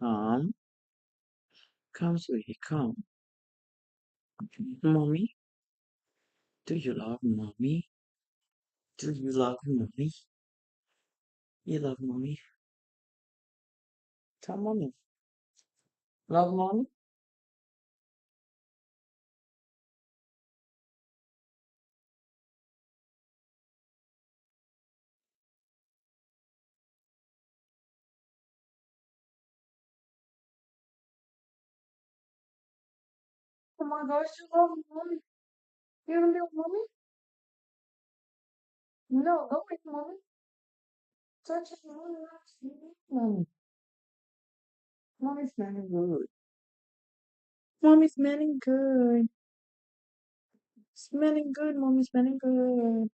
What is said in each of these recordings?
Come, come, sweetie, come. Mommy, do you love mommy? Do you love mommy? You love mommy? Tell mommy. Love mommy? Oh my gosh, you love mommy. You don't love mommy? No, go with mommy. Touch it, mommy. Mommy. Mommy's smelling good. Mommy's smelling good. Smelling good, mommy smelling good.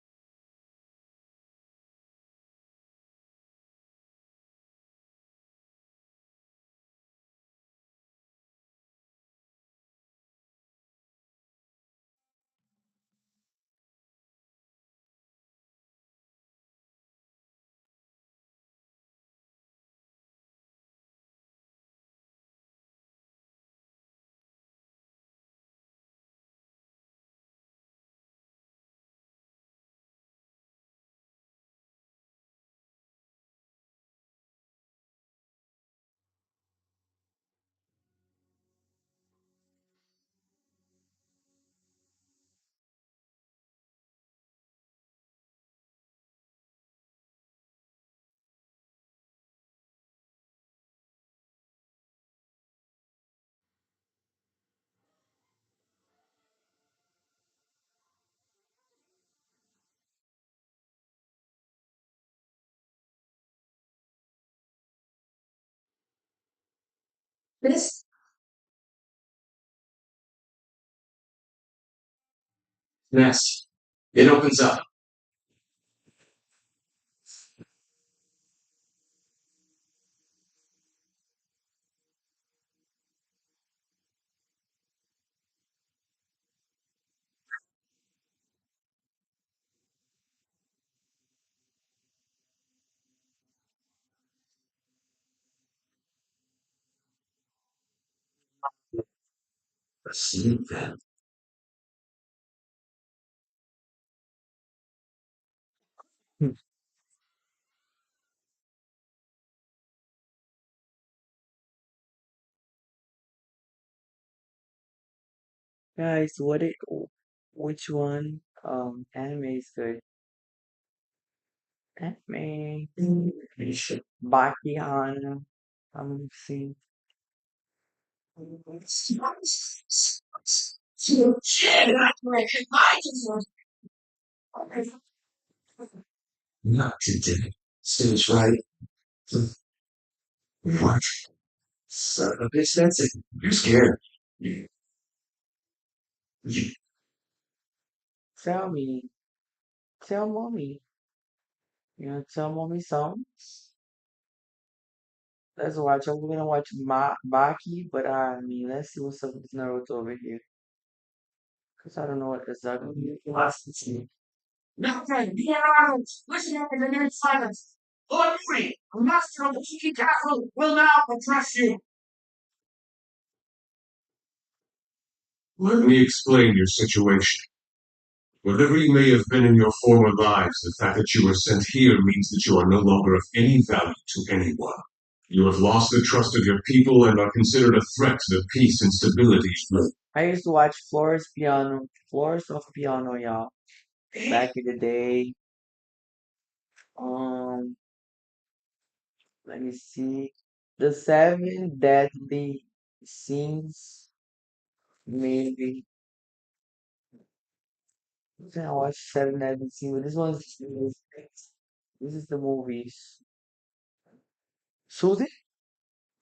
This nest, it opens up. Sleep then. Guys, which one anime is good? Anime. Bakian. See. Not today. Stage right. What? Son of a bitch, that's it. You're scared. You, you tell me. Tell mommy. You know, tell mommy something. Let's watch. I'm gonna watch Baki, but I mean, let's see what's up with Naruto over here. Cause I don't know what exactly. Nothing beyond. Listen up in the minute silence. Lord Yuri, the master of the Tiki Castle, will now address you. Let me explain your situation. Whatever you may have been in your former lives, the fact that you were sent here means that you are no longer of any value to anyone. You have lost the trust of your people and are considered a threat to the peace and stability. I used to watch Floors of Piano, y'all, back in the day. Um, Let me see. The seven deadly sins, maybe. I watched seven deadly sins, but this is the movies. Susie?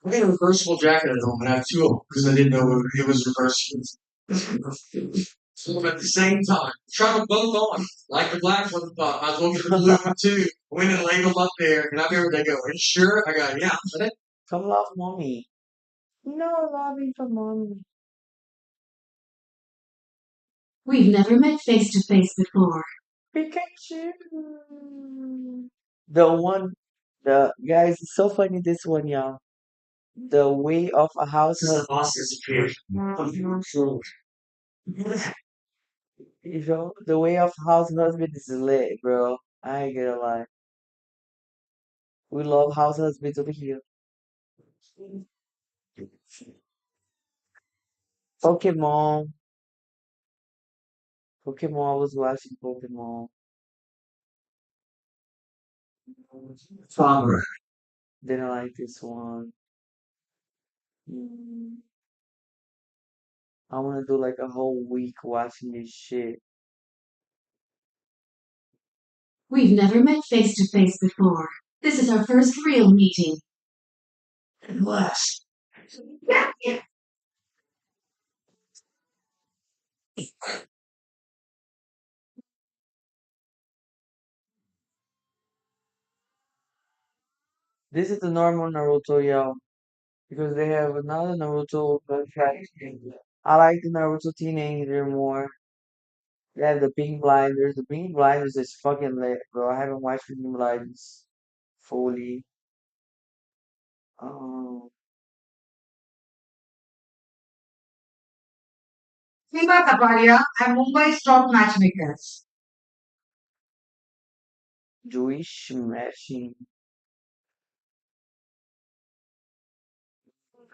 I got a reversible jacket at home, and I have two of them because I didn't know it was reversible. So at the same time, try them both on. Like the black one, thought I was going to get the blue one too. Went and laid them up there, and I remember they go, "Are you sure?" I go, "Yeah." Come love mommy. No loving for mommy. We've never met face to face before. Pikachu. The one, the guys, it's so funny this one, y'all. The way of a house. The boss disappeared. You know, the way of a house husband is lit, bro. I ain't gonna lie. We love house husbands over here. Pokemon. Pokemon, I was watching Pokemon. Father. Didn't like this one. Mm, I wanna do like a whole week watching this shit. We've never met face to face before. This is our first real meeting. Unless. This is the normal Naruto, yo. Because they have another Naruto contract. I like the Naruto teenager more. They have the Pink Blinders. The Pink Blinders is fucking lit, bro. I haven't watched Pink Blinders fully. Um, Seema Taparia and Mumbai's top matchmakers. Jewish Machine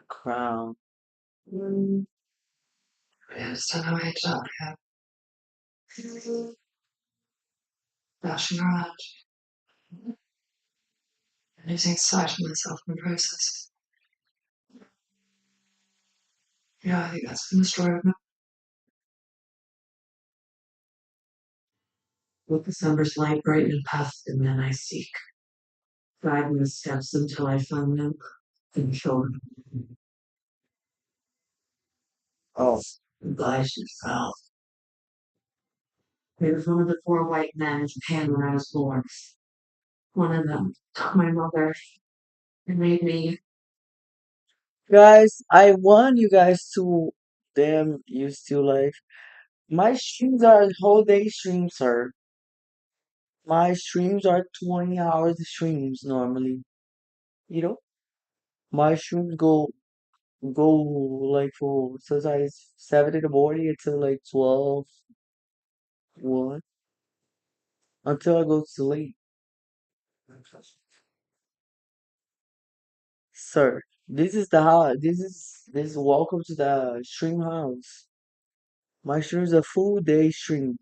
Crown. Yes, I know I don't have dashing around, losing sight of myself in the process. Yeah, I think that's been the story of my With December's light brighten past the men I seek. Guide my steps until I find them and kill them. Oh, I should fell. They was one of the four white men in Japan when I was born. One of them took my mother and made me. guys, I want you guys to. Damn, you still like. My streams are whole day streams, sir. My streams are 20 hours streams normally. You know? My streams go like for sometimes 7 in the morning until like 12, 1, until I go to sleep. Sir, this is the house. This is welcome to the stream house. My stream is a full day stream.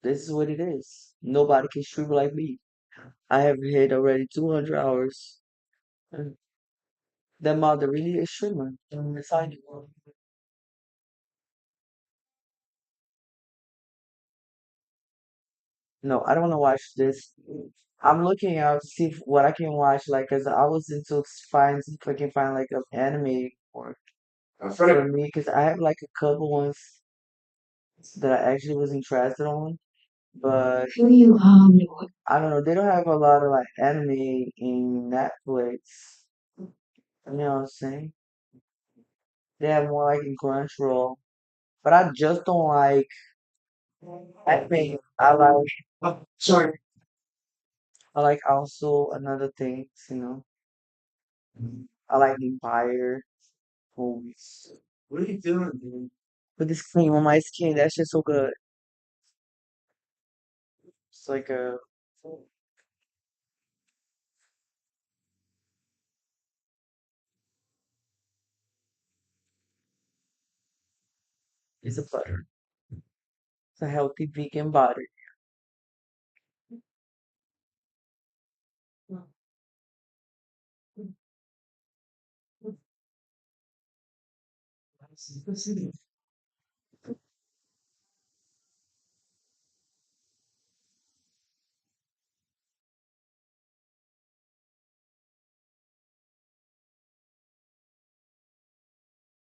This is what it is. Nobody can stream like me. I have hit already 200 hours. And that mother really a streamer. Beside you. No, I don't want to watch this. I'm looking out to see what I can watch, like, cause I was into find if I can find like an anime for me, cause I have like a couple ones that I actually was interested on, but Who you are, I don't know. They don't have a lot of like anime in Netflix. You know what I'm saying? They have more like in Crunchyroll, but I just don't like anime. Sorry. I like also another things, I like Empire movies. What are you doing, dude? Put this cream on my skin. That shit's so good. It's like a, it's a butter. It's a healthy vegan butter.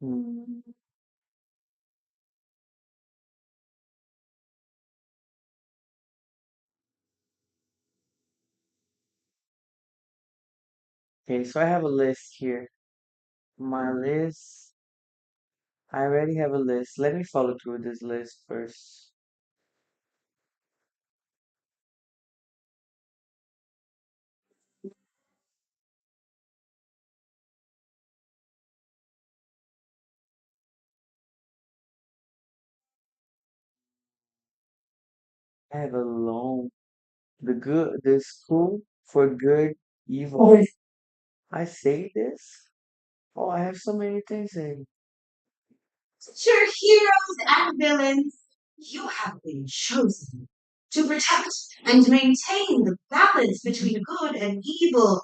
Mm. Okay, so I have a list here. My list, I already have a list. Let me follow through this list first. have a loan. The school for good, evil. I say this? Oh, I have so many things in. Future heroes and villains, you have been chosen to protect and maintain the balance between good and evil.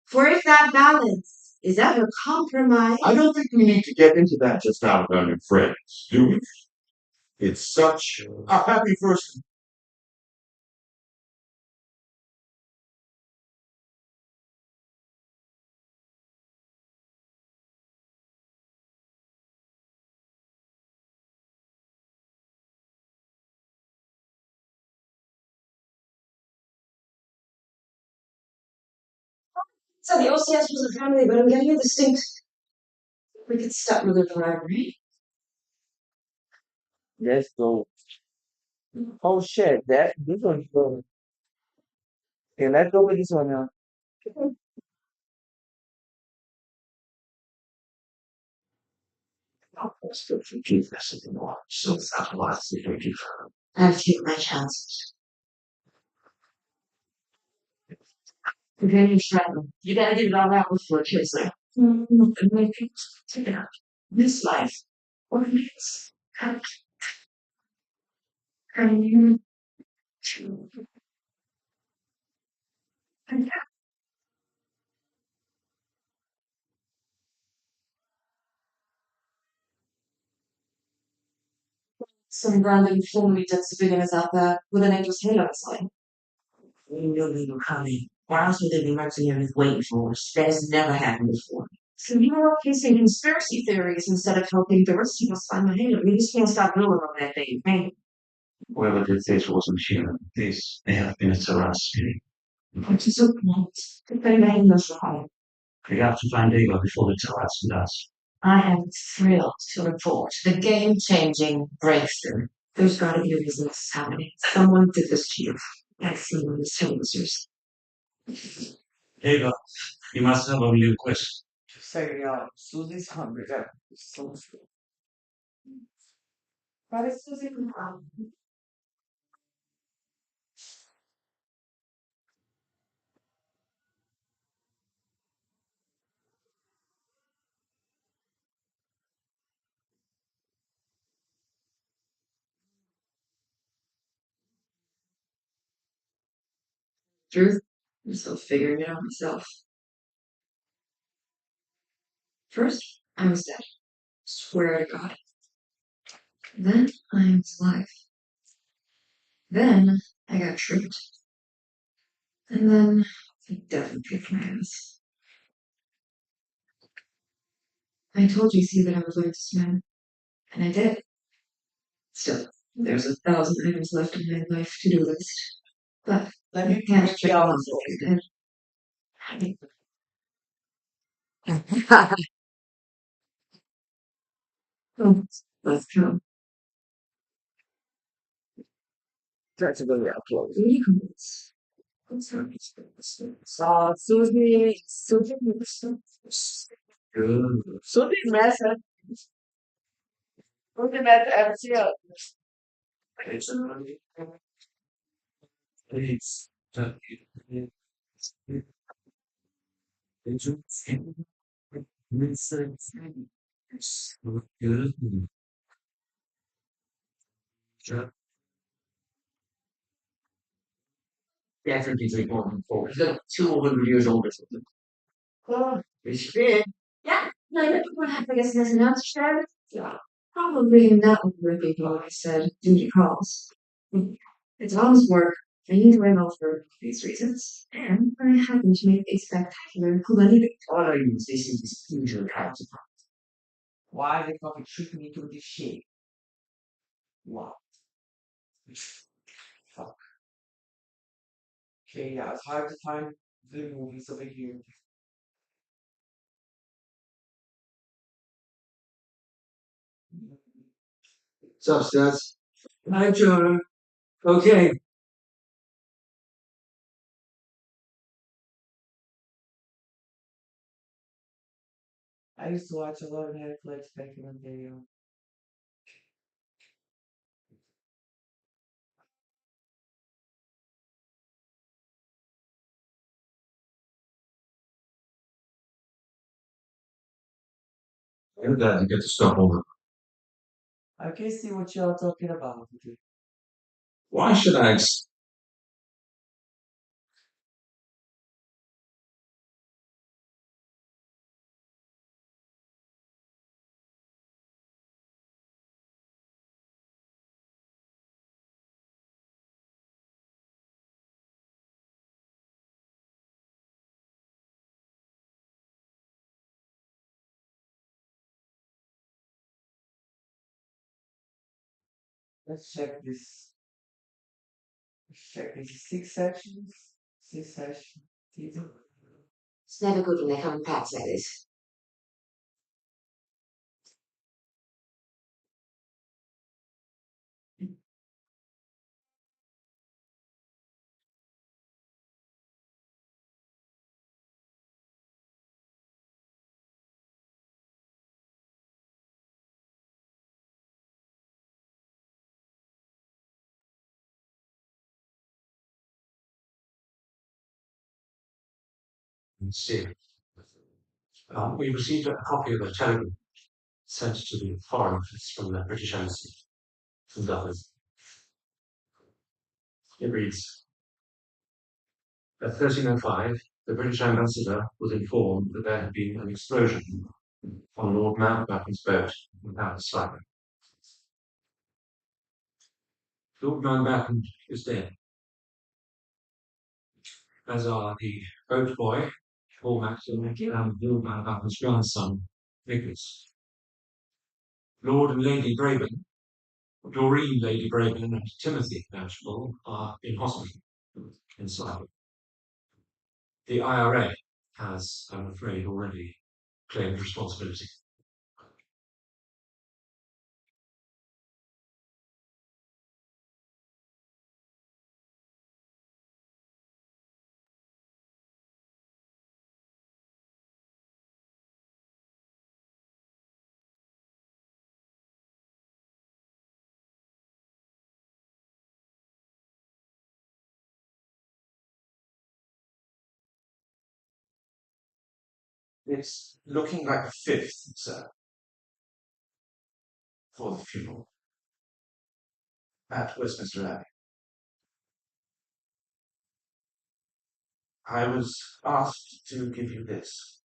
For if that balance is ever compromised, I don't think we need to get into that just now, learning friends, do we? It's such a happy first. so the OCS was a family, but I'm getting a distinct wicked stepmother rivalry. Let's go. Oh shit, this one's good. Okay, let's go with this one now. Jesus anymore. So that was the thank I've taken my chances. Okay, you gotta get it all out before kids there. And make people take it out. This life, what it is, can you some random phony that's big as out there with an angel's head on its line. We knew they were coming. Why else would they be marching in and waiting for us? That has never happened before. So you are facing conspiracy theories instead of helping the rest of us find the halo. We just can't stop doing on that thing, man. Whoever did this wasn't human. This, they have been a terrorist. Which is so cool. Depending on wrong. We have to find Ava before the terrorist does. I am thrilled to report the game-changing breakthrough. There's got to be a reason this is happening. Someone did this to you. I've seen one of these televisors. Ava, you must have a real question. Just say, Susie's hungry. That is so sweet. Why does Susie Truth? I'm still figuring it out myself. First, I was dead. Swear to God. Then I was alive. Then I got tricked. And then I definitely kicked my ass. I told JC that I would learn to swim, and I did. Still, there's 1,000 items left in my life to-do list. But Let I me can't break check you them out. off if you're dead. Oh, that's true. Try to go there close. Vehicles. Susie, Susie's messing. Susie messing ever see her. It's yeah, I think he's like 104. He's like 200 years old or something. Oh, it's big. Yeah, no, I what happened, I guess, there's an answer there. Yeah, probably not with people, like I said, duty calls. It's honest work. I need to wait off for these reasons. And I happen to make a spectacular Kubernetes. All I use this is future accounts. Why they fucking trick me into this shit? Wow. Fuck. Okay, yeah, it's hard to find the movies over here. What's up, Stats? Hi, John. Okay. I used to watch a lot of Netflix back in the day. I'm glad you get to stop over. I can see what y'all talking about. Why should I Let's check this. Let's check these six sections. Six sections. It's never good when they come in packs like this. see? We received a copy of a telegram sent to the Foreign Office from the British Embassy from Dublin. It reads, at 13:05, the British ambassador was informed that there had been an explosion on Lord Mountbatten's boat in Paris. Lord Mountbatten is dead, as are the boat boy, Paul Maxwell, and Lord Mountbatten's grandson, Nicholas. Lord and Lady Braben, Doreen Lady Braben, and Timothy Archibald are in hospital in Sligo. The IRA has, I'm afraid, already claimed responsibility. It's looking like the 5th, sir, for the funeral at Westminster Abbey. I was asked to give you this.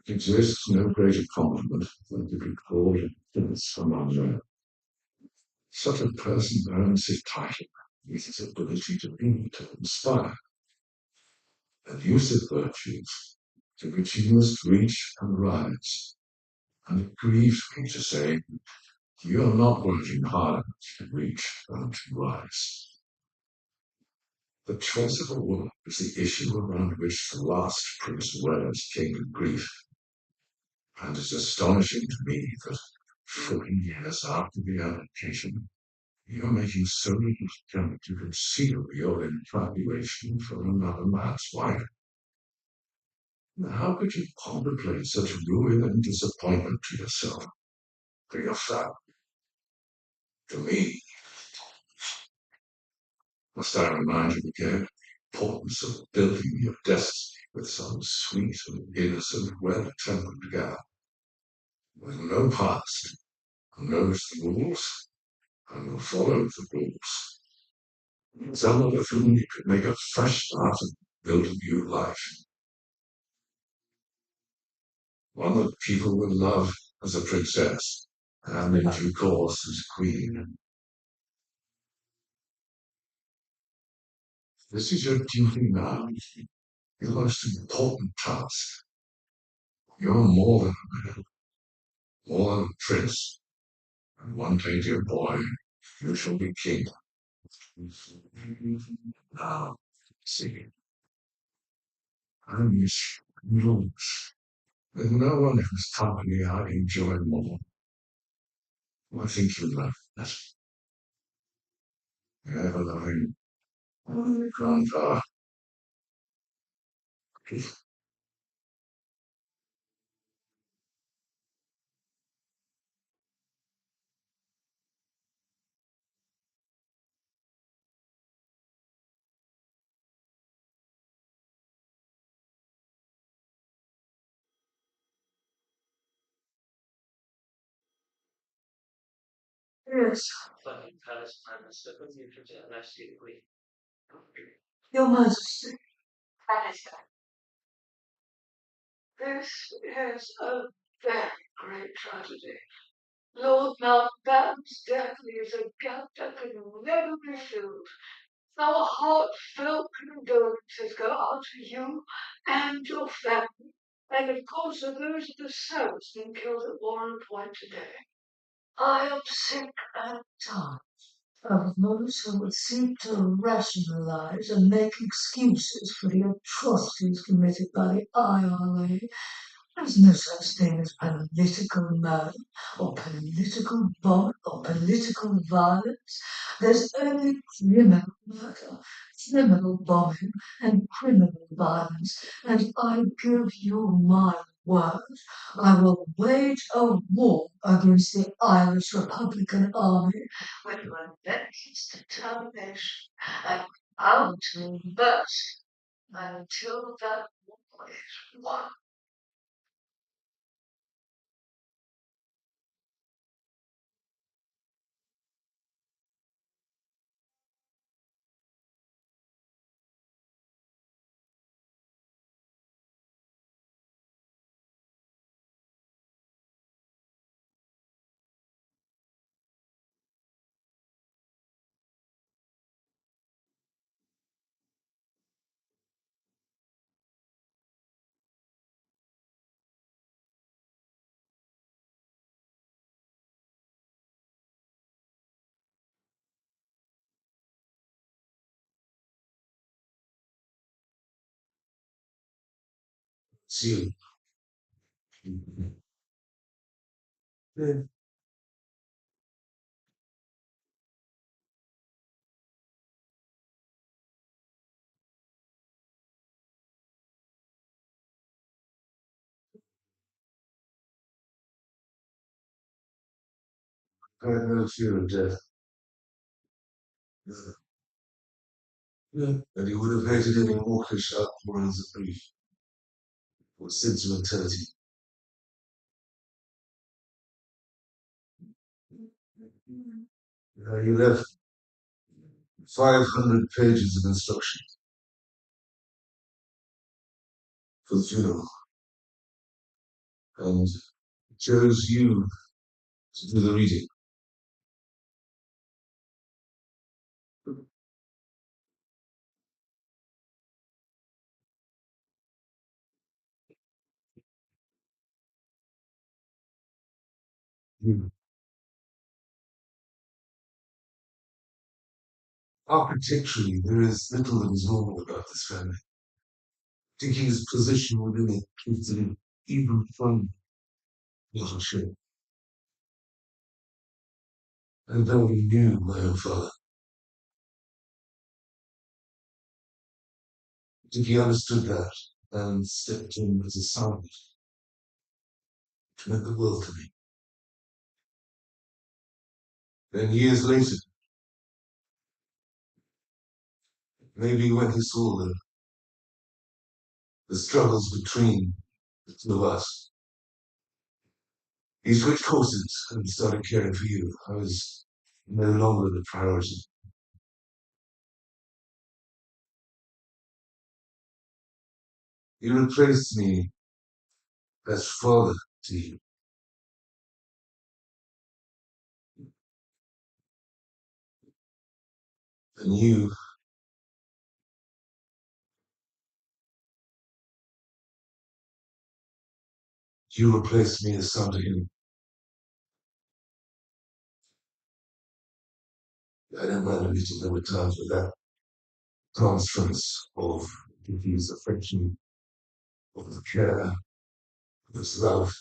It exists no greater compliment than to be called a prince among men. Such a person earns his title with his ability to lead, to inspire, elusive virtues to which he must reach and rise. And it grieves me to say, you are not working hard enough to reach and to rise. The choice of a woman is the issue around which the last Prince Wales came to grief, and it's astonishing to me that 40 years after the abdication, you're making so little attempt to conceal your infatuation for another man's wife. How could you contemplate such ruin and disappointment to yourself, to your family, to me? Must I remind you again of the importance of building your destiny with some sweet and innocent, well-tempered gal, with no past, who knows the rules and will follow the rules? Someone with whom you could make a fresh start and build a new life. One that people will love as a princess, and in due course as queen. This is your duty now, your most important task. You're more than a man, more than a prince, and one day, dear boy, you shall be king. Now, see, I miss you. With no one whose company I enjoy more. I think you love that. Ever loving. Oh, Grandpa. Yes. Your Majesty, this is a very great tragedy. Lord Mountbatten's death leaves a gap that can never be filled. Our heartfelt condolences go out to you and your family, and of course to those of the service being killed at Warren Point today. I am sick and tired of those who would seek to rationalize and make excuses for the atrocities committed by the IRA. There's no such thing as political murder or political bomb or political violence. There's only criminal murder, criminal bombing, and criminal violence. And I give you my word, I will wage a war against the Irish Republican Army with relentless determination and without mercy until that war is won. See you. I had no fear of death. Yeah. And he would have hated any mawkish outpourings of grief or sentimentality. You left 500 pages of instructions for the funeral and chose you to do the reading. Hmm. Architecturally, there is little that is normal about this family. Dickie's position within it gives it an even fun little shape. And though we knew my own father, Dickie understood that and stepped in as a son, which meant the world to me. Then years later, maybe when he saw the struggles between the two of us, he switched courses and started caring for you. I was no longer the priority. He replaced me as father to you. And you replaced me as son to him. I don't mind admitting there were times where that transference of Dickie's affection, of the care, This love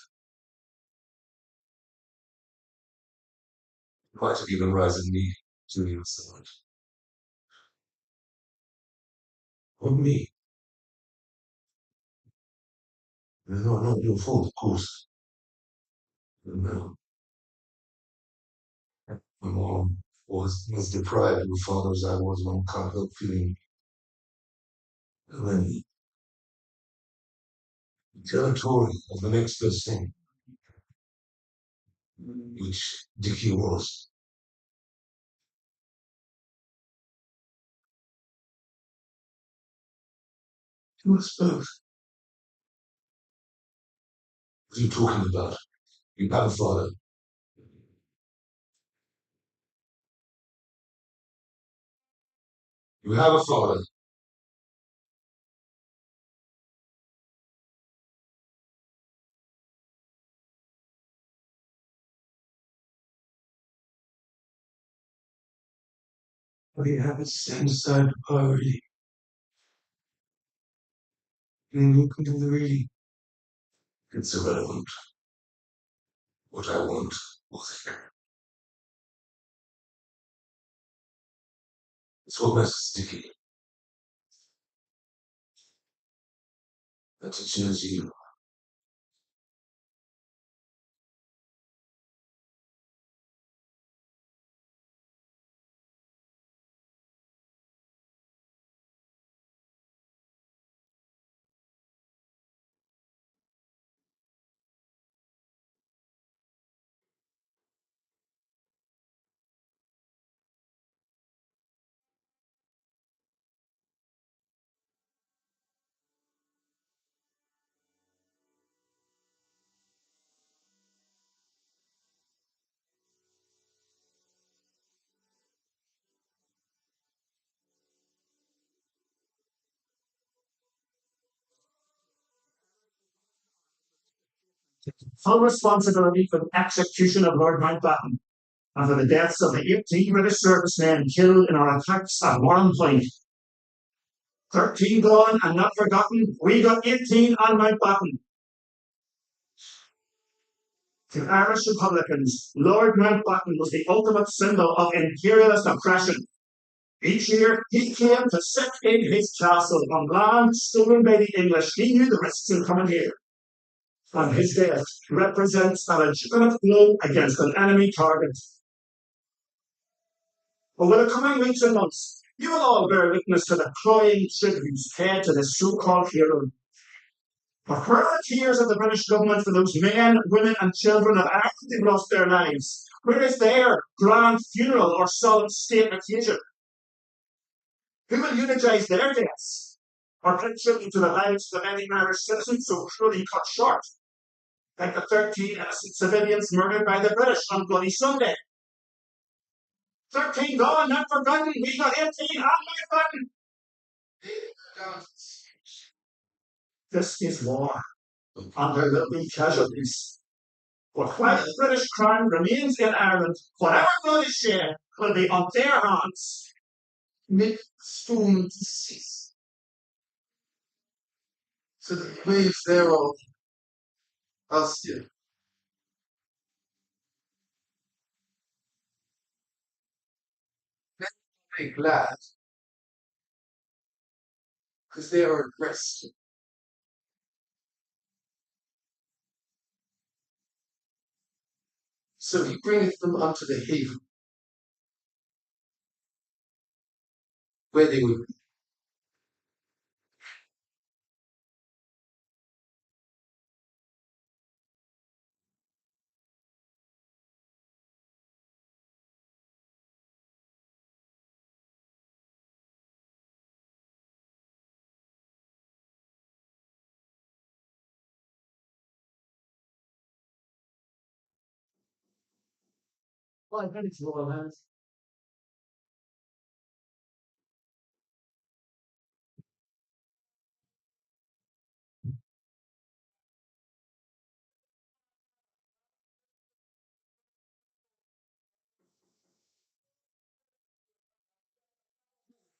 might have given rise in me to your side. Or me. No, not your fault, of course. No. My mom was as deprived of a father as I was. One can't help feeling then territory of the next best thing, which Dickie was. To us both. What are you talking about? You have a father. You have a father. But you have to stand aside for poverty. And look into the really. It's irrelevant. What I want was here. It's what messes Dickie. That to choose you. Full responsibility for the execution of Lord Mountbatten and for the deaths of the 18 British servicemen killed in our attacks at Warren Point. 13 gone and not forgotten, we got 18 on Mountbatten. To Irish Republicans, Lord Mountbatten was the ultimate symbol of imperialist oppression. Each year, he came to sit in his castle on land stolen by the English. He knew the risks in coming here. And his death represents a legitimate blow against an enemy target. Over the coming weeks and months, you will all bear witness to the cloying tributes paid to this so-called hero. But where are the tears of the British government for those men, women, and children that actually lost their lives? Where is their grand funeral or solemn state occasion? Who will eulogise their deaths? Or pay tribute to the lives of the many Irish citizens so cruelly cut short, like the 13 innocent civilians murdered by the British on Bloody Sunday? 13 gone, not forgotten. We got 18 on my button. This is war, and there will be casualties. But while the British crown remains in Ireland, whatever blood is shed will be on their hands. Make stone to cease. So the waves thereof us you. Very glad, because they are at rest. So he bringeth them unto the haven, where they would be. Well, I think it's royal hands.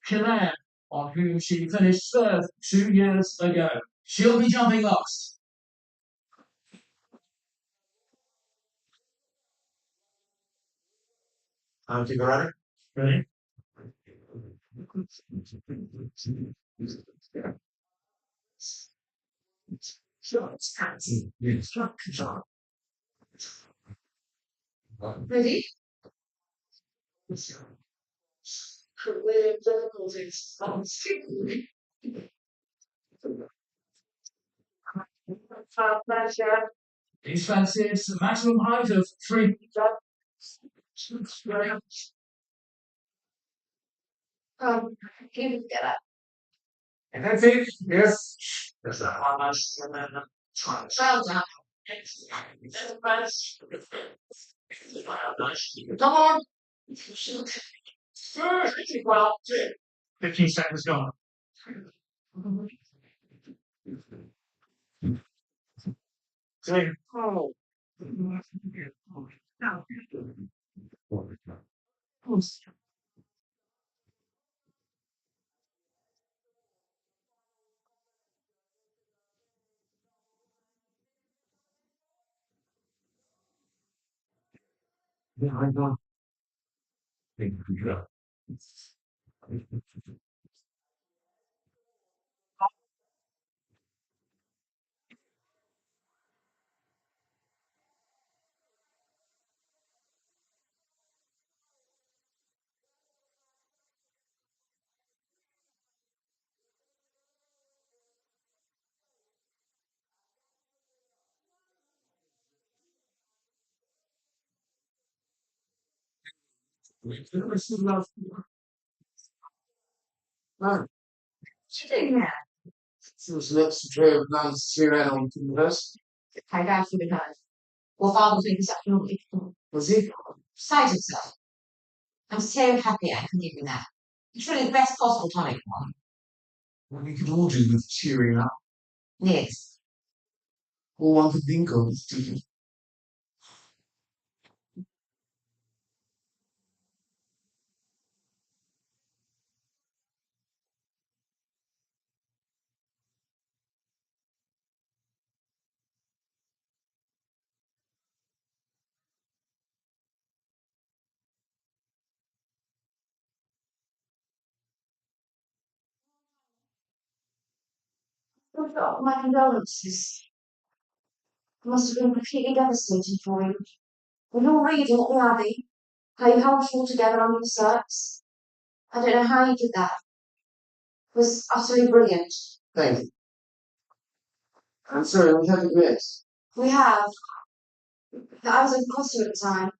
Claire, on whom she finished serve 2 years ago. She'll be jumping locks. Keep it running. Ready? Ready? With difficulties. These fences, a maximum height of 3 meters. You can get up. And that's it. Yes. That's not how much. Well done. Come on. Well, 15 seconds gone. Clear. Oh. Yeah, I know. Thank you. Sitting there. Since next to nice here on university. I got you because. Well, father thinks that really. Was he? Besides himself. I'm so happy I can give you that. It's really the best possible tonic one. Well, we could all do with cheering up. Yes. All one could think of is to my condolences. It must have been completely devastating for you. When you're reading at the Abbey, how you held it all together under the circs. I don't know how you did that. It was utterly brilliant. Thank you. I'm sorry, we haven't met. We have. I was in costume at the time.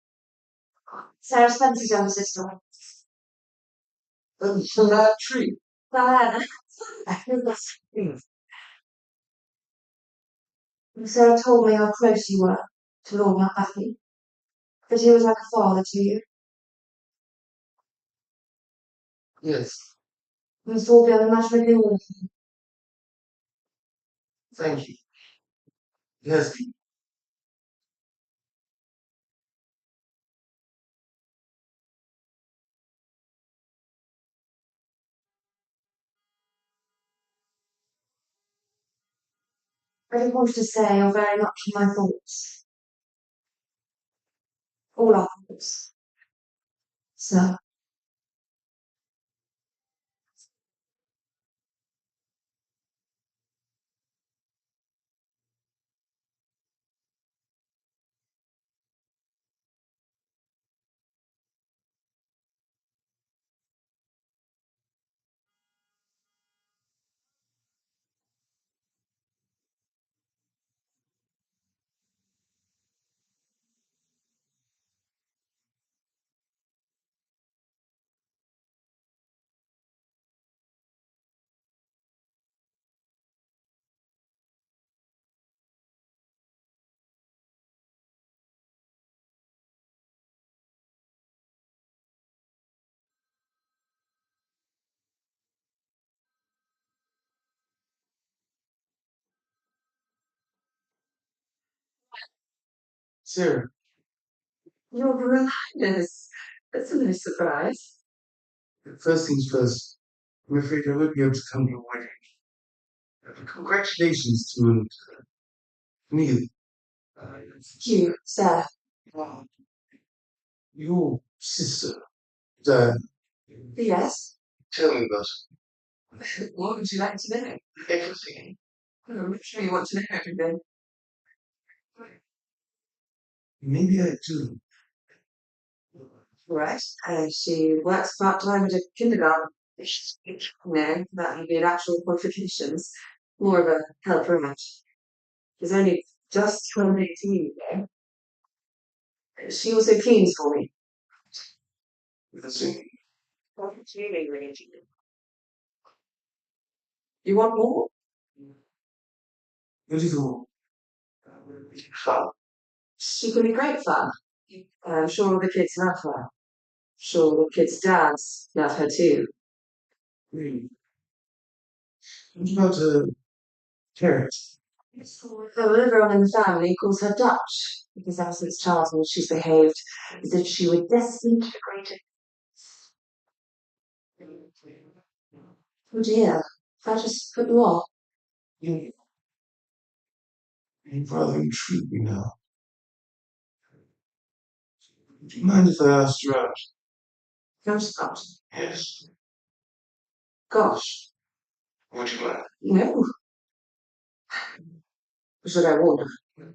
Sarah Spencer's younger sister. From that tree. Diana. Sarah told me how close you were to Lord Mountbatten, that he was like a father to you. Yes. And thought beyond imaginable. Thank you. Yes. I just wanted to say you're very much in my thoughts. All our thoughts. So, Sarah. You're behind us. That's a nice surprise. First things first, I'm afraid I won't be able to come to your wedding. Congratulations to Neil. Thank you, Sarah. Wow. You Sister, Dad, Yes. tell me about What would you like to know? everything. I'm sure you want to know everything. Maybe I do. Right. She works part time at a kindergarten. No, that would be an actual qualifications. More of a helper out. She's only just turned 18 though. She also cleans for me. Listen, What's really really You want more? what is all? Fun. She can be great fun. I'm sure all the kids love her. Sure all the kids' dads love her too. Really? What about parents? So everyone in the family calls her Dutch because ever since childhood she's behaved as if she were destined for greater. Oh dear, I just put you off. You, you rather intrigue me now. Do you mind if I asked you out? No, Scott. Yes. Gosh, Would you mind? no. Should I warn her?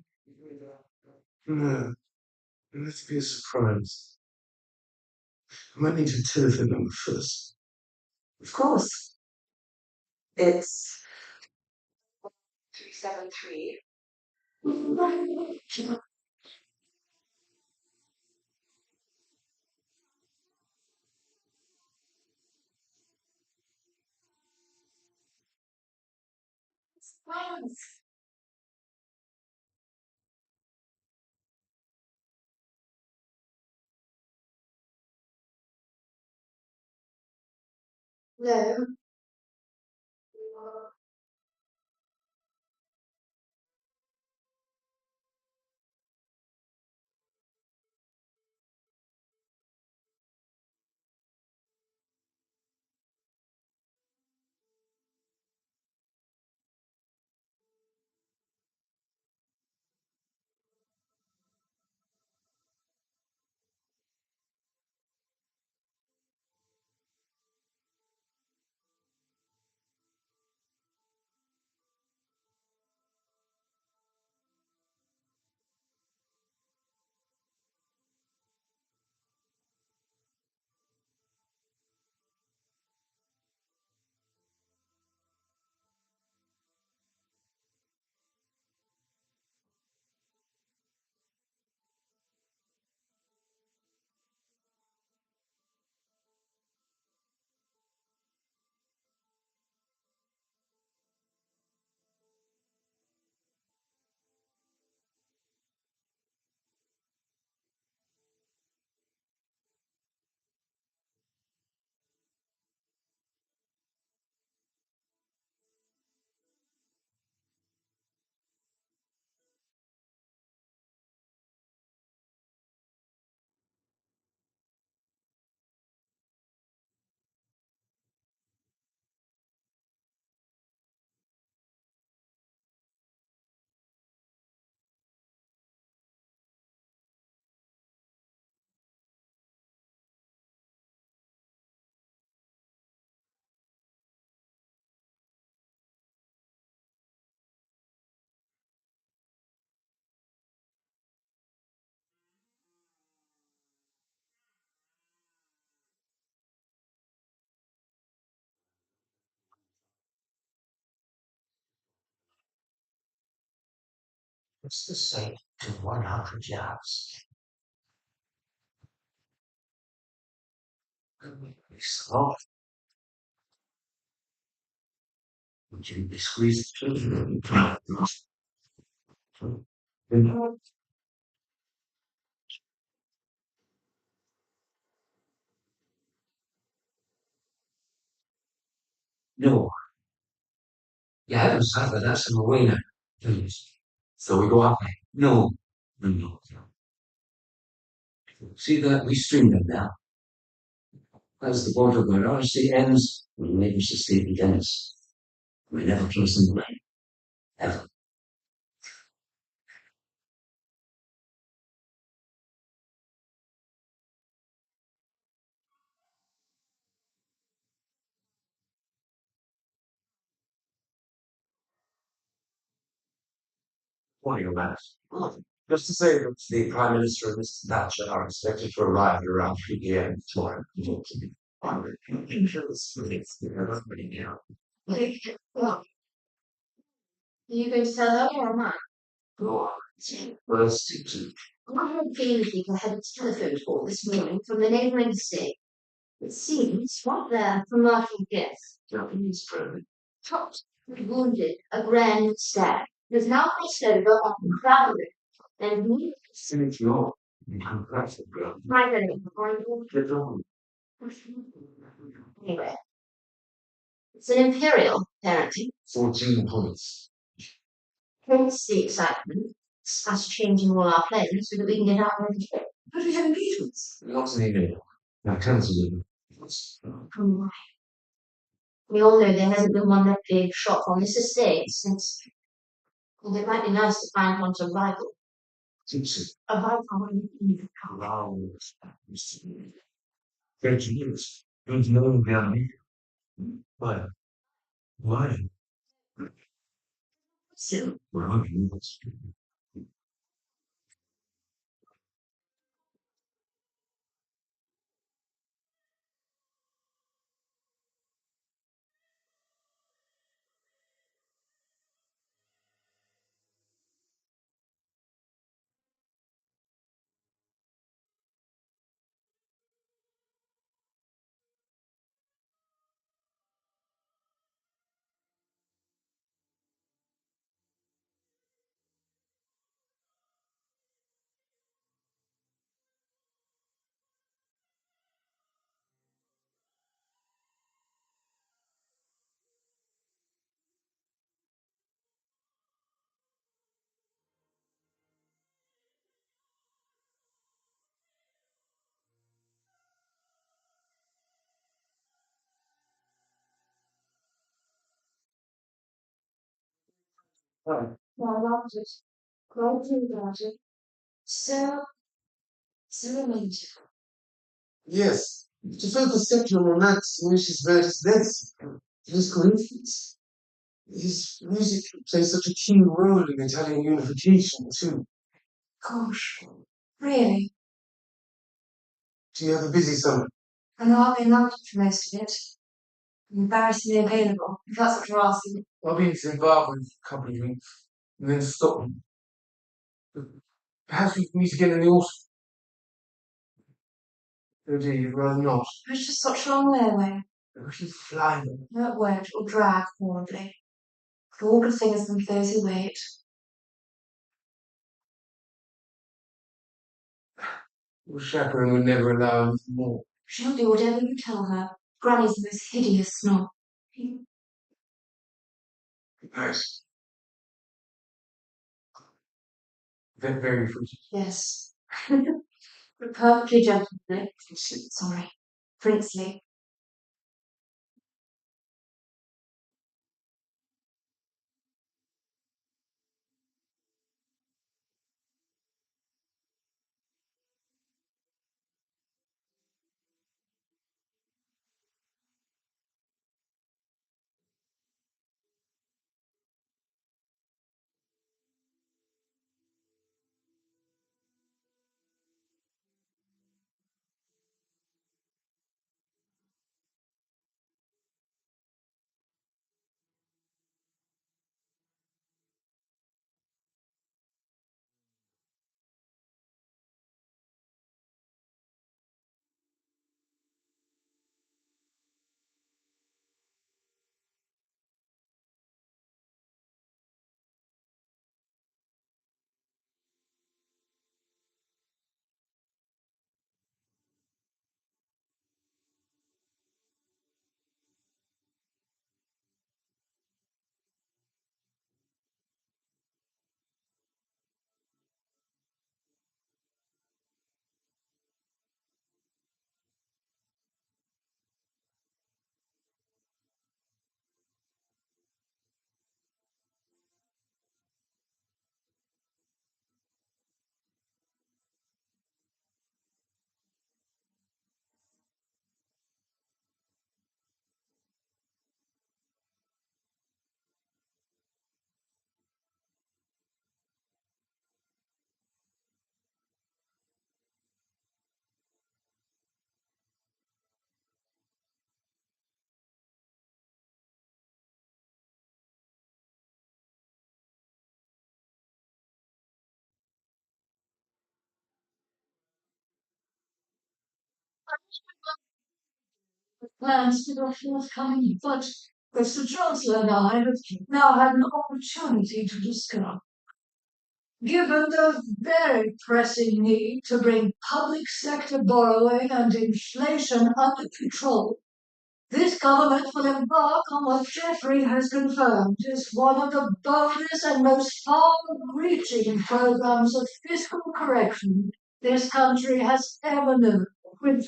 No. Let's be a surprise. I might need your telephone number first. Of course. It's 373. No. What's the same to 100 yards? Slow. Would you be squeezed through? No, you haven't started. That's an away now. Please. So we go up there. No, no, no. See that we stream them now. As the border where honesty ends, we make us to sleep begins. We never close them away. Ever. What are you mad? Just to say that the Prime Minister and Mr. Thatcher are expected to arrive at around 3 p.m. tomorrow. I'm sure this is everybody now. Well, are you going to tell her or am I? Go on. First, I had a feeling I had a telephone call this morning from the neighbouring estate. It seems what their commercial guest, Japanese friend, chopped and wounded a grand stag. Has now crossed over on the travelling and me. Since you're impressive, girl. My name Get on. anyway. It's an imperial, apparently. 14 points. Hence the excitement. It's us changing all our plans so that we can get out on the trip. But we have engagements. Not an email. I cancelled it. Oh, we all know there hasn't been one that big shot on this estate since. And it might be nice to find one to rival. Tipsy. A rival in Around. 30 years. Don't know about me. Why? Why? so Where are you? well, I loved it. Glad you got it. So, romantic. Yes, to feel the sexual romance in which his bird is this. His coincidence. His music plays such a key role in Italian unification, too. Gosh, really? Do you have a busy summer? I know I've been London for most of it. I'm embarrassingly available, if that's what you're asking. I'll be in Zimbabwe for a couple of weeks, and then to Scotland. Perhaps we can meet again in the autumn. Oh dear, you'd rather not. It's just such a long way away. We should fly them. No, it won't. It'll drag horribly. For all good things and for those who wait. Your chaperone would never allow anything more. She'll do whatever you tell her. Granny's the most hideous snob. Nice. They're very fruity. Yes. But perfectly gentlemanly. Sorry. Princely. Plans for the forthcoming budget, which the Chancellor and I have now had an opportunity to discuss. Given the very pressing need to bring public sector borrowing and inflation under control, this government will embark on what Jeffrey has confirmed is one of the boldest and most far-reaching programs of fiscal correction this country has ever known, with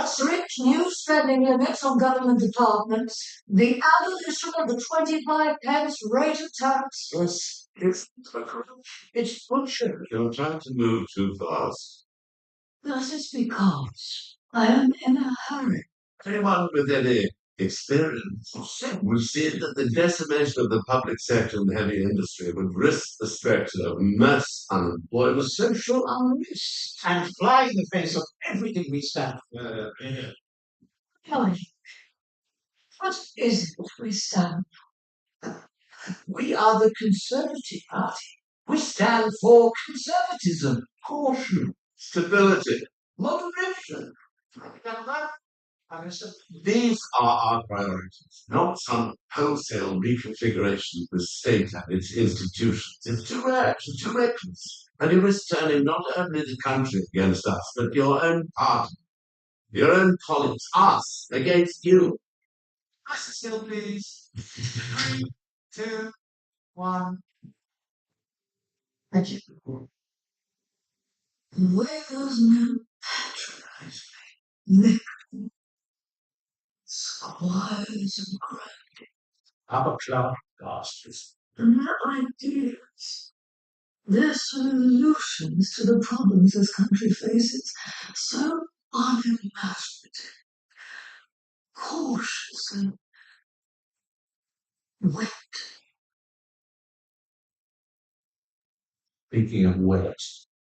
strict new spending limits on government departments, the abolition of the 25 pence rate of tax. It's bullshit. You're trying to move too fast. That is because I am in a hurry. Anyone with any experience would see that the decimation of the public sector and heavy industry would risk the spectre of mass unemployment, social unrest, and fly in the face of everything we stand for. Kelly, what is it we stand for? We are the Conservative Party. We stand for conservatism, caution, stability, moderation. These are our priorities, not some wholesale reconfiguration of the state and its institutions. It's too rash, it's too reckless. And you risk turning not only the country against us, but your own party, your own colleagues, us against you. Press still, please. 3, 2, 1. Thank you. Wales men patronize me, squires and grandees. I'm a clown, bastards. And their ideas, their solutions to the problems this country faces, so unimaginative, cautious, and wet. Speaking of wet,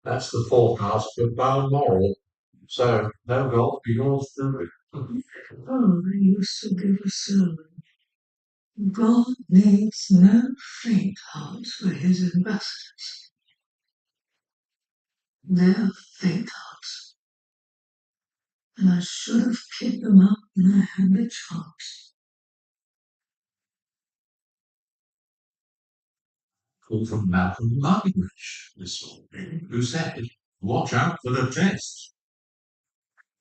that's the forecast for Balmoral. So, no golf for yours truly. Oh, I used to give a sermon. God needs no faint hearts for his ambassadors. They're faint hearts. And I should have kicked them out when I had the chance. Call from Malcolm Muggeridge this morning, who said, "Watch out for the tests."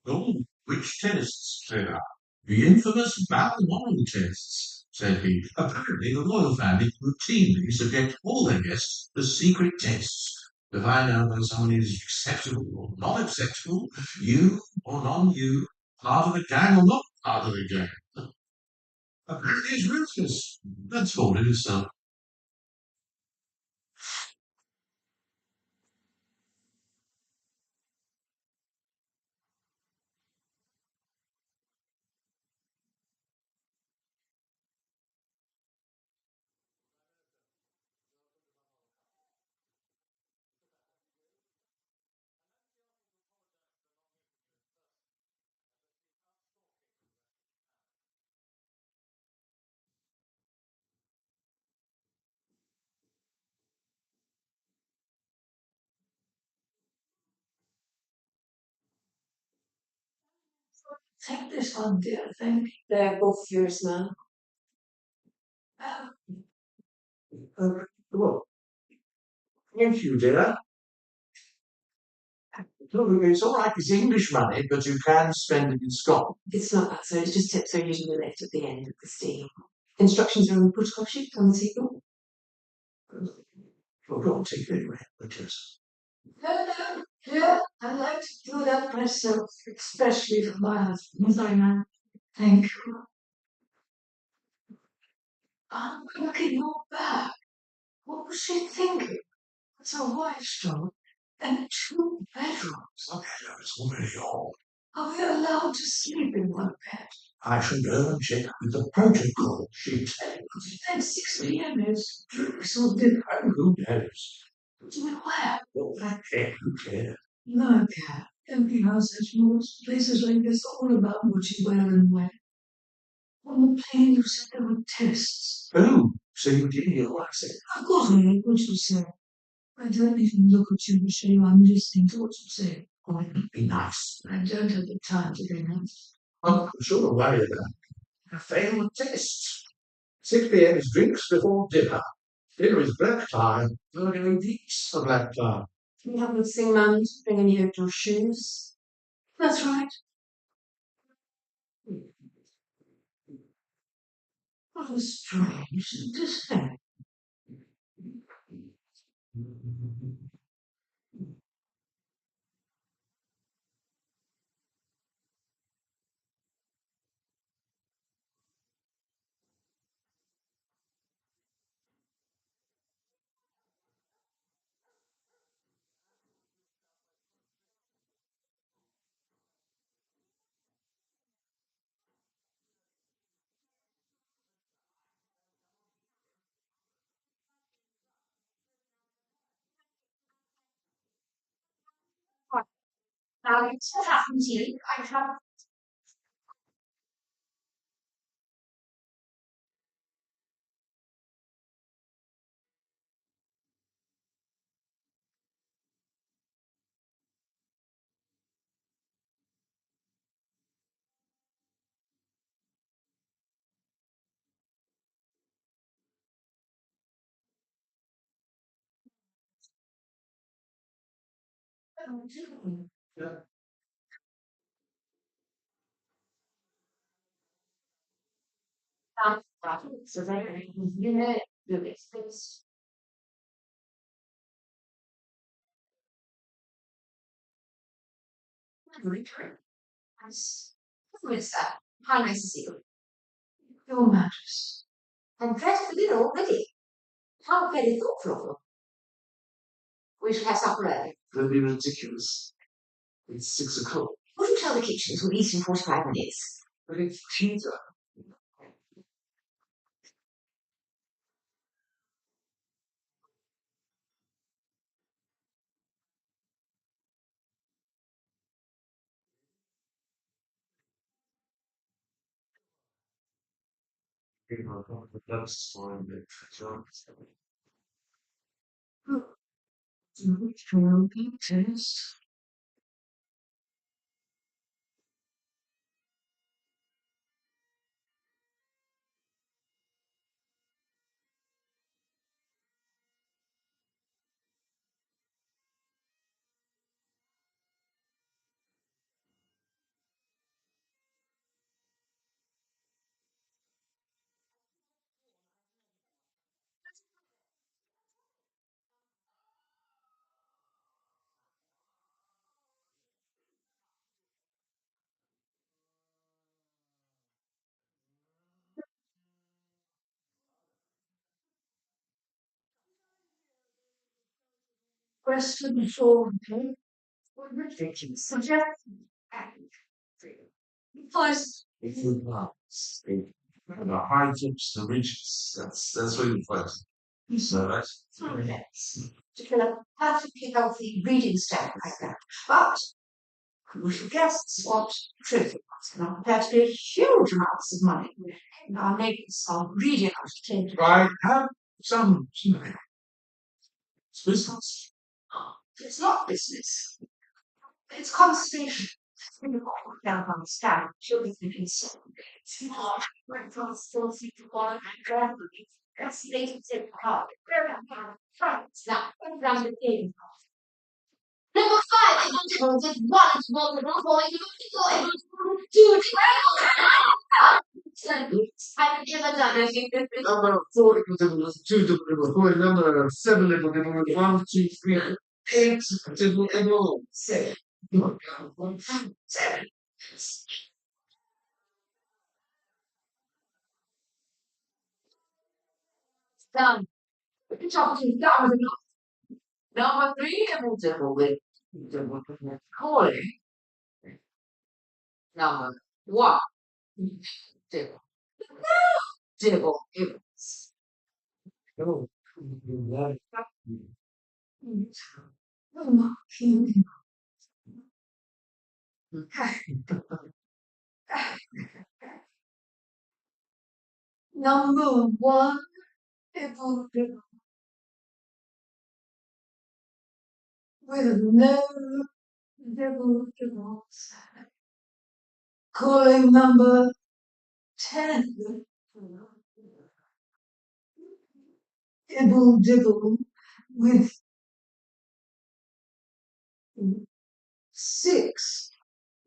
"Oh, which tests?" said I. "The infamous Balmoral tests," said he. "Apparently the royal family routinely subject all their guests to secret tests to find out whether someone is acceptable or not acceptable, you or non-you, part of the gang or not part of the gang. Apparently it's ruthless. That's all it is, sir." Take this one, dear, thank you. They're both yours now. Well, thank you, dear. Look, it's all right, it's English money, but you can spend it in Scotland. It's not that, so it's just tips are usually left at the end of the steam. Instructions are on the protocol sheet on the table. Well, go on, take it anyway. Because No, yeah, I like to do that myself, especially for my husband. Sorry, man. Thank you. I'm looking your back. What was she thinking? It's a wife's job and 2 bedrooms. okay, it's already on. Are we allowed to sleep in one bed? I shall go and check with the protocol sheet. Then 6 p.m. is so different. Who knows? Where? Well, that who cares? No, Cat. Empty houses, rules, places like this, all about what you wear and when. On the plane, you said there were tests. Oh, so you did hear what I said? Of course I heard what you said. I don't even look at you to show you I'm listening to what you say. Oh, it would be nice. I don't have the time to be nice. I'm sure don't worry about it. I fail the test. 6 p.m. is drinks before dinner. Dinner is black tie. We're going to eat a black tie. You haven't seen Mum bring any of your shoes. That's right. What a strange disdain. Now, what happened to you? I have so they, you know, do this. Return. Nice. Who is that? How nice to see you. Your Majesty. I'm dressed for dinner already. How very thoughtful of you. We should have supper early. That'd be ridiculous. It's 6 o'clock. Would you tell the kitchens we'll eat in 45 minutes? But it's tea time. That's fine, but sure. Do it for the test. Question before okay? What ridiculous suggestion. First, If you pass, the high tips, the ridges, that's what you find. So that's Minutes. To fill a perfectly healthy reading stack like that. But crucial guests want trivial ones. Not prepared to pay huge amounts of money. And our neighbors are really entertained. I have some business. It's not business. It's conversation. When you down on the stand, children thinking so. It's not. When from still see to water and gradually. That's the latest in part. Where am I? France. Now, around the game. Number 5, I want to go with one multiple point. You go two. I've never done it. Number 4 equals equal to 2 equal to 4. Number 7 equal to 1, 2, 3, 8 equal equal. 7. 7. Done. Good job, that was enough. Number 3, double with calling. Number 1, double. Double is. Oh, number one, it will be with no dibble dibbles. Calling number 10. Dibble dibble with 6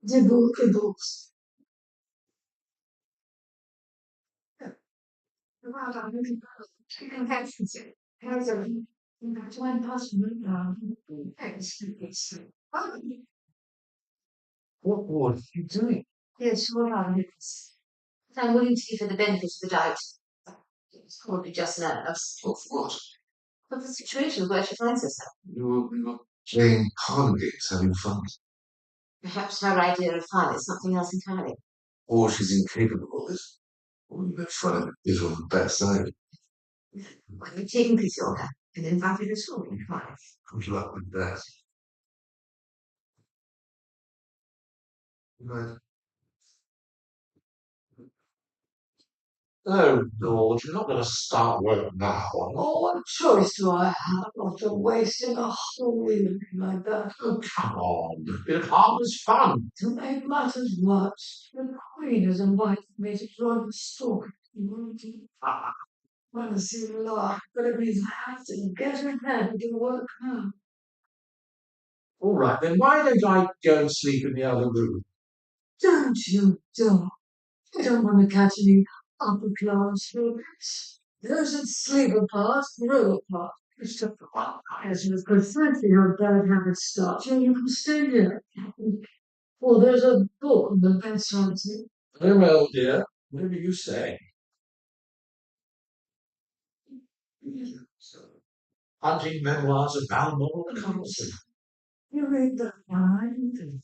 dibble dibbles. What are you doing? Yes, what are it? I'm willing to give her the benefit of the doubt. It's probably just nerves. Of what? But the situation where she finds herself. We were playing parlor games, having fun. Perhaps her idea of fun is something else entirely. Or she's incapable of it. Or we make fun of it is on the bad side. When you've taken pity on her and invited her home, fine. Good luck with that. Right. Oh, Lord, you're not going to start work now. Oh, what choice do I have after wasting a whole evening like that? Oh, come on. It was fun. To make matters worse, the Queen has invited me to join the story. Want to see you laugh, but it means I have to get ahead and do work now. All right, then why don't I go and sleep in the other room? Don't you dare. I don't want to catch any upper class students. Those that sleep apart grow apart. It's just as you precisely how bad habits start, and you can stay here. Well, there's a book on the bedside table. Very well, dear. Whatever you say. Hunting memoirs of Balmoral Castle. You read the line.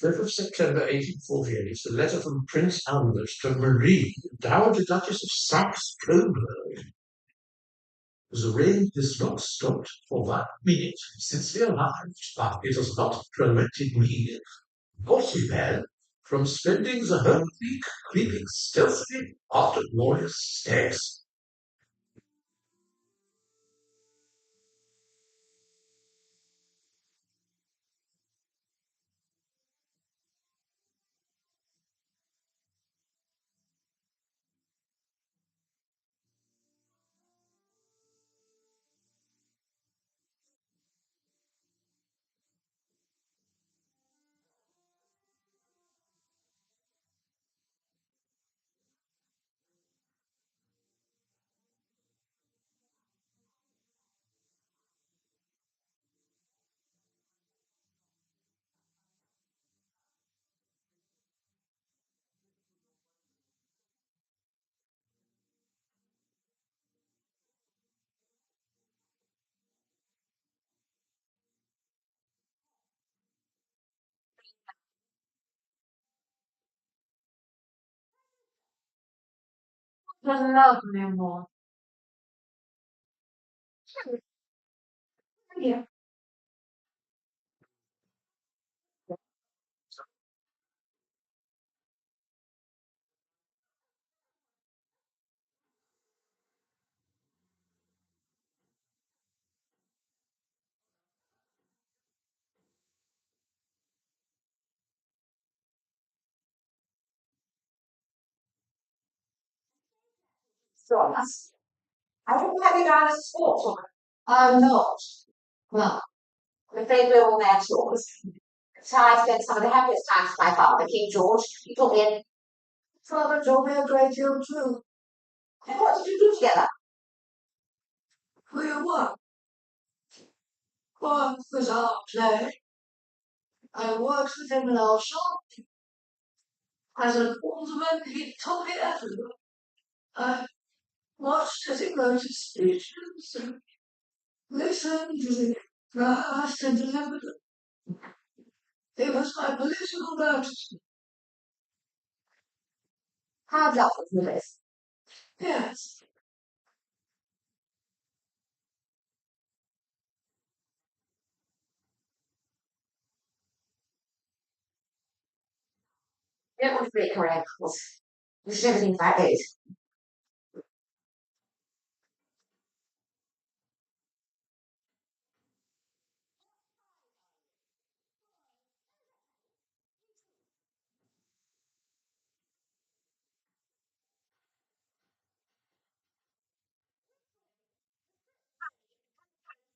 5th of September 1848, a letter from Prince Albert to Marie, Dowager Duchess of Saxe-Coburg. The rain has not stopped for 1 minute since we arrived, but it has not prevented me, naughty man, from spending the whole week creeping stealthily after glorious stairs. Doesn't love me anymore. Yeah. So, I don't have you down as a sportswoman. I'm not. Well, I'm afraid we're all there chores. So I spent some of the happiest times with my father, King George. He taught me in. Father told me a great deal too. And what did you do together? For your work. Work was our play. I worked with him in our shop. As an alderman, he taught me everything. I watched as he wrote his speeches and listened to the draft and delivered them. He was my political notice. Hard luck with this. Yes. You don't want to break her ankles. You should never think about those.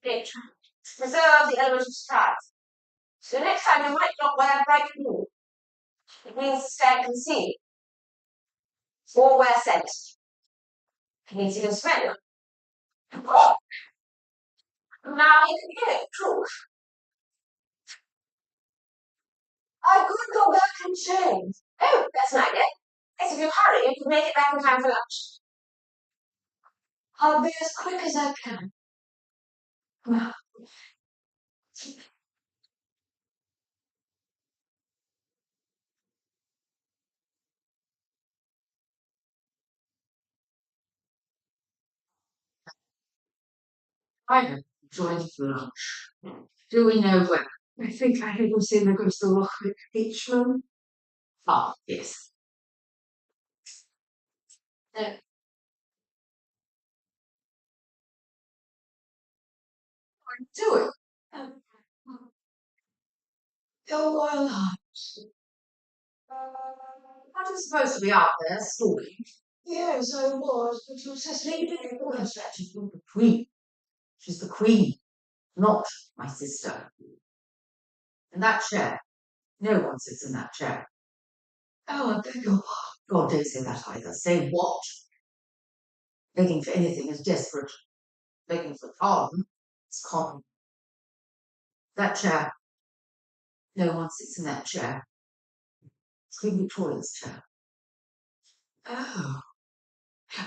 it preserves the element of surprise. So next time you might not wear bright blue. It means to stay concealed. Or wear scent. It means you can smell it. Oh, now you can hear it, truth. I could go back and change. Oh, that's an idea. Yes, if you hurry, you can make it back in time for lunch. I'll be as quick as I can. Well, I have joined for lunch. Do we know where? I think I heard them say they're going to the Lochwick Beach Room. Ah, yes. Do it. Your Royal Highness. Aren't you supposed to be out there stalking? Yes, I was, but you said you didn't call her that. She's the Queen. She's the Queen, not my sister. And that chair, no one sits in that chair. Oh, I beg your pardon. God, don't say that either. Say what? Begging for anything is desperate. Begging for pardon is common. That chair, no one sits in that chair. It's Queen Victoria's chair. Oh,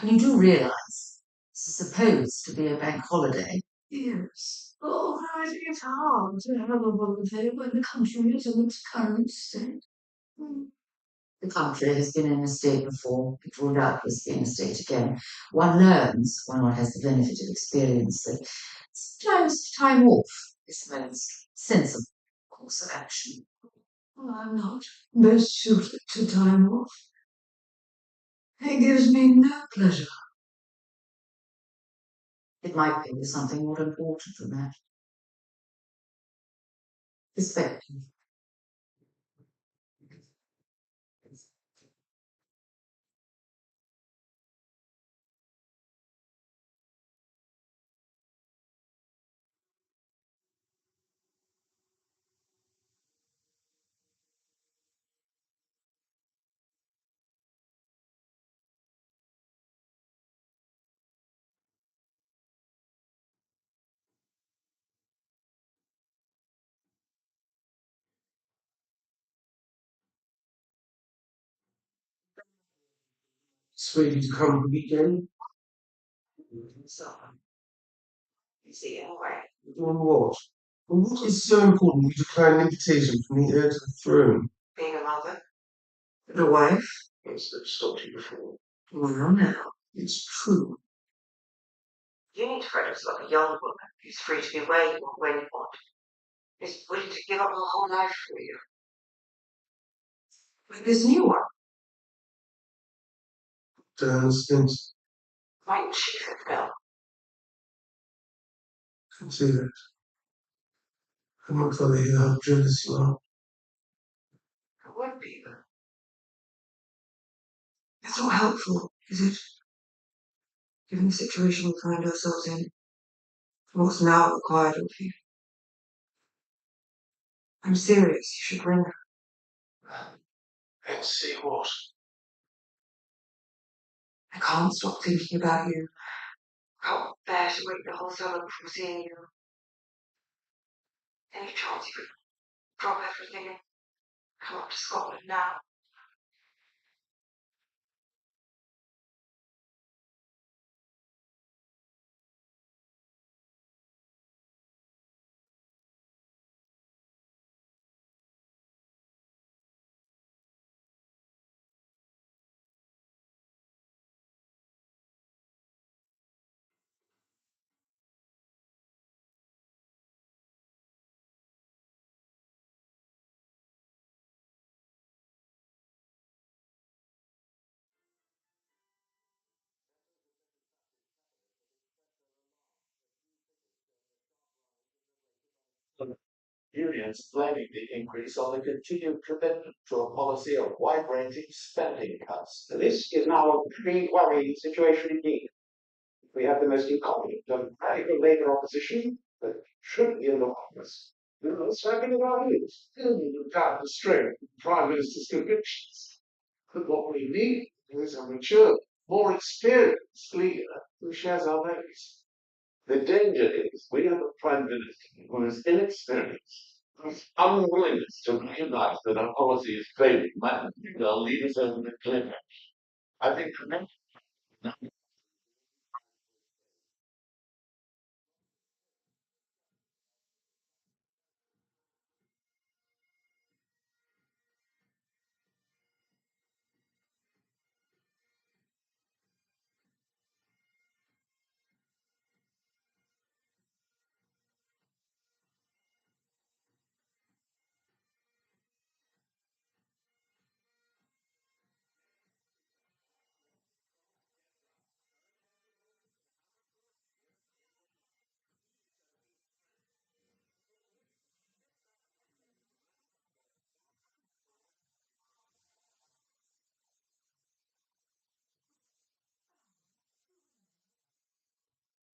and you do realise it's supposed to be a bank holiday. Yes. Oh, it's hard to have a holiday when the country is in its current state. The country has been in a state before, it will doubtless be in a state again. One learns, when one has the benefit of experience, that sometimes time off is the most sensible course of action. Well, I'm not best suited to time off. It gives me no pleasure. It might be something more important than that. Perspective. It's ready to come the weekend. So, you see, anyway. Doing what? Well, what is so important you decline an invitation from the heir to the throne? Being a mother, and a wife. Yes, that stopped you before. Well, now, It's true. you need to fret like a young woman who's free to be where you want, when you want, is willing to give up her whole life for you. Like this new one, Diana Spence. might she fulfill? Can see that. I might rather hear how jealous you are. It would be, but it's not helpful, is it? Given the situation we find ourselves in, what's now required of you. I'm serious, you should ring her. And see what? I can't stop thinking about you. I can't bear to wait the whole summer before seeing you. Any chance you could drop everything and come up to Scotland now? Unions blaming the increase on the continued commitment to a policy of wide-ranging spending cuts. This is now a pretty worrying situation indeed. We have the most incompetent and radical Labour opposition that should be enormous. Smacking of our heels, without the strength of the Prime Minister's convictions. But what we need is a mature, more experienced leader who shares our values. The danger is we have a Prime Minister who is inexperienced, whose unwillingness to realize that our policy is failing might lead us over the cliff. I think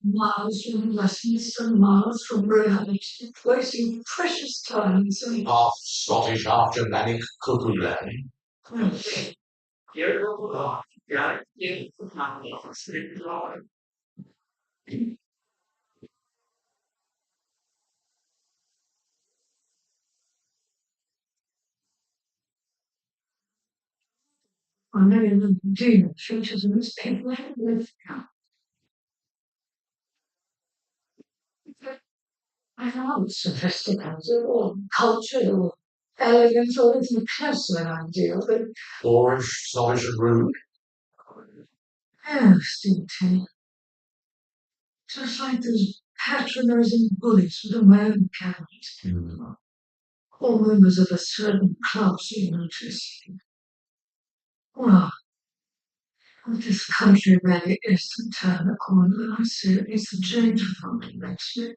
Miles from Westminster, miles from reality, wasting precious time in some half Scottish, half Germanic cuckoo land. you're wrong. Yeah, you not lost in love. I know you do futures in this paper with I found sophisticated or cultural, elegant or even closer an ideal, but Boorish, snobbish, and rude. yes, indeed. Just like those patronizing bullies with a own cabinet. All members of a certain class, you notice. Well, this country really is to turn the corner. I see it needs to change fundamentally.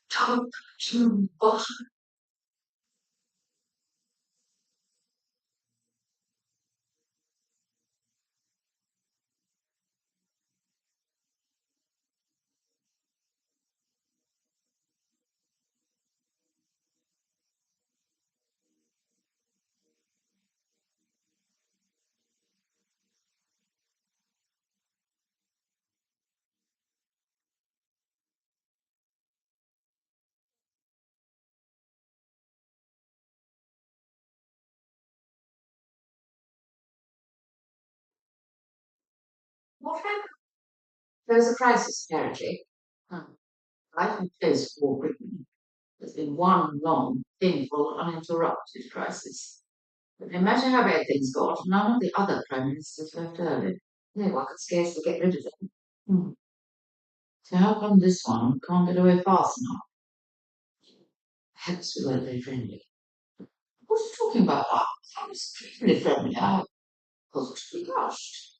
Top to bottom. What happened? There's a crisis, apparently. I think this war Britain has been one long, painful, uninterrupted crisis. But no matter how bad things got, none of the other prime ministers left early. No one could scarcely get rid of them. So how come this one can't get away fast enough? Perhaps we weren't very friendly. What are you talking about? I was extremely friendly. I positively rushed.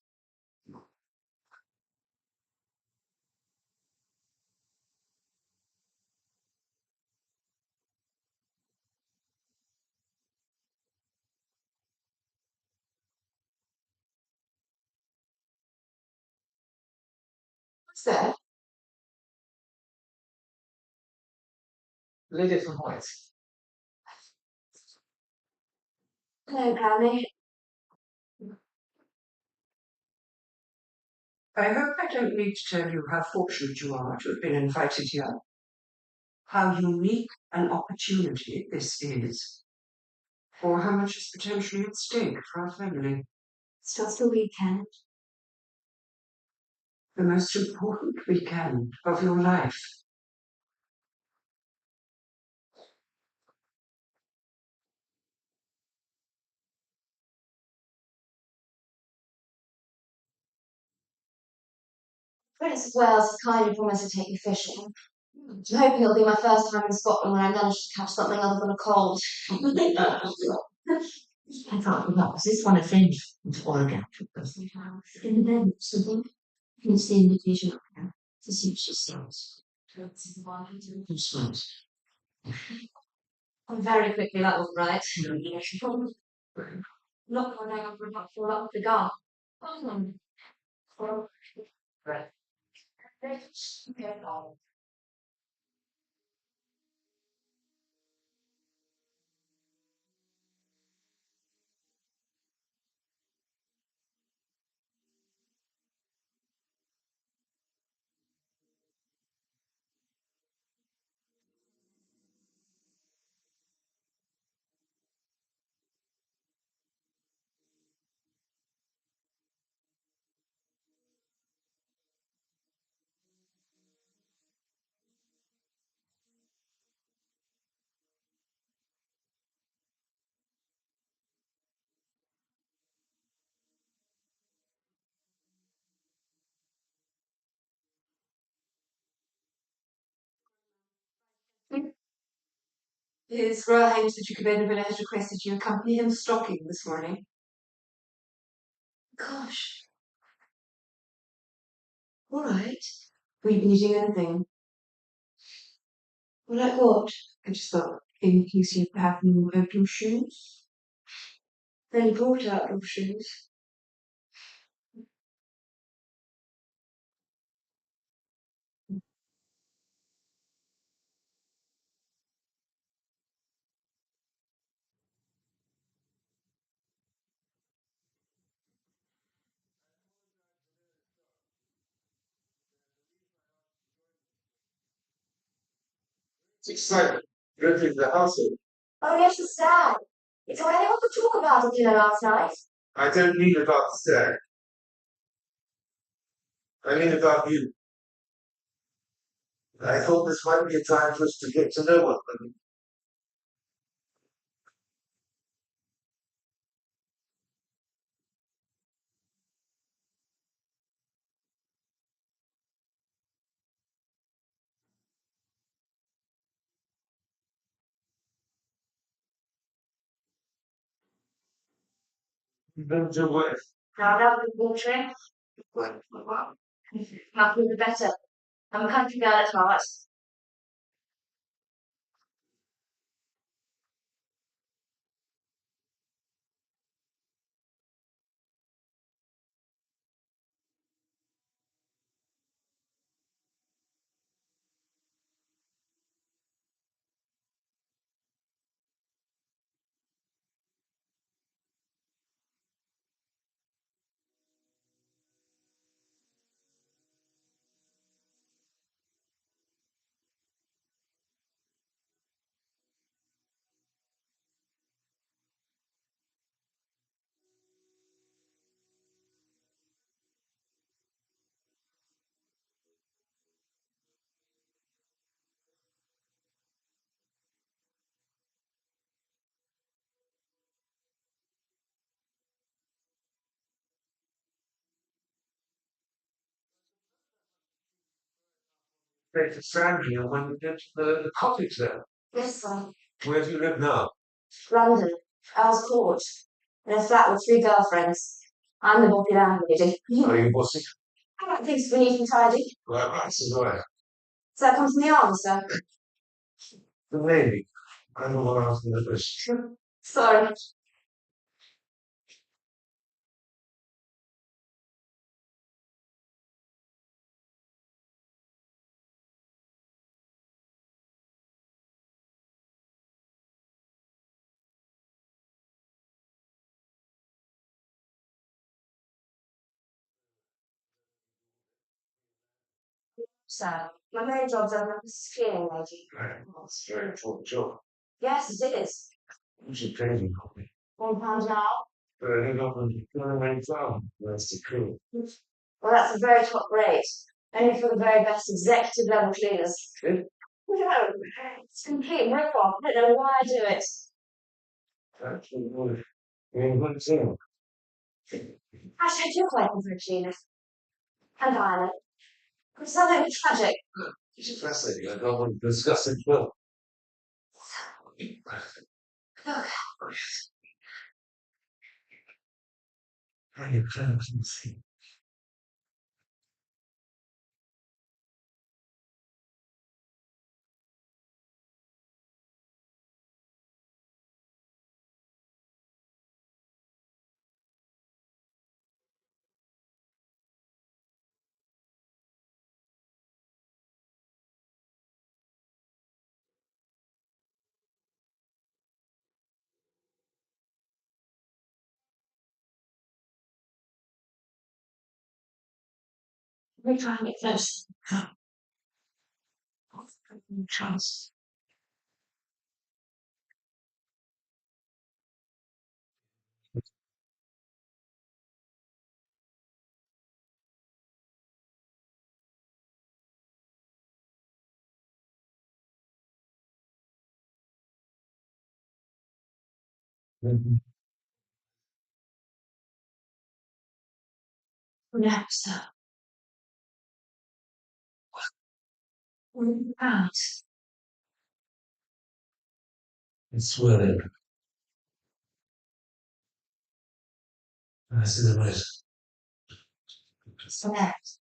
What's that? Really different voice. Hello, Pammy. I hope I don't need to tell you how fortunate you are to have been invited here. How unique an opportunity this is, or how much is potentially at stake for our family. It's just a weekend. The most important weekend of your life. Prince of Wales has kindly promised to take me fishing. I'm hoping it'll be my first time in Scotland when I manage to catch something other than a cold. I can't remember. Is this one a French or a Gaelic person? In the bed, something. You can see the invitation up there to see what she says. Who smells? Very quickly, that was right. Not going down for about 4 hours to go. Right. His Royal Highness the Duke of Edinburgh has requested you accompany him stocking this morning. Gosh. All right. Will you be needing anything? Well, like what? I just thought in case you have new open shoes. Then he brought out your shoes. It's exciting. You're entering the household. Oh, yes, the stag. It's all anyone could talk about at dinner last night. I don't mean about the stag. I mean about you. I thought this might be a time for us to get to know one another. You've been to where? Now, that was watering. Nothing the better. I'm a country girl at heart. Take the family and when we get to the cottage there. Yes, sir. Where do you live now? London. Earl's Court. In a flat with three girlfriends. I'm the bossy landlady. Are you bossy? I like things to be neat and tidy. Well, right, so do I. So that comes from the answer. The lady. I'm the one asking the question. Sorry. So, my main job's as a skiing lady. Right, well, it's a very important job. Yes, it is. You should pay me properly. £1 an hour. But I think I'm going to make some. That's the truth. Well, that's the very top grade. Only for the very best executive level cleaners. Good. No, it's complete rip-off. I don't know why I do it. That's good. You're in good team. Actually, I do like them for a cleaner. And violent. It's something tragic. It's fascinating. I don't want to discuss it well. Look, Are you trying to see? let me try and get close. Chance. No, sir. Out. It's well in. I see the rest. Select.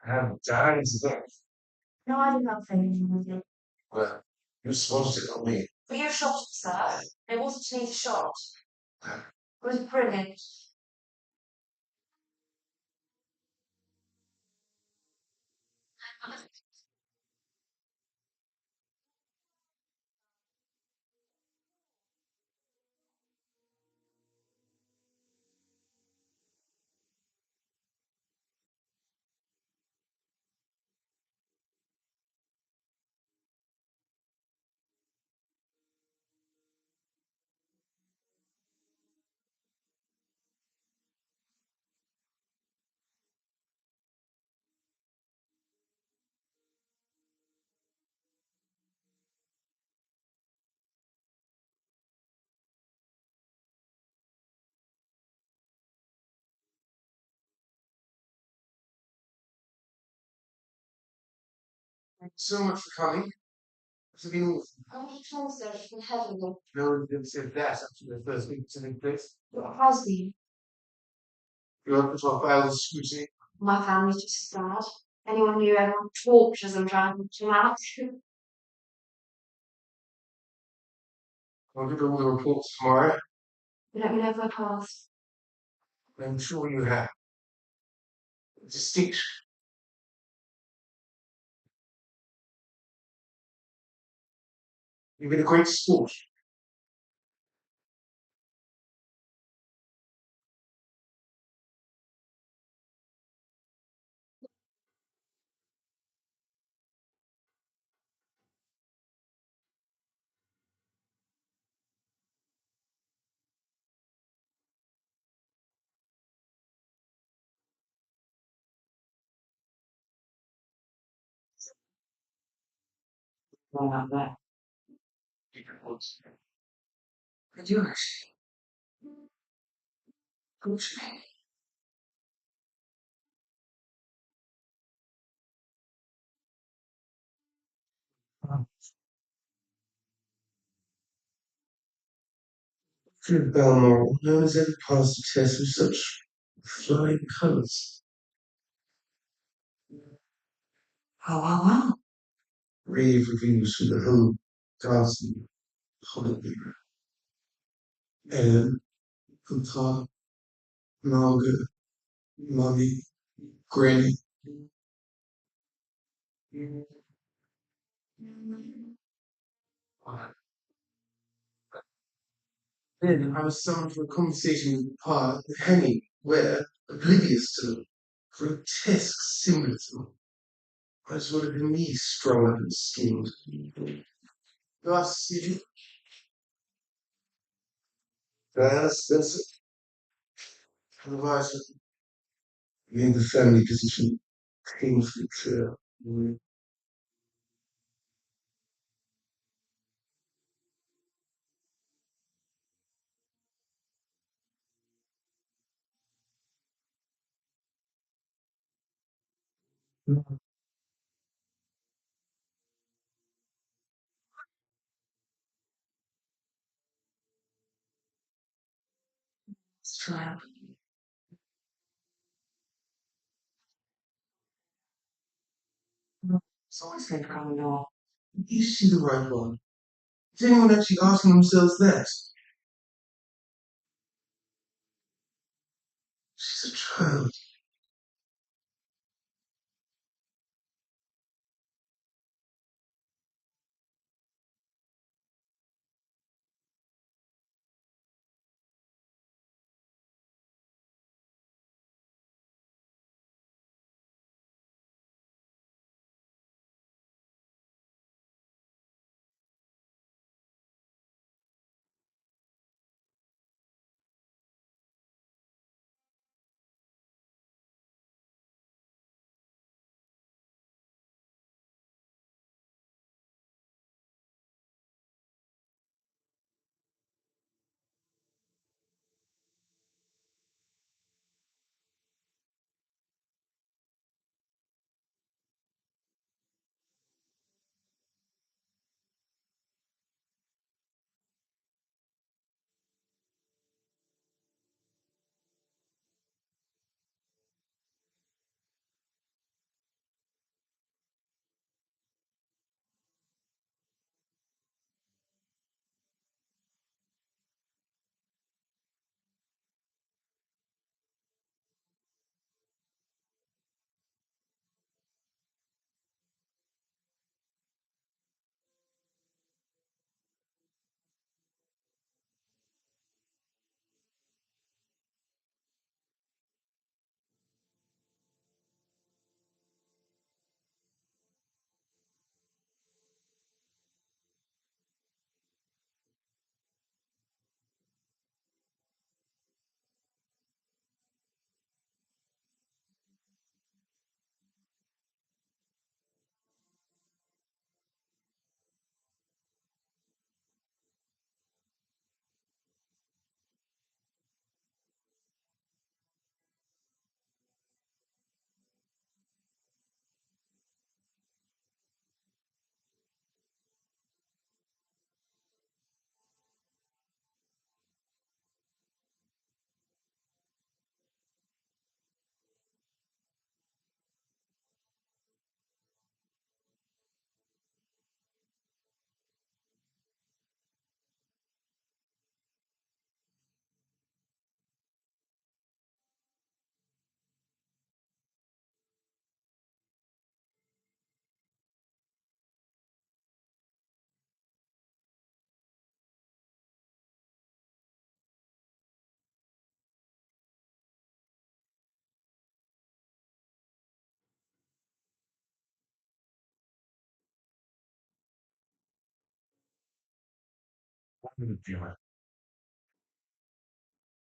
I have dying to death. No, I did not say anything with you. Well, you're supposed to tell me. But you shot it, sir. It wasn't to need a shot. It was brilliant. Thank you so much for coming. It's been awful. How many times there has been heaven? No one did say that after the first week to the place. What has been? You're up to our files scrutiny. My family's just sad. Anyone knew everyone tortures them trying to put them out. I'll get all the reports tomorrow. Let me know if I pass. I'm sure you have. Distinction. You've been a great sport. Well, not that. Could you actually? Could you? Fred Belmore, no one's ever passed a test with such flying colours. Oh, wow, wow. Rave reviews from the whole Darcy, Hollywood, Ellen, Papa, Margaret, Mummy, Granny. Then I was summoned for a conversation with Pa and Henny, where, oblivious to the grotesque symbolism, I was one of the me strung up and schemed. Thus, Diana Spencer, otherwise made the family position painfully clear. Let's try. It's always been criminal. You see the right one. Is anyone actually asking themselves that? She's a child.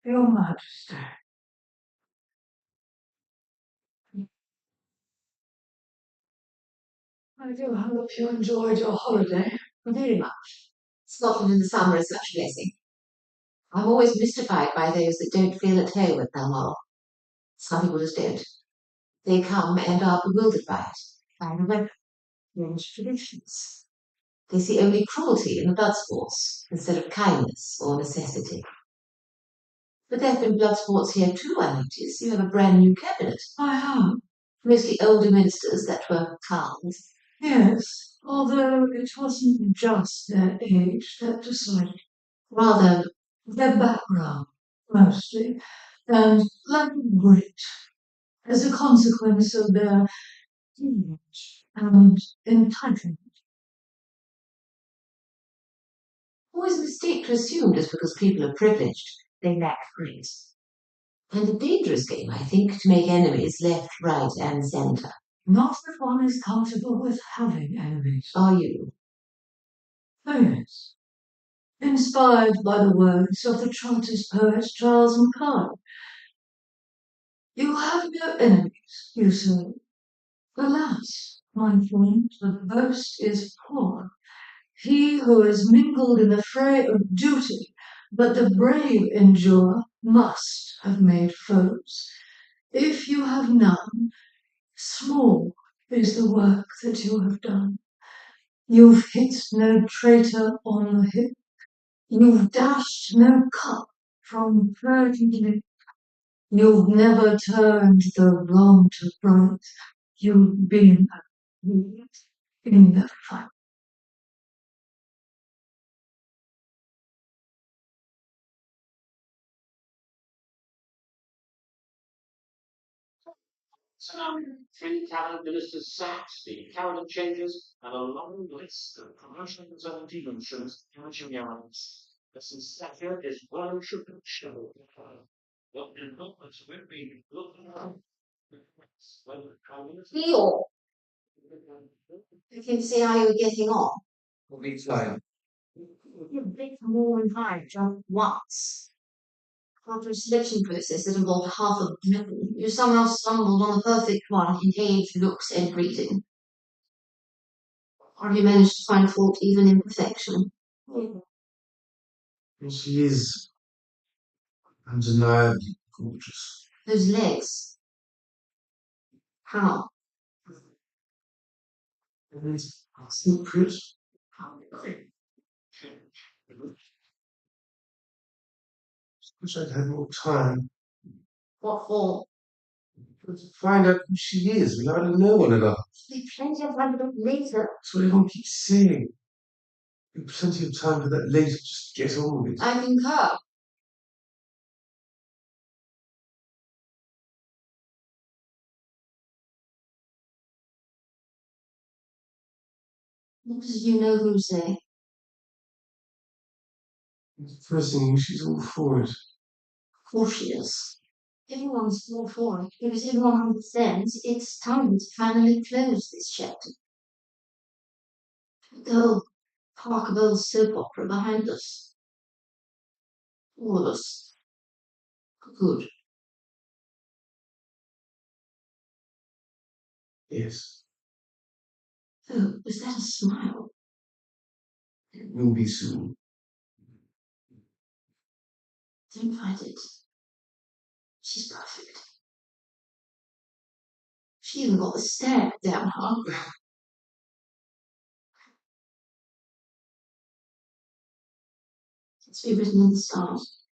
Your Majesty. I do hope you enjoyed your holiday. Very much. Scotland in the summer is such a blessing. I'm always mystified by those that don't feel at home at Balmoral. Some people just don't. They come and are bewildered by it, by the weather, strange traditions. They see only cruelty in the blood sports instead of kindness or necessity. But there have been blood sports here too, I notice. You have a brand new cabinet. I have. Mostly older ministers that were cowed. Yes, although it wasn't just their age that decided. Rather, their background, mostly, and lack of grit, as a consequence of their age and entitlement. Always a mistake to assume just because people are privileged, they lack grit. And a dangerous game, I think, to make enemies left, right, and centre. Not that one is comfortable with having enemies. Are you? Oh, yes. inspired by the words of the Chartist poet Charles Mackay. You have no enemies, you say. Alas, my friend, the boast is poor. He who is mingled in the fray of duty, but the brave endure, must have made foes. If you have none, small is the work that you have done. You've hit no traitor on the hip. You've dashed no cup from perjured lip. You've never turned the wrong to right. You've been a lead in the fight. So, three cabinet ministers sacked, the cabinet changes, and a long list of promotions and demotions in January's. This is second is one should show. What developments will be looking at when the prime minister. Theo, you can see how you're getting on. We'll be fine. You bit more and high jump once. After a selection process that involved half of Britain, you somehow stumbled on the perfect one in age, looks, and breeding. Or you managed to find fault even in perfection. Well, she is undeniably gorgeous. Those legs. How? And it's secret. How? Wish I'd had more time What for? to find out who she is. We hardly know one another. There'll be plenty of time to look later. That's what everyone keeps saying. There'll be plenty of time for that later. Just get on with it. I concur. What does you know who say? First thing, she's all for it. Of course she is. Everyone's all for it because everyone understands it's time to finally close this chapter. Go, Parker Bell's soap opera behind us. All of us. Good. Yes, Oh, was that a smile? it will be soon. Don't fight it. She's perfect. She even got the stare down her. It's be written in the stars.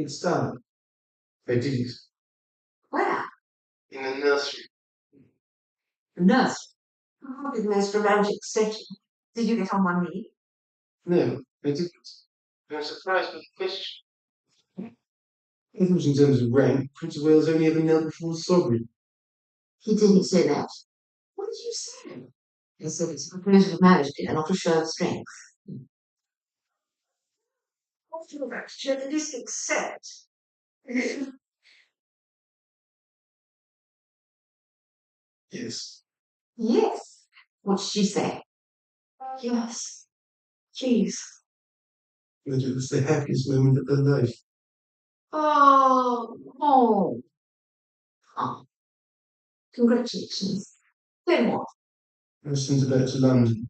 It's done. They did it. Where? In the nursery. Nurse. Oh, the most romantic setting. Did you get on one knee? No, they didn't. I'm surprised by the question. I thought in terms of rank, Prince of Wales only ever knelt before sovereign. He didn't say that. What did you say? I said it's a proposal of marriage, dear, not a show of strength. What's your reaction? At least accept. Yes. Yes. What did she say? Yes. Please. But it was the happiest moment of her life. Oh, oh. Oh, congratulations. Then what? I was sent back to London.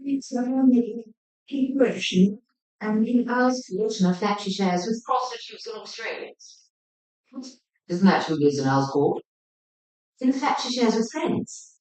It's only Russian and in Earl's collection of factory shares with prostitutes and Australians. Isn't that who lives in Earl's Court? In the factory shares with friends.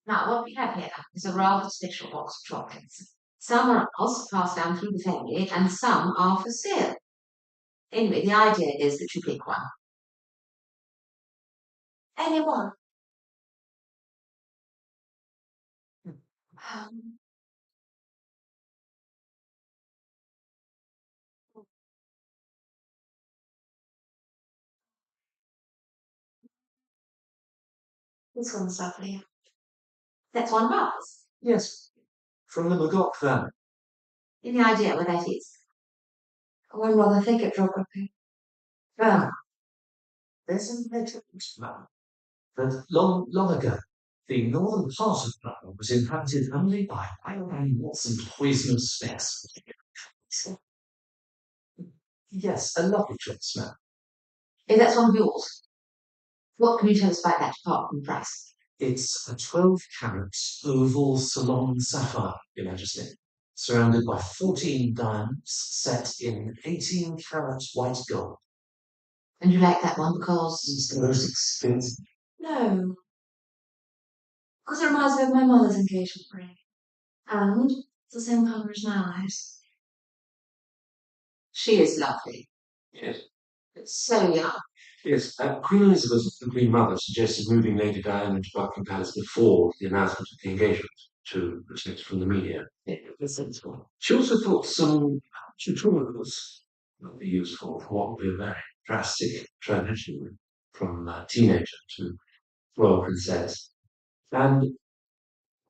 Now, what we have here is a rather special box of chocolates. Some are ours, passed down through the family, and some are for sale. Anyway, the idea is that you pick one. Any one. Um, this one's lovely. That's one of ours. Yes. From the McGock family. Any idea where that is? One rather thick at geography. Ah, There's a legend, ma'am, that long ago, the northern part of Britain was inhabited only by iron and poisonous snakes. Yes, a lovely choice, ma'am. is that one of yours? What can you tell us about that apart from price? It's a 12-carat oval salon sapphire, Your Majesty. surrounded by 14 diamonds set in 18-carat white gold. And you like that one because It's the most expensive. no, because it reminds me of my mother's engagement ring, and it's the same colour as my eyes. she is lovely. Yes. It's so young. Yes. Queen Elizabeth, the Queen Mother, suggested moving Lady Diana into Buckingham Palace before the announcement of the engagement to protect from the media. It was sensible. She also thought some tutorials would be useful for what would be a very drastic transition from teenager to royal princess. And,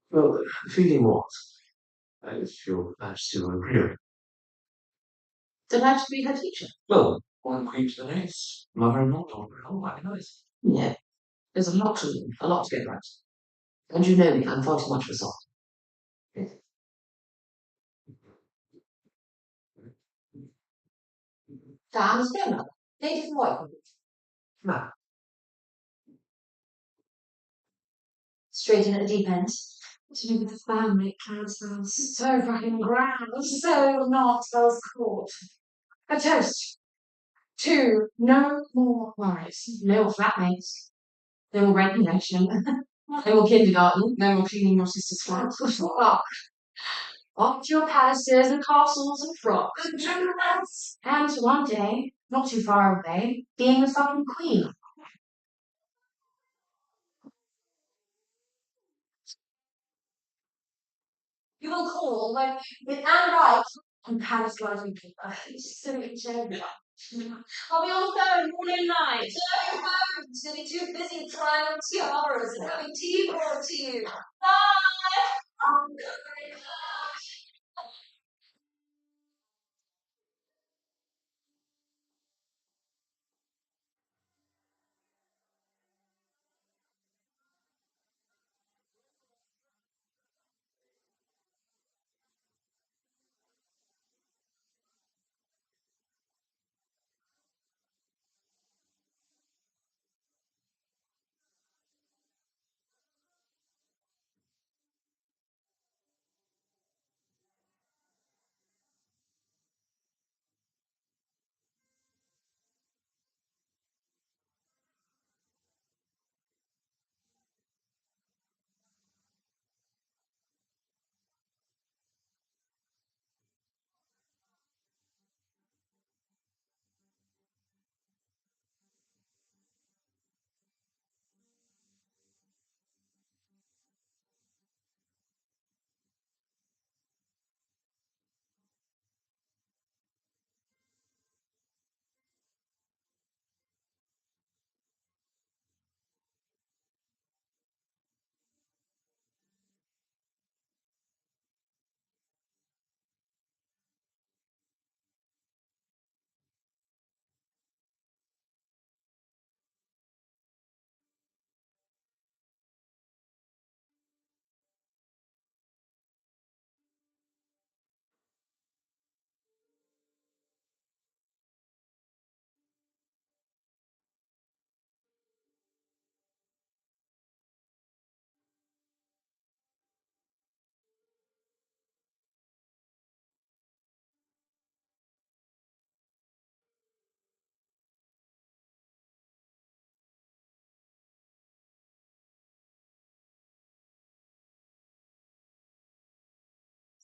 well, the feeling was, if your Majesty will agree, Then I should be her teacher. well, one queen to the next, mother-in-law, daughter-in-law, might be nice. Yeah, there's a lot to get right. And you know me, I'm far too much for salt. Diana's grandmother, lady from Whitehall. No. Straight in at the deep end. To do with the family at Cloud's house. So fucking grand. So not else court. A toast to no more worries. No more flatmates. No more rent collection. No more kindergarten. No more cleaning your sister's flat. Fuck. Off to your palaces and castles and frocks and tournaments. And one day, not too far away, being the fucking queen. You will call when with Anne Wright and Paris writing paper. It's so enjoyable. I'll be on the phone morning and night. No phone. It's going to be too busy trying on tiaras and having tea brought to you. Bye.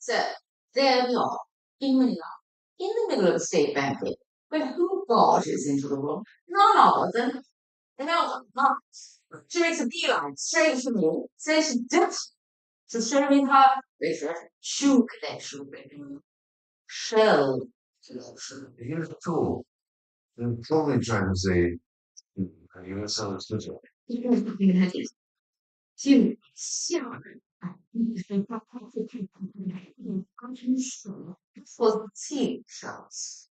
So, there we are, in Manila, in the middle of a state banquet, when who barges into the room? None other than Imelda Marks. She makes a beeline straight for me, says she does. To show me her shoe collection, shell collection. Here's the tool. They're probably trying to say, you misunderstood it. For tea shots.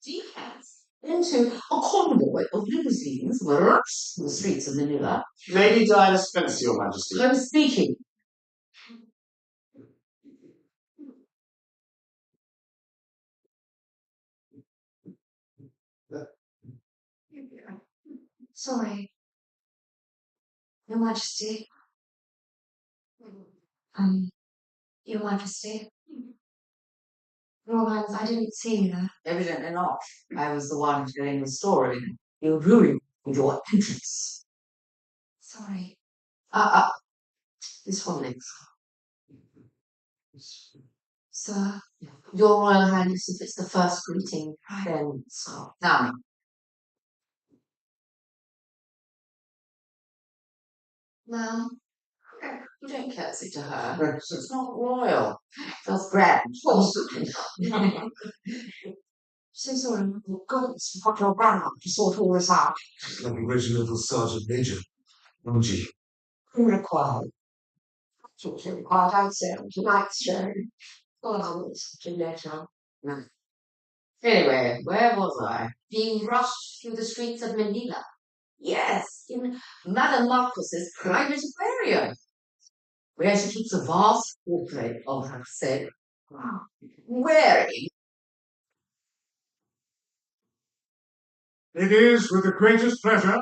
Decals into a convoy of limousines works in the streets of Manila. Lady Diana Spencer, Your Majesty. I'm speaking. Sorry, Your Majesty. Your Majesty. Your Highness, I didn't see you there. Evidently not. I was the one telling the story. You ruined your entrance. Sorry. This one next. Sir. Your Royal Highness, if it's the first greeting, then start. Now, Ma'am. you don't curtsy to her. It's not royal. That's grand. So sorry. For goodness, what your grandma to sort all this out. She's like a regimental sergeant major, won't she? Required. Required, I'd say, on tonight's show. Oh, it's such a letter. No. Anyway, where was I? Being rushed through the streets of Manila. Yes, in Madame Marcos's private aquarium, where she keeps a vast portrait of herself wearing. It is with the greatest pleasure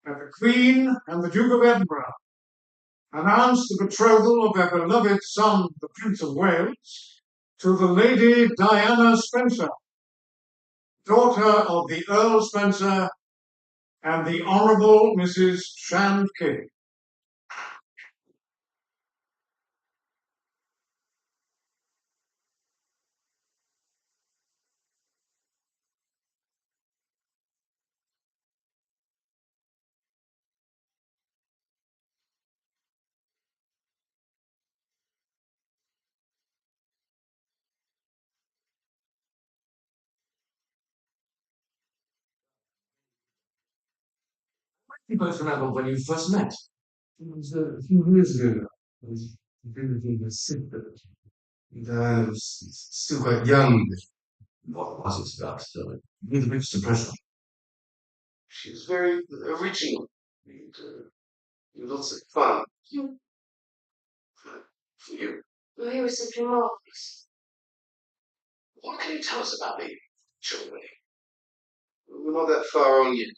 that the Queen and the Duke of Edinburgh announce the betrothal of their beloved son, the Prince of Wales, to the Lady Diana Spencer, daughter of the Earl Spencer and the Honourable Mrs. Shand King. You both remember when you first met? It was a few years ago. I was visiting his sister. I was still quite young. What was it about? The biggest impression. She was very original. And, lots of fun. For you. Well, he was such a marvelous. What can you tell us about the children? We're not that far on yet.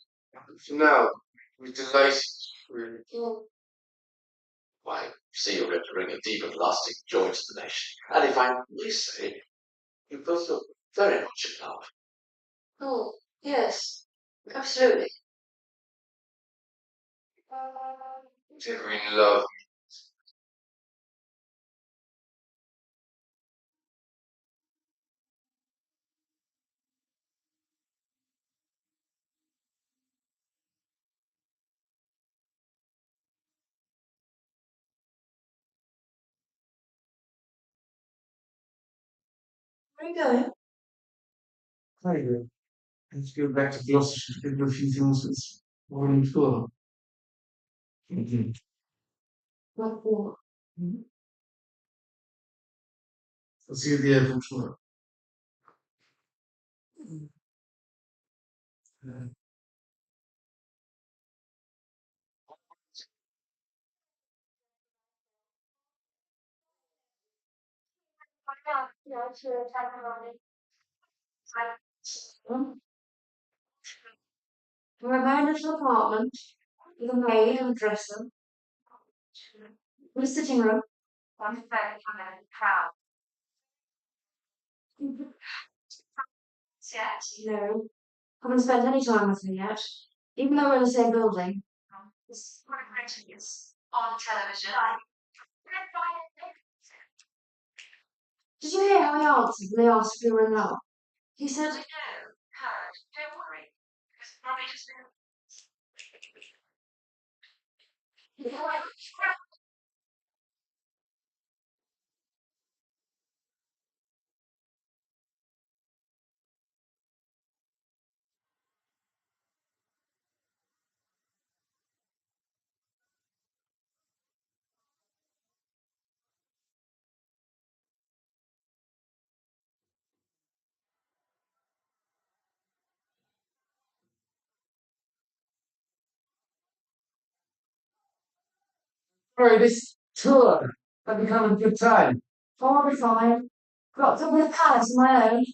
For now, we're delighted. Why, see, you're going to bring a deep and lasting joy to the nation. And if I may say, you both look very much in love. Oh, yes, absolutely. Whatever in love. Where are you going? Hi there. Let's go back to Gloucestershire to do a few things with morning tour. Okay. What for? I'll see you at the airport tomorrow. Uh, We're a very little apartment with a maid and a dresser. With a sitting room. One bed and crowd. Yet, no. Haven't spent any time with her yet. Even though we're in the same building. This is on television. Did you hear how he answered when they asked if we were in love? He said, no, Kurt, don't worry. Because Robbie just Sorry, this tour had become a good time. Oh, I'll be fine. Got to with Palace of my own.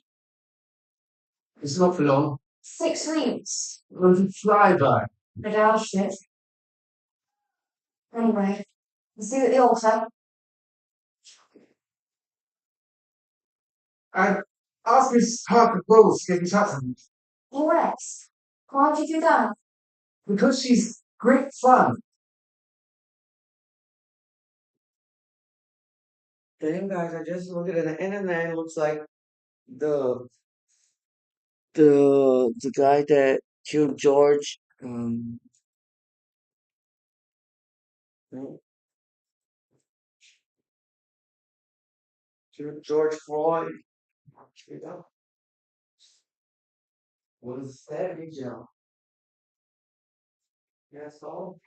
It's not for long. 6 weeks. We'll fly by. I doubt it. Anyway, I'll see you at the altar. And ask Miss Parker Bowles to get in touch with me. Rex, why'd you do that? Because she's great fun. Damn, guys, I just looked at the internet. It looks like the the guy that killed George, no, killed George Floyd, you know, was stabbed in jail. That's all.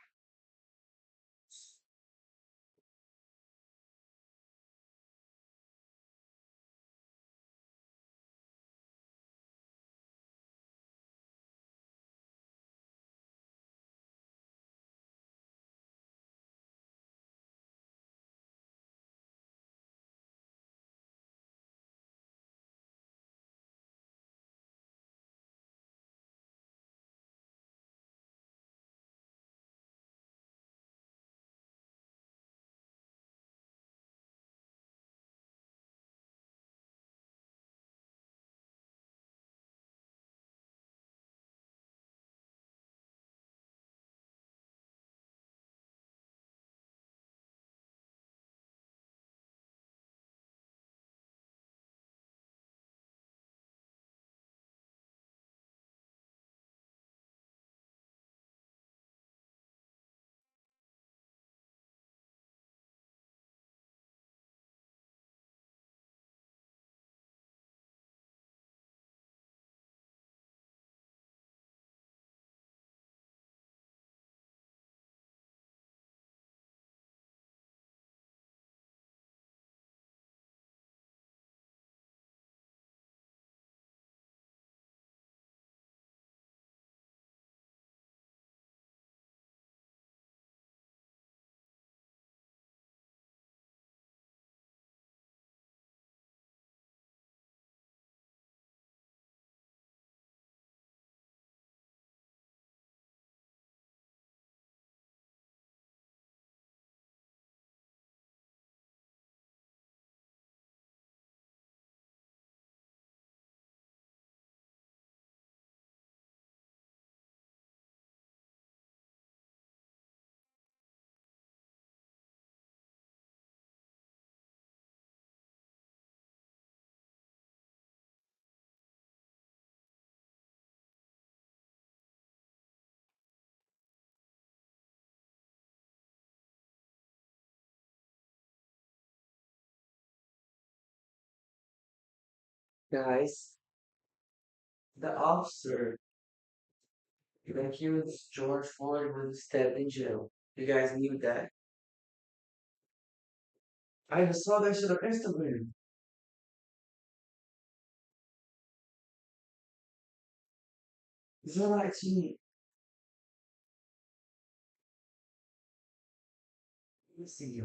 Guys, the officer that killed George Floyd was stabbed in jail. You guys knew that. I just saw that shit on Instagram. It's not actually. Let me see.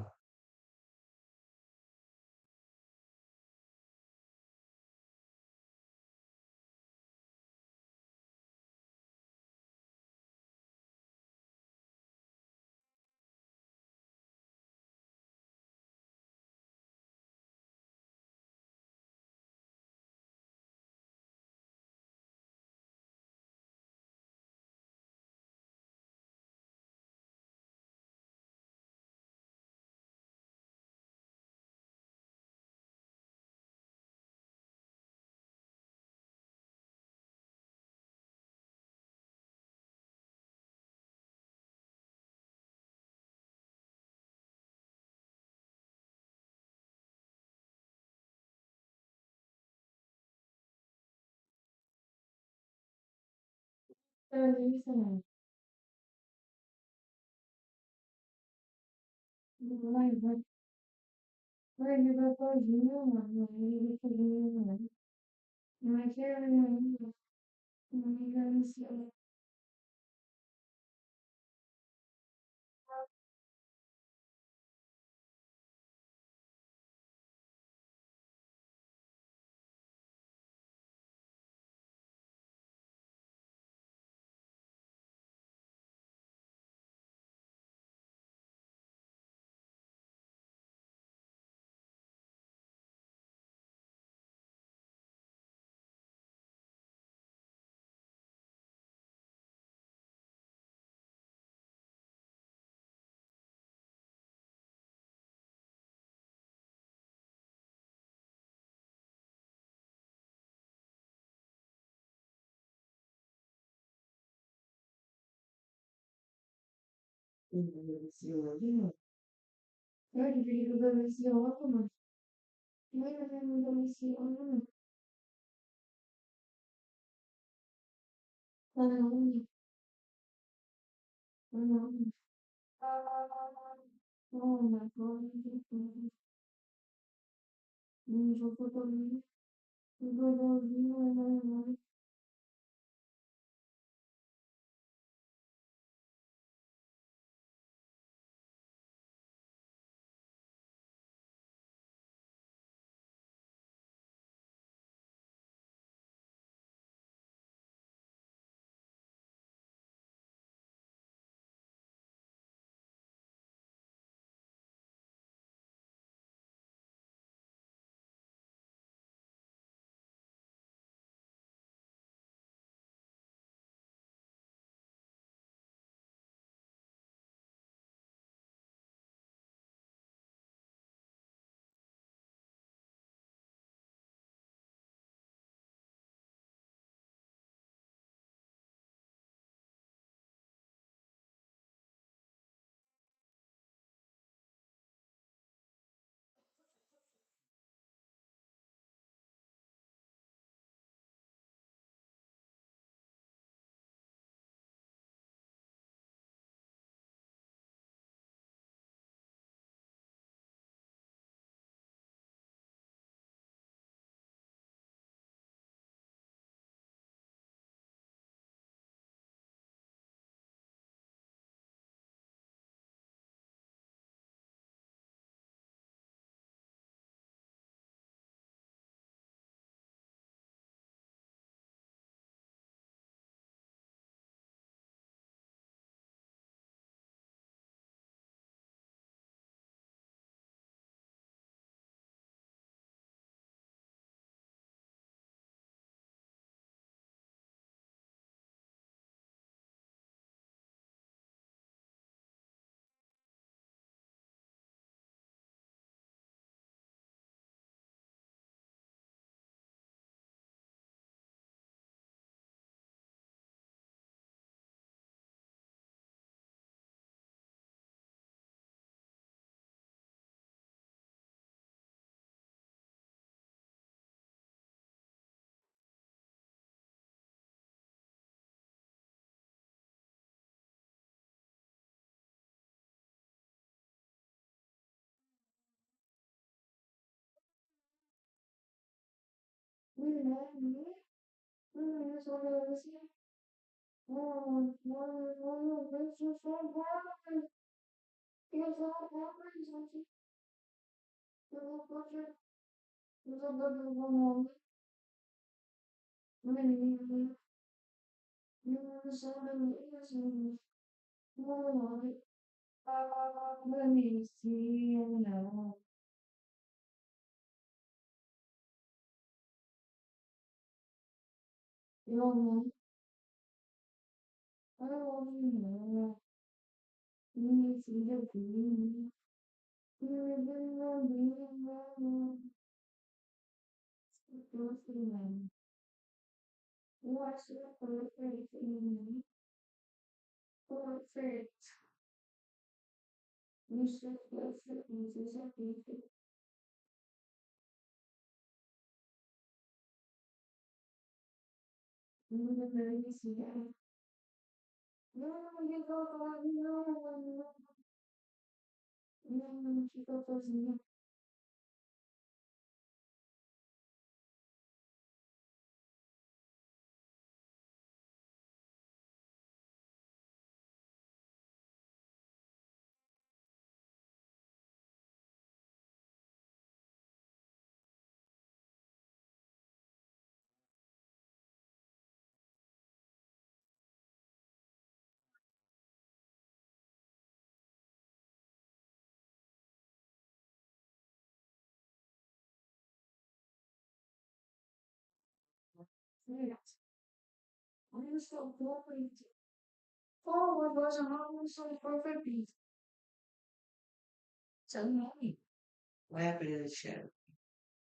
What happened in the chat?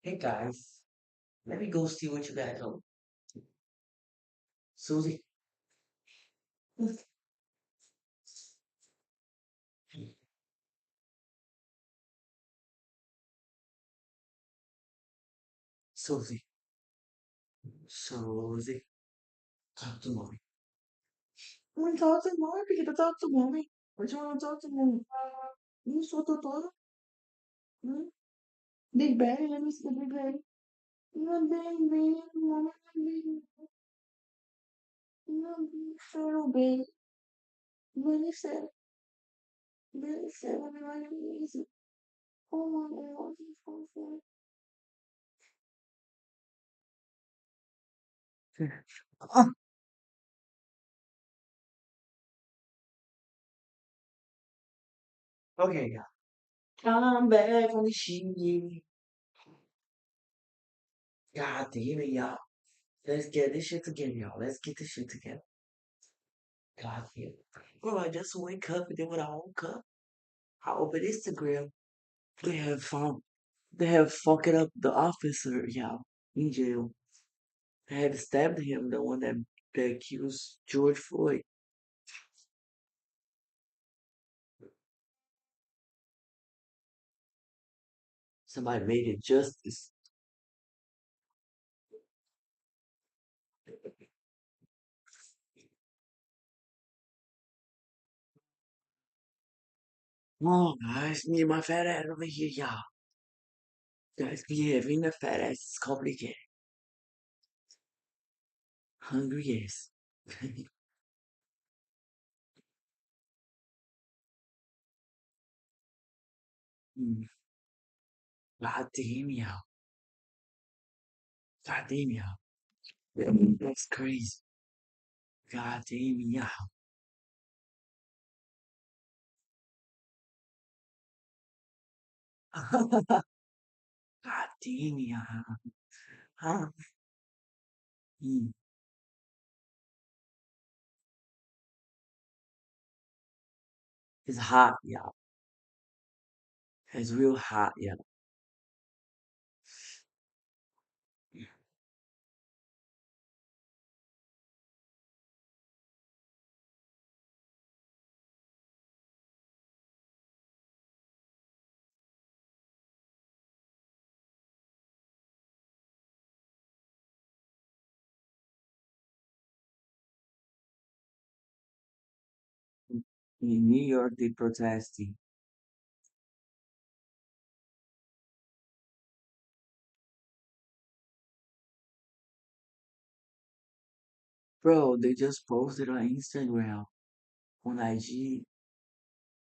Hey guys, let me go see what you guys are. Susie, Susie. Susie. Talk to mommy. I want to talk to mommy. We get to talk to mommy. What you want to talk to mommy? You so to talk? Hmm? Big Daddy, let me see Big Daddy. You want big baby? Mommy, baby. You want big little baby? Really sad. Really sad. When I want to easy. Oh my God, he's so sad. Oh, okay, yeah. Come back from the sheet. God damn it, y'all. Let's get this shit together, y'all. Let's get this shit together. God damn it. Bro, I just wake up and then when I woke up, I open Instagram. They have found they have fucking up the officer, y'all, in jail. They had stabbed him, the one that accused George Floyd. Somebody made it justice. Oh, guys, me and my fat ass over here, y'all. Guys, yeah, being a fat ass is complicated. Hungry, yes. Mm, God damn, y'all. God damn, y'all. Yeah, that's crazy. God damn, y'all. God damn, y'all. Huh? Mm, it's hot, y'all. It's real hot, y'all. In New York, they protesting. Bro, they just posted on Instagram, on IG.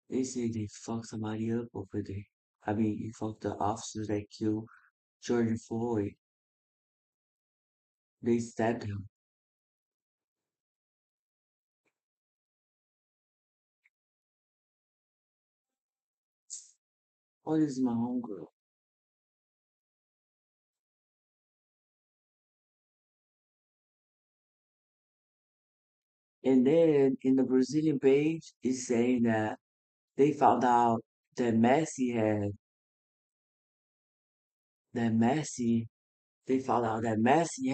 They say they fucked somebody up over there. I mean, you fucked the officers that killed George Floyd. They stabbed him. Oh, this is my homegirl. And then in the Brazilian page, it's saying that they found out that that Messi, they found out that Messi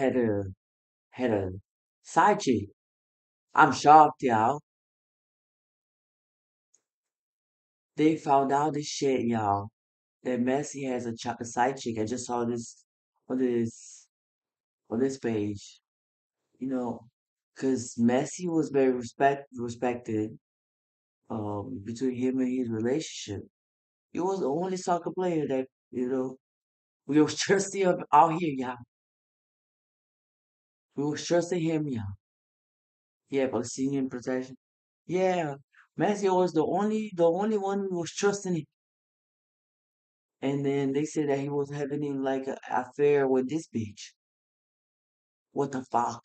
had a side chick. I'm shocked, y'all. They found out this shit, y'all. That Messi has a side chick. I just saw this on this on this page. You know, because Messi was very respected between him and his relationship. He was the only soccer player that we was trusting of out here, y'all. We was trusting him, y'all. Yeah, Palestinian protection. Yeah, Messi was the only one who was trusting him. And then they said that he was having like an affair with this bitch. What the fuck?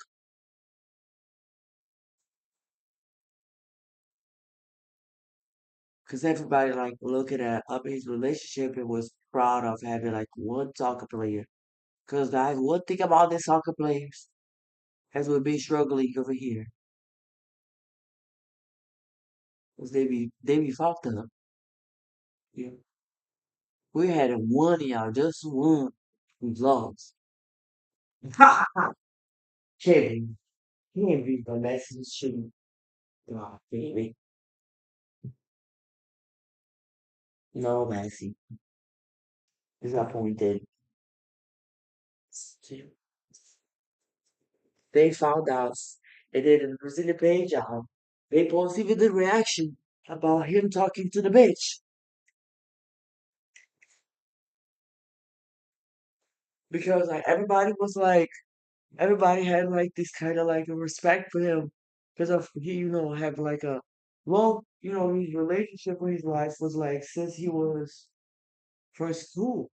Because everybody like looking at up his relationship and was proud of having like one soccer player. Because guys, one thing about the soccer players, as we've been struggling over here, is they be fucked up. Yeah. We had a one, y'all, just one. We lost. Kevin, he ain't beat the Messi shit. Oh, baby. No, Messi. Disappointed. They found out, and then the Brazilian page out. They post even the reaction about him talking to the bitch because like everybody had like this kind of like a respect for him because of he have like a long his relationship with his wife was like since he was from school.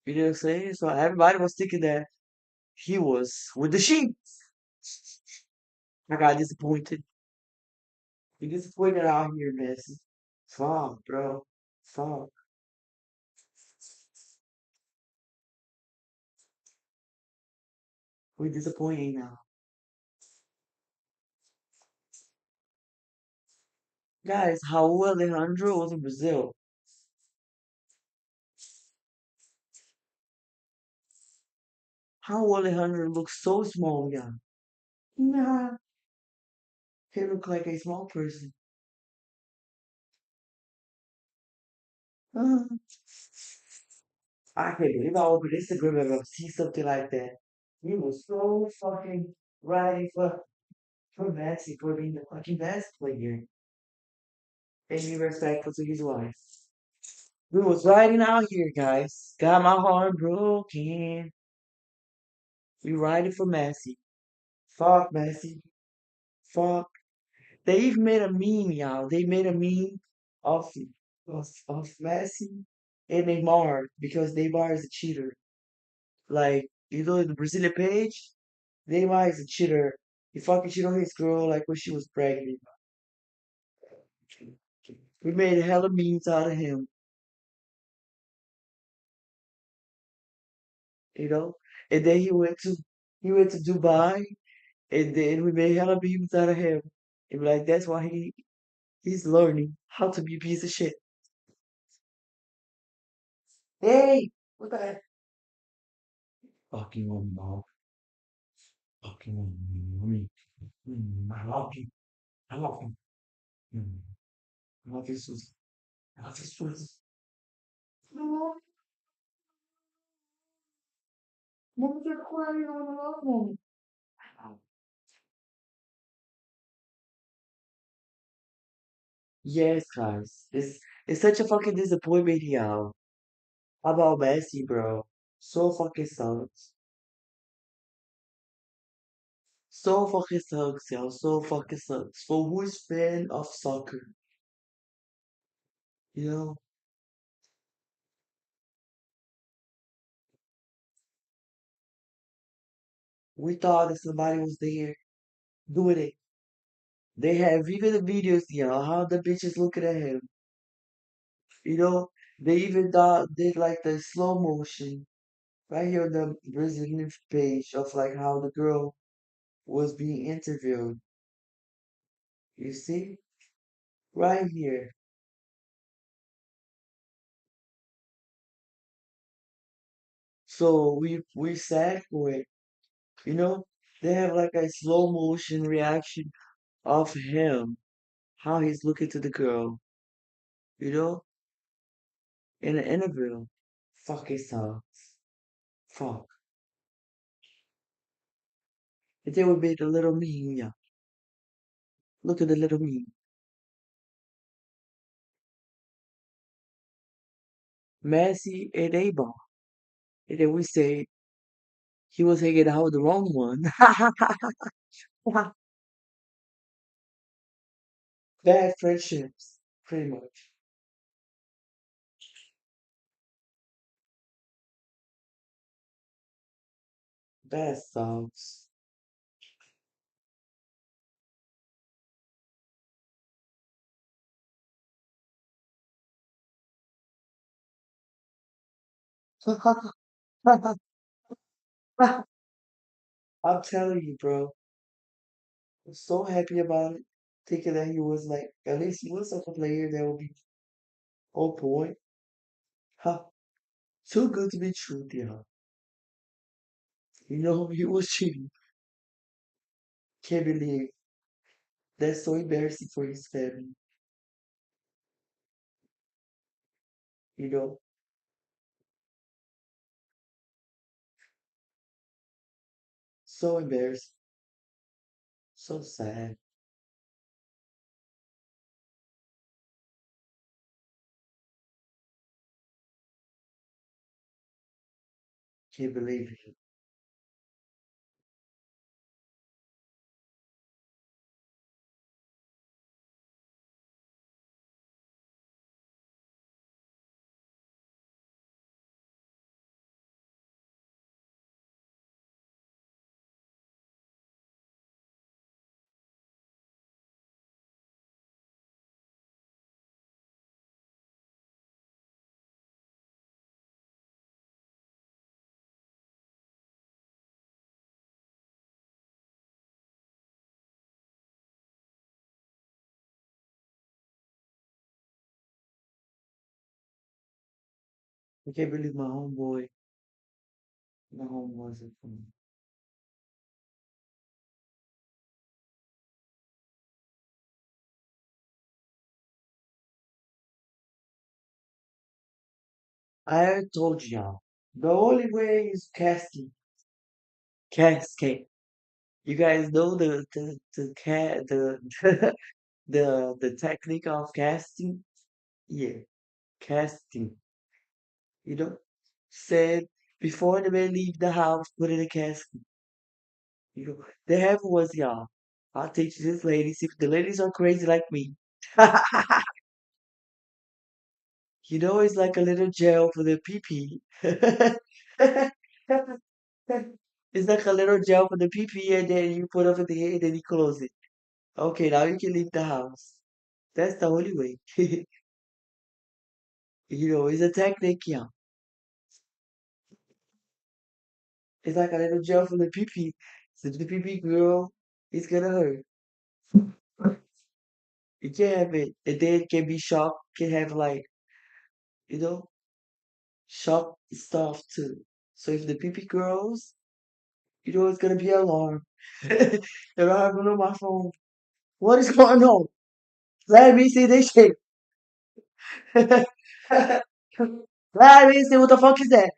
You know what I'm saying? So everybody was thinking that he was with the sheep. I got disappointed. You disappointed out here, Messi. Fuck, bro. Fuck. We're disappointing now. Guys, Raul Alejandro was in Brazil. Raul Alejandro looks so small, yeah. Nah, he look like a small person. Uh, I can't believe I opened Instagram and I see something like that. He was so fucking ready for Messi for being the fucking best player and be respectful to his wife. We was riding out here, guys. Got my heart broken. We riding for Messi. Fuck Messi. Fuck. They even made a meme, y'all. They made a meme of of Messi and Neymar because Neymar is a cheater. Like, the Brazilian page, Neymar is a cheater. He fucking cheated on his girl like when she was pregnant. We made hella memes out of him, you know? And then he went to Dubai and then we made hella memes out of him. And we're like, that's why he's learning how to be a piece of shit. Hey, what the heck? Fucking on dog. Fucking on me. I love you. I love you. Mm, I love you, Susan. I love you, Susan. No, Mom, you're crying on the phone. Yes, guys. It's such a fucking disappointment, y'all. How about Messi, bro? So fucking sucks. So fucking sucks, y'all. So fucking sucks. For who is fan of soccer, you know? We thought that somebody was there doing it. They have even the videos, y'all, how the bitches looking at him. You know, they even did like the slow motion right here on the Brazilian page of like how the girl was being interviewed. You see? Right here. So we sad for it. You know? They have like a slow motion reaction of him, how he's looking to the girl, you know, in an interview. Fuck it sucks. Fuck. And then we made a little meme, yeah. Look at the little meme. Messi and A-ball. And then we say he was hanging out with the wrong one. Bad friendships, pretty much. Bad songs. I'm telling you, bro. I'm so happy about it. Thinking that he was like, at least he was a player that would be on point. Huh. Too good to be true, yeah. He was cheating. Can't believe that's so embarrassing for his family. You know, So embarrassed. So sad. Can't believe it. I can't believe my homeboy's a phone. I already told y'all. The only way is casting. Cascade. You guys know the the technique of casting? Yeah, casting. You know, said before the man leave the house, put in a casket. You know, the heaven was y'all. I'll teach this ladies if the ladies are crazy like me. You know, it's like a little jail for the pee-pee. It's like a little jail for the pee-pee, and then you put over the head, and then you close it. Okay, now you can leave the house. That's the only way. You know, it's a technique, yeah. It's like a little jail for the pee-pee. So the pee-pee girl is gonna hurt. You can't have it. And then it can be shock, can have like, you know, shock stuff too. So if the pee-pee grows, you know it's gonna be alarm. And I have it on my phone. What is going on? Let me see this shit. Let me see what the fuck is that?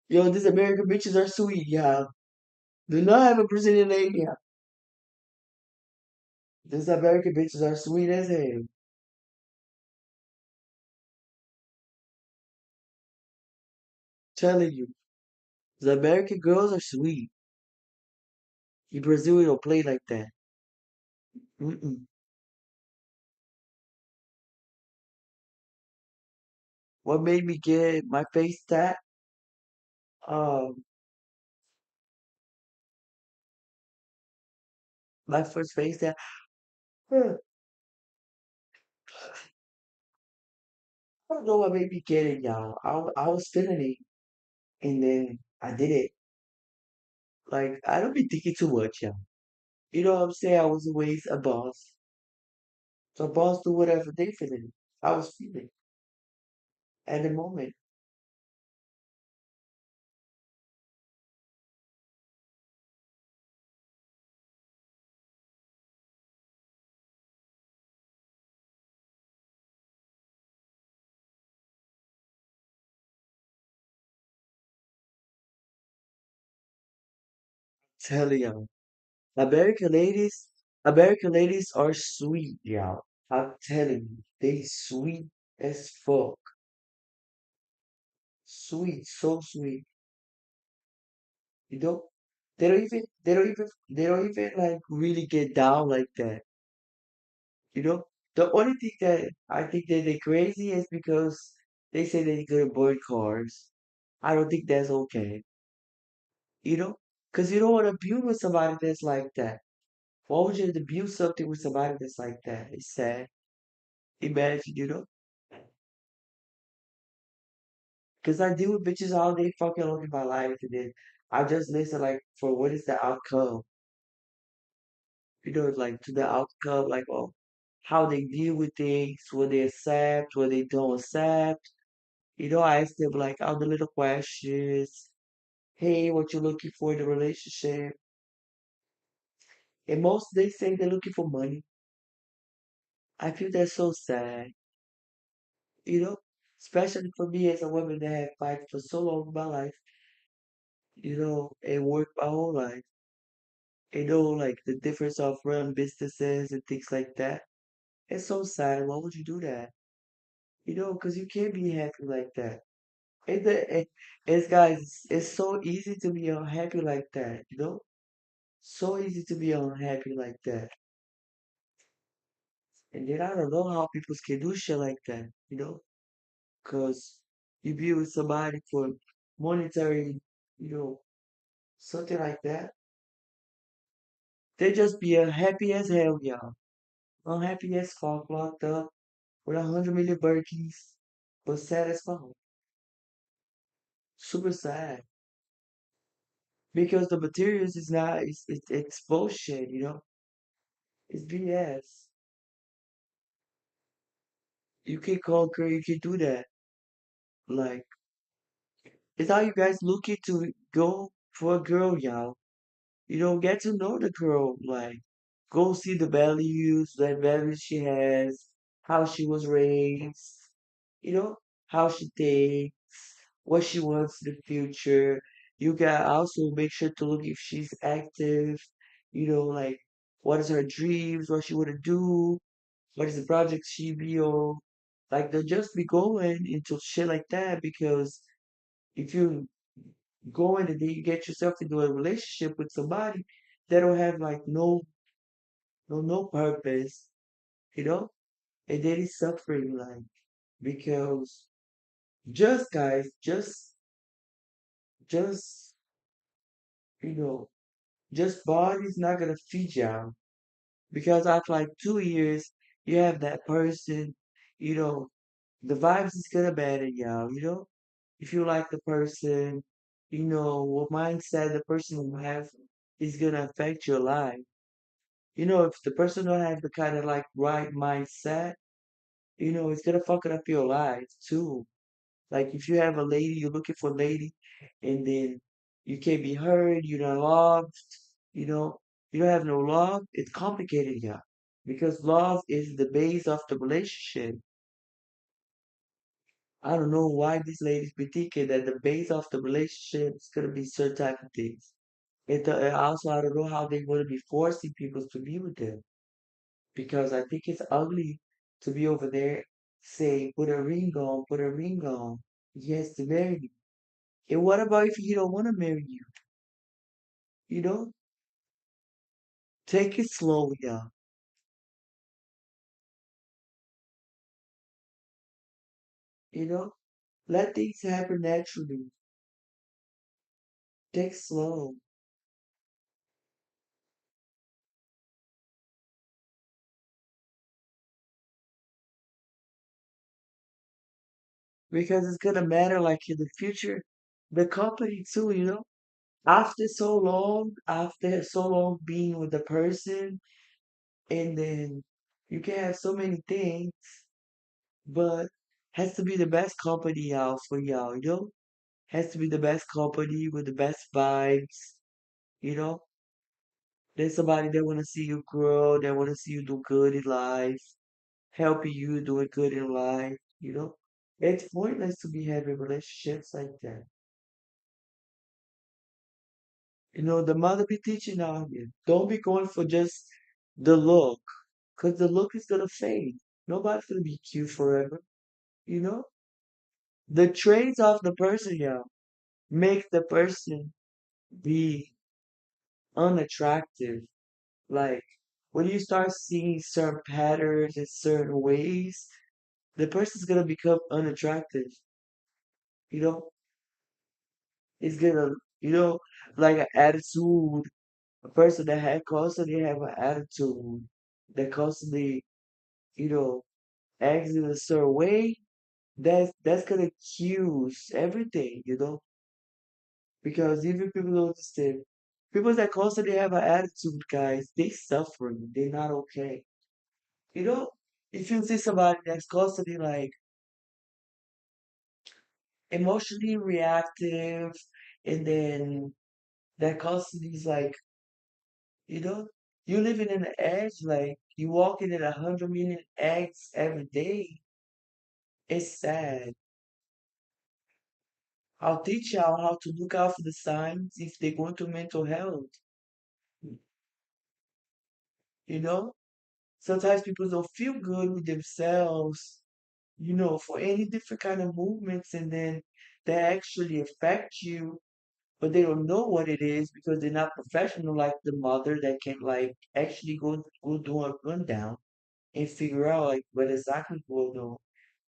Yo, these American bitches are sweet, yeah. Do not have a Brazilian name, yeah. These American bitches are sweet as hell. Telling you. The American girls are sweet. In Brazil, we don't play like that. Mm-mm. What made me get my face tat? Um, my first face tat. Huh, I don't know what made me get it, y'all. I was feeling it, and then I did it. Like I don't be thinking too much, y'all. You know what I'm saying? I was always a boss. So boss do whatever they feeling. I was feeling at the moment. Telling y'all. American ladies, American ladies are sweet, y'all. I'm telling you, they sweet as fuck. Sweet, so sweet. You know, they don't even like really get down like that. You know, the only thing that I think that they crazy is because they say they're gonna burn cars. I don't think that's okay. You know, because you don't want to abuse with somebody that's like that. Why would you abuse something with somebody that's like that? It's sad. Imagine, you know, because I deal with bitches all day fucking long in my life, and then I just listen like for what is the outcome. You know, like to the outcome, like oh, how they deal with things, what they accept, what they don't accept. You know, I ask them like all the little questions. Hey, what you looking for in a relationship? And most they say they're looking for money. I feel that's so sad. You know, especially for me as a woman that have fighted for so long in my life. and work my whole life. Like the difference of run businesses and things like that. It's so sad. Why would you do that? Because you can't be happy like that. It's guys, it's so easy to be unhappy like that. So easy to be unhappy like that. And then I don't know how people can do shit like that. Because you be with somebody for monetary, you know, something like that. They just be unhappy as hell, y'all. Unhappy as fuck, locked up with 100 million Birkins, but sad as fuck. Super sad. Because the materials is not, it's bullshit. It's BS. You can conquer, you can do that. Like, it's how you guys looking to go for a girl, y'all. Get to know the girl. Like, go see the values, that values she has, how she was raised, you know, how she thinks, what she wants in the future. You got also make sure to look if she's active, like what is her dreams, what she wanna do, what is the project she be on. Like, they'll just be going into shit like that because if you go in and then you get yourself into a relationship with somebody that don't have like no purpose, you know, and then it's suffering like because just guys, just you know, just body's not gonna feed y'all because after like 2 years you have that person, you know, the vibes is gonna matter, y'all. If you like the person, what mindset the person will have is gonna affect your life. If the person don't have the kind of like right mindset, it's gonna fuck up your life too. Like if you have a lady, you're looking for a lady, and then you can't be heard, you're not loved, you know, you don't have no love, it's complicated, yeah. Because love is the base of the relationship. I don't know why these ladies be thinking that the base of the relationship is gonna be certain type of things. And also, I don't know how they want to be forcing people to be with them because I think it's ugly to be over there saying, put a ring on, put a ring on. He has to marry you. And what about if he don't want to marry you? You know, take it slow, yeah. You know, let things happen naturally. Take slow because it's gonna matter like in the future. The company too, after so long being with the person, and then you can have so many things, but has to be the best company out for y'all. Has to be the best company with the best vibes, you know? There's somebody that wanna see you grow, that wanna see you do good in life, helping you doing good in life. It's pointless to be having relationships like that. The mother be teaching out here. Don't be going for just the look, cause the look is gonna fade. Nobody's gonna be cute forever, you know? The traits of the person, y'all, make the person be unattractive. Like when you start seeing certain patterns in certain ways, the person's gonna become unattractive. You know, it's gonna, you know, like an attitude. A person that had constantly have an attitude that constantly, you know, acts in a certain way. That's gonna accuse everything. Because even people don't understand. People that constantly have an attitude, guys, they suffering. They're not okay. You know, if you see somebody that's constantly like emotionally reactive, and then that constantly is like, you know, you living in the edge, like you walking in 100 million eggs every day. It's sad. I'll teach y'all how to look out for the signs if they go into mental health. You know, sometimes people don't feel good with themselves, for any different kind of movements, and then they actually affect you, but they don't know what it is because they're not professional like the mother that can like actually go do a rundown and figure out like what exactly going on.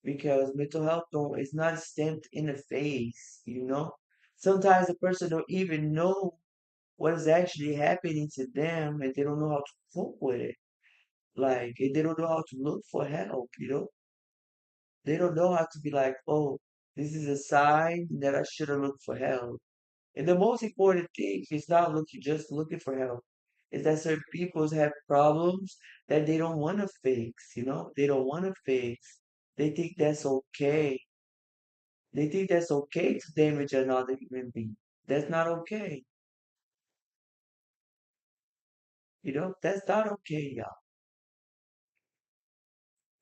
Because mental health don't is not stamped in the face. Sometimes a person don't even know what is actually happening to them and they don't know how to cope with it. Like and they don't know how to look for help. They don't know how to be like, oh, this is a sign that I should have looked for help. And the most important thing is not just looking for help. Is that certain people have problems that they don't want to fix. They don't want to fix. They think that's okay. They think that's okay to damage another human being. That's not okay. That's not okay, y'all.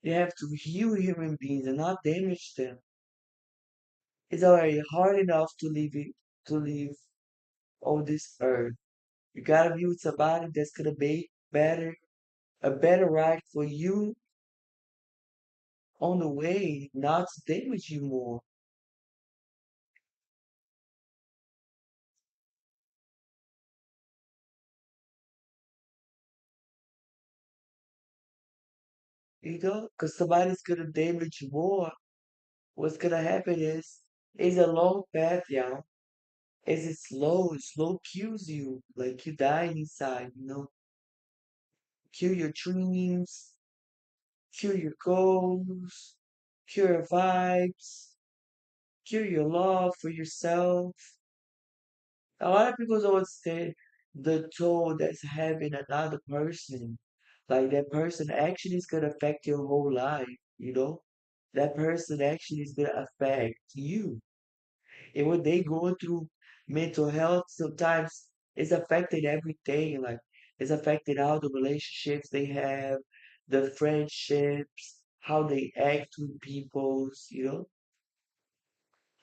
You have to heal human beings and not damage them. It's already hard enough to live on this earth. You gotta be with somebody that's gonna be a better ride for you on the way, not to damage you more. Because somebody's gonna damage you more. What's gonna happen is it's a long path, y'all. As it's slow kills you. Like you die inside. Kill your dreams, kill your goals, kill your vibes, kill your love for yourself. A lot of people don't understand the toll that's having another person. Like that person actually is gonna affect your whole life. That person actually is gonna affect you. And when they go through mental health, sometimes it's affecting everything. Like it's affecting how the relationships they have, the friendships, how they act with people's,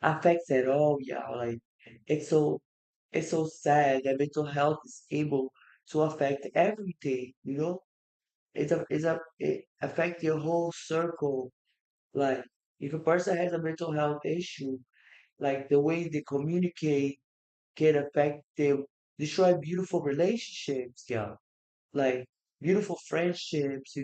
affects it all, yeah. Like it's so it's so sad that mental health is able to affect everything. It affects your whole circle. Like if a person has a mental health issue, like the way they communicate can affect them, destroy beautiful relationships, yeah. Like beautiful friendships,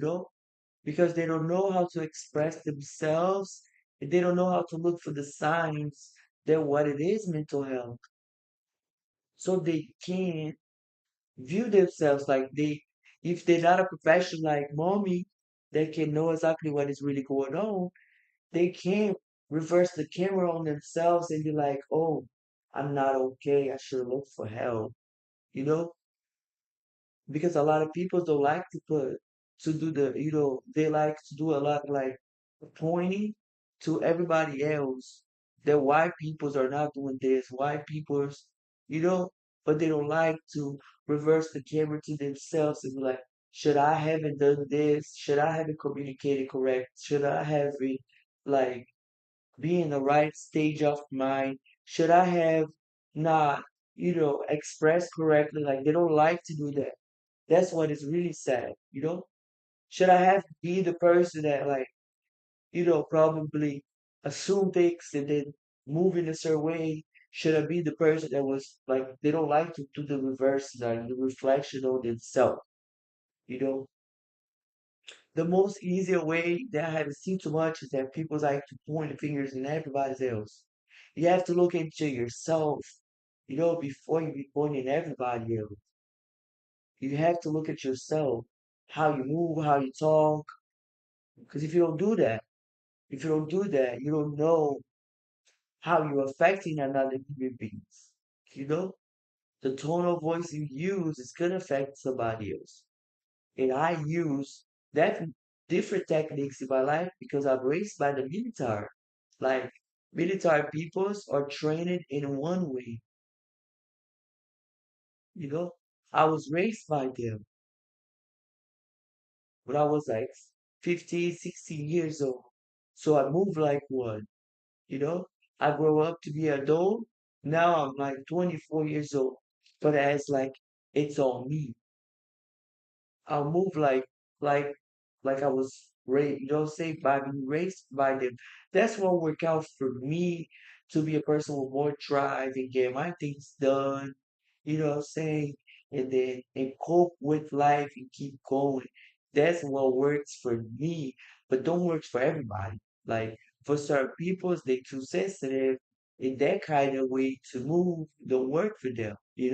because they don't know how to express themselves and they don't know how to look for the signs that what it is mental health. So they can view themselves like if they're not a professional like mommy that can know exactly what is really going on, they can't reverse the camera on themselves and be like, oh, I'm not okay. I should look for help. You know, because a lot of people don't like to do they like to do a lot like pointing to everybody else that white peoples are not doing this, white peoples, you know, but they don't like to reverse the camera to themselves and be like, should I haven't done this? Should I haven't communicated correct? Should I haven't like be in the right stage of mind? Should I have not, expressed correctly? Like they don't like to do that. That's what is really sad. Should I have to be the person that probably assume things and then move in a certain way? Should I be the person that was like they don't like to do the reverse, like the reflection on themselves? You know, the most easier way that I haven't seen too much is that people like to point the fingers in everybody else. You have to look into yourself, before you be pointing everybody else. You have to look at yourself, how you move, how you talk. Because if you don't do that, you don't know how you're affecting another human beings. You know, the tone of voice you use is gonna affect somebody else. And I use that different techniques in my life because I'm raised by the military. Like military peoples are trained in one way. You know, I was raised by them when I was like 15, 16 years old. So I move like one. You know, I grow up to be adult. Now I'm like 24 years old, but as like it's on me. I'll move like like I was raised, say by being raised by them. That's what worked out for me to be a person with more drive and get my things done, saying, and cope with life and keep going. That's what works for me, but don't work for everybody. Like for certain people, they too sensitive in that kind of way to move, don't work for them. They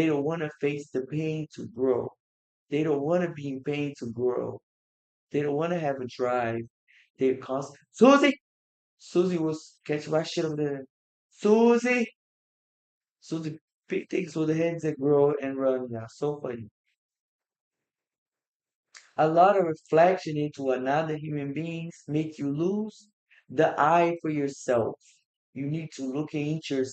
don't want to face the pain to grow. They don't want to be in pain to grow. They don't want to have a drive. They're constant. Susie! Susie was catching my shit over there. Susie! Susie pick things with the heads that grow and run now. So funny. A lot of reflection into another human beings make you lose the eye for yourself. You need to look into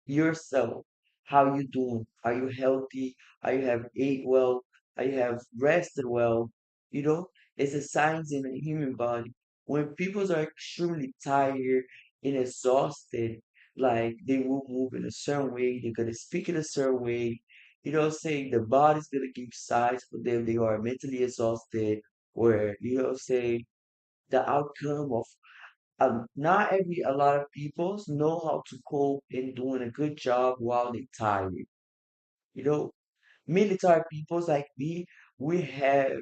yourself. How you doing? Are you healthy? Are you have ate well? Are you have rested well? You know, it's a signs in the human body. When people are extremely tired and exhausted, like they will move in a certain way, they're gonna speak in a certain way, saying the body's gonna give signs for them they are mentally exhausted, where say the outcome of not every a lot of people know how to cope in doing a good job while they're tired. You know, military peoples like me, we have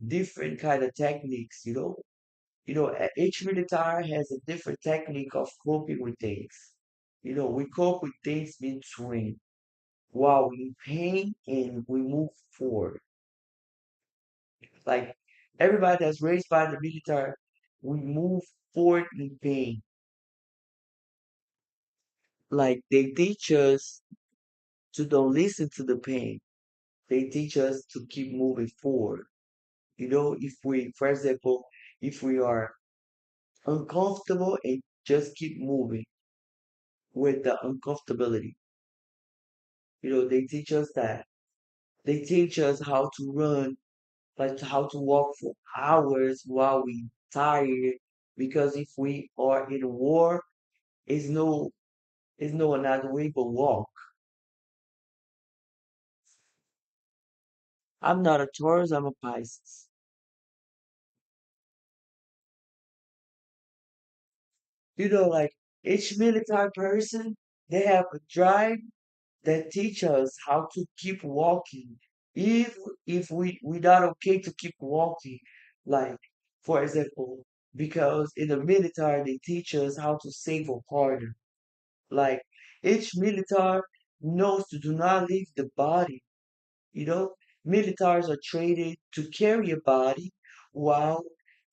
different kind of techniques. Each military has a different technique of coping with things. We cope with things between while we pain and we move forward. Like everybody that's raised by the military, we move forward in pain. Like they teach us to don't listen to the pain. They teach us to keep moving forward. If we, for example, if we are uncomfortable and just keep moving with the uncomfortability, they teach us that. They teach us how to run, like how to walk for hours while we tired. Because if we are in a war, is no another way but walk. I'm not a Taurus, I'm a Pisces. Like each military person, they have a drive that teach us how to keep walking. If we not okay to keep walking, like for example, because in the military they teach us how to save a partner. Like each military knows to do not leave the body. You know, Militaries are trained to carry a body while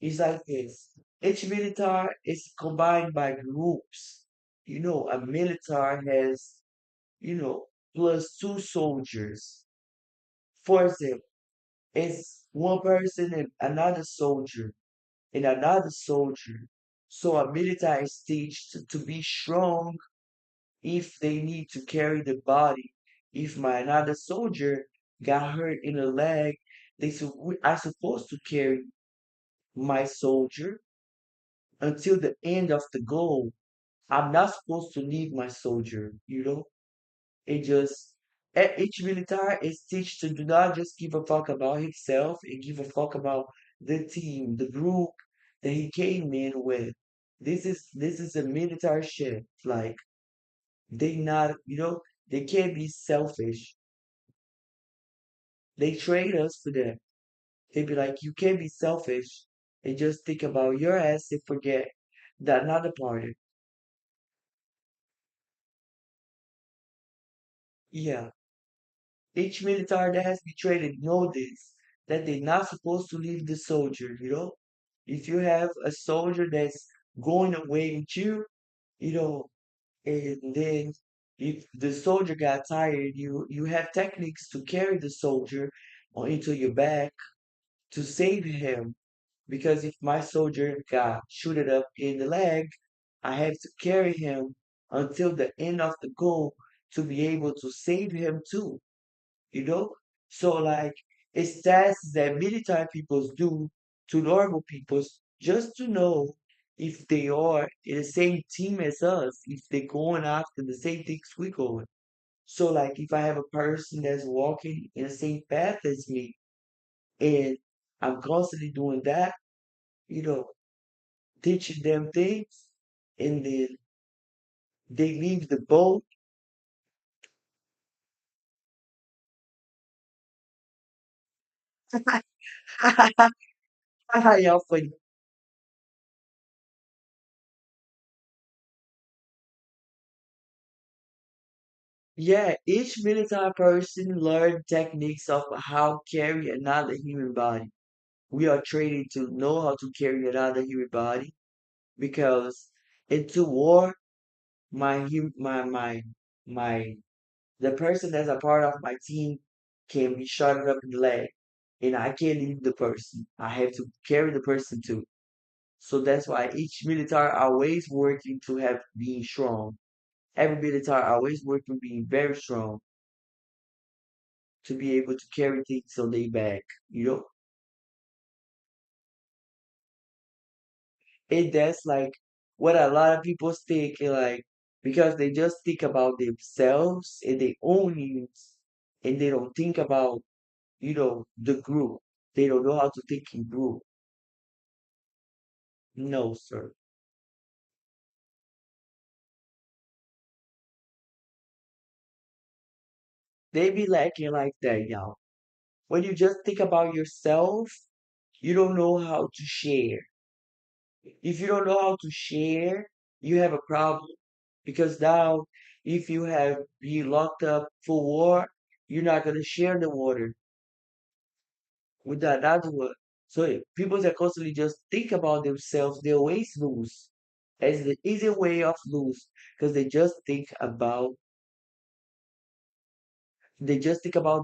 it's like this. Each military is combined by groups. A military has, you know, plus two soldiers. For example, it's one person and another soldier. So a military is teach to be strong if they need to carry the body. If my another soldier got hurt in the leg, I supposed to carry my soldier until the end of the goal. I'm not supposed to leave my soldier. It just each military is teach to do not just give a fuck about himself and give a fuck about the team, the group that he came in with. This is a military shit. Like they can't be selfish. They trade us for that. They be like, you can't be selfish and just think about your ass and forget that another party. Yeah. Each military that has been traded know this, that they're not supposed to leave the soldier. If you have a soldier that's going away with you, and then if the soldier got tired, you have techniques to carry the soldier into your back to save him. Because if my soldier got shooted up in the leg, I have to carry him until the end of the goal to be able to save him too. You know? So like it's tasks that military peoples do to normal peoples just to know if they are in the same team as us, if they're going after the same things we going. So like if I have a person that's walking in the same path as me and I'm constantly doing that, you know, teaching them things and then they leave the boat. Y'all funny. Yeah, each military person learned techniques of how carry another human body. We are trained to know how to carry another human body because into war, my my the person that's a part of my team can be shot up in the leg, and I can't leave the person. I have to carry the person too. So that's why each military always working to have being strong. Every military always working being very strong to be able to carry things on their back, you know? And that's like what a lot of people think, like, because they just think about themselves and their own needs, and they don't think about, the group. They don't know how to think in group. No, sir. They be lacking like that, y'all. When you just think about yourself, you don't know how to share. If you don't know how to share, you have a problem. Because now, if you have been locked up for war, you're not gonna share the water with another one. So if people that constantly just think about themselves, they always lose. As the easy way of lose, because they just think about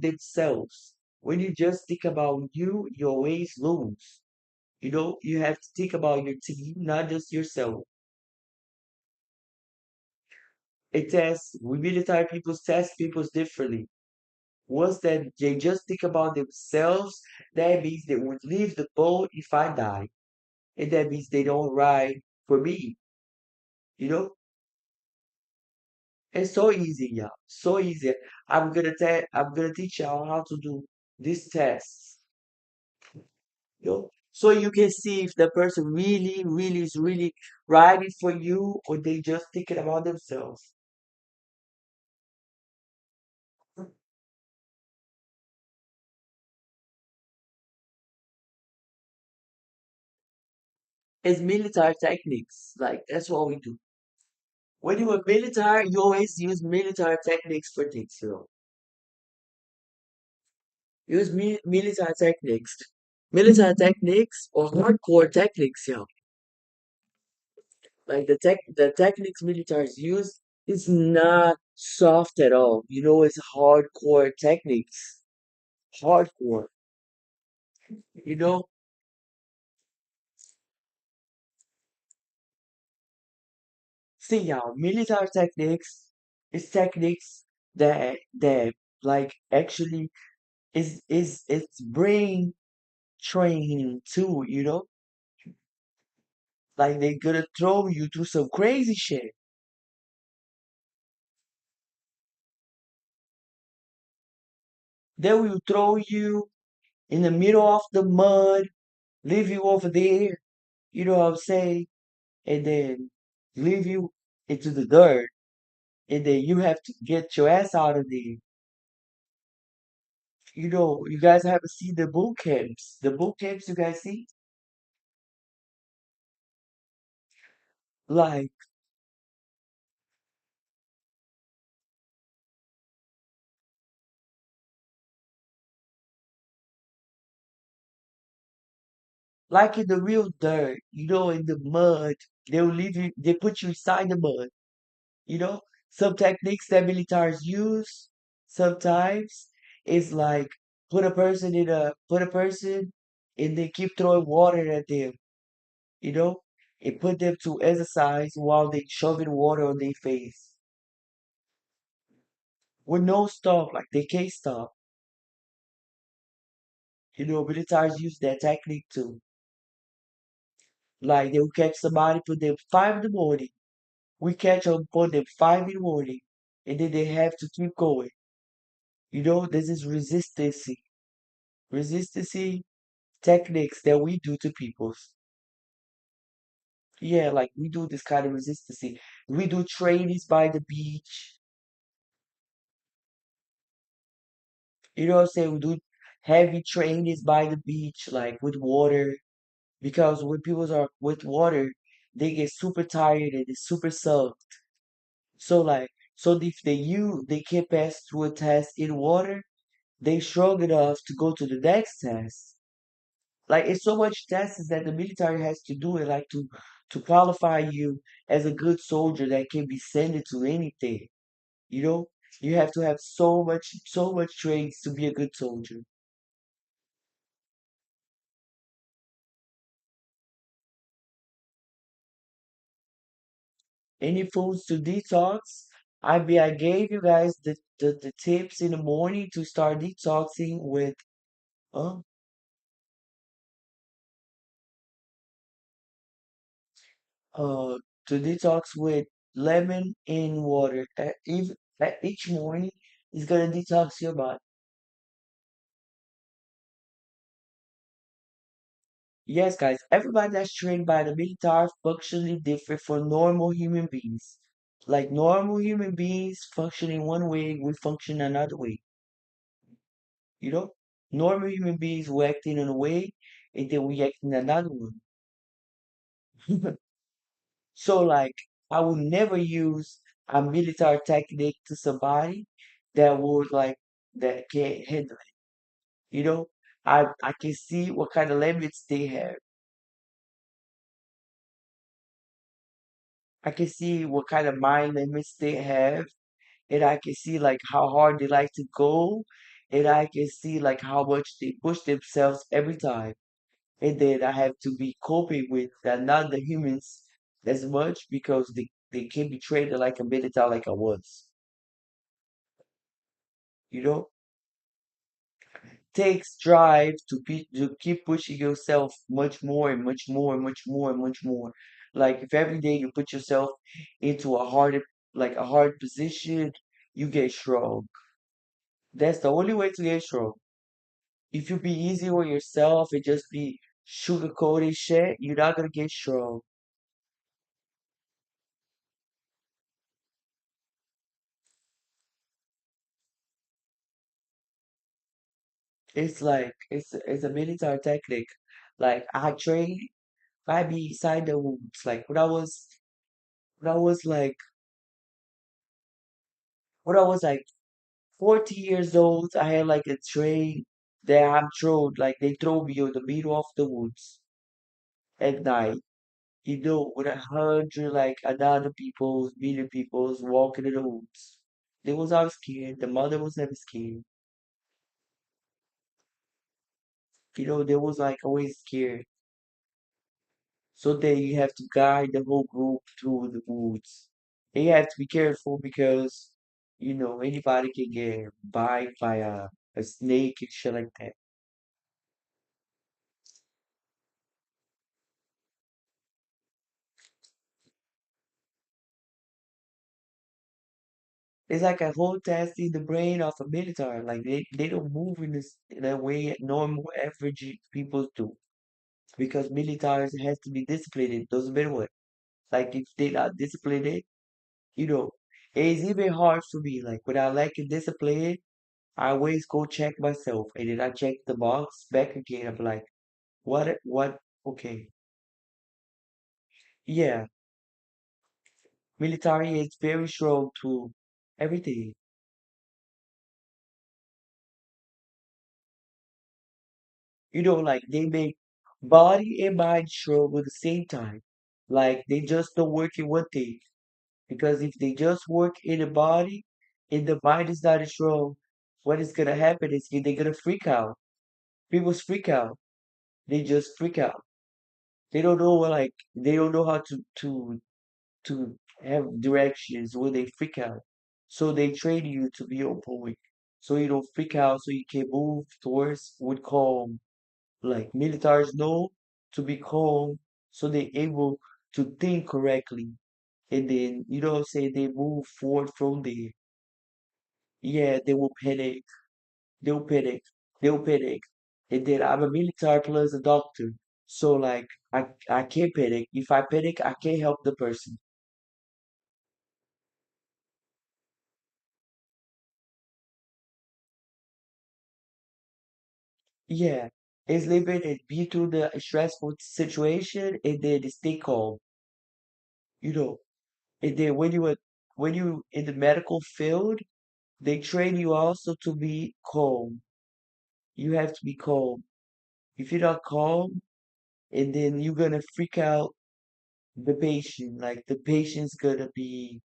themselves. When you just think about you, you always lose. You have to think about your team, not just yourself. We military people test people differently. Once that they just think about themselves, that means they would leave the boat if I die. And that means they don't ride for me. You know? It's so easy, y'all. So easy. I'm gonna teach y'all how to do this test. So you can see if the person really, really is really riding for you or they just thinking about themselves. It's military techniques. Like that's what we do. When you are military, you always use military techniques for things, Use military techniques. Military techniques or hardcore techniques, Like the techniques militaries use is not soft at all. It's hardcore techniques. Hardcore. You know, see military techniques is techniques that like actually is it's brain training too, Like they gonna throw you through some crazy shit. They will throw you in the middle of the mud, leave you over there, you know what I'm saying? And then leave you into the dirt. And then you have to get your ass out of there. You guys haven't seen the boot camps. The boot camps you guys see? Like like in the real dirt, in the mud. They put you inside the mud. Some techniques that militaries use sometimes is like put a person and they keep throwing water at them, you know, and put them to exercise while they shoving water on their face. With no stop, like they can't stop. Militaries use that technique too. Like they will catch somebody, put them 5 in the morning. We catch them, put them 5 in the morning, and then they have to keep going. This is resistance, resistance techniques that we do to people. Yeah, like we do this kind of resistance. We do trainings by the beach. You know what I'm saying? We do heavy trainings by the beach, like with water. Because when people are with water, they get super tired and it's super soaked. So if they can pass through a test in water, they strong enough to go to the next test. Like it's so much tests that the military has to do it, like to qualify you as a good soldier that can be sent to anything. You know, you have to have so much traits to be a good soldier. Any foods to detox? I gave you guys the tips in the morning to start detoxing with uh, uh to detox with lemon and water. Each morning is gonna detox your body. Yes, guys, everybody that's trained by the military functionally different from normal human beings. Like normal human beings function in one way, we function another way. You know? Normal human beings will act in a way and then we act in another one. So like I would never use a military technique to somebody that would like that can't handle it. You know? I can see what kind of limits they have. I can see what kind of mind limits they have, and I can see like how hard they like to go, and I can see like how much they push themselves every time. And then I have to be coping with that not the humans as much because they can be treated like a military like I was. You know? Takes drive to keep pushing yourself much more and much more and much more and much more. Like if every day you put yourself into a hard position, you get strong. That's the only way to get strong. If you be easy on yourself and just be sugarcoating shit, you're not gonna get strong. It's a military technique. Like I train, I be inside the woods. Like when I was like when I was like 40 years old, I had like a train that I'm thrown, like they throw me in the middle of the woods at night. With 100 like another people's, million people's walking in the woods. They was always scared. The mother was never scared. They was like always scared. So then you have to guide the whole group through the woods. And you have to be careful because, anybody can get bite by a snake and shit like that. It's like a whole test in the brain of a military. Like they don't move in a way normal average people do. Because militaries has to be disciplined. It doesn't matter what. Like if they not disciplined, you know, it's even hard for me. Like when I lack a discipline, I always go check myself and then I check the box back again. I'm like, what okay. Yeah, military is very strong to everything. Like they make body and mind strong at the same time. Like they just don't work in one thing. Because if they just work in the body and the mind is not strong, what is gonna happen is they're gonna freak out. People freak out. They just freak out. They don't know how to have directions when they freak out. So they train you to be on point. So you don't freak out so you can move towards with calm. Like militaries know to be calm so they're able to think correctly, and then say they move forward from there. Yeah, they will panic. They'll panic. They'll panic. And then I'm a military plus a doctor. So like I can't panic. If I panic, I can't help the person. Yeah. It's living and be through the stressful situation and then stay calm. You know. And then when you in the medical field, they train you also to be calm. You have to be calm. If you're not calm, and then you're gonna freak out the patient. Like the patient's gonna be,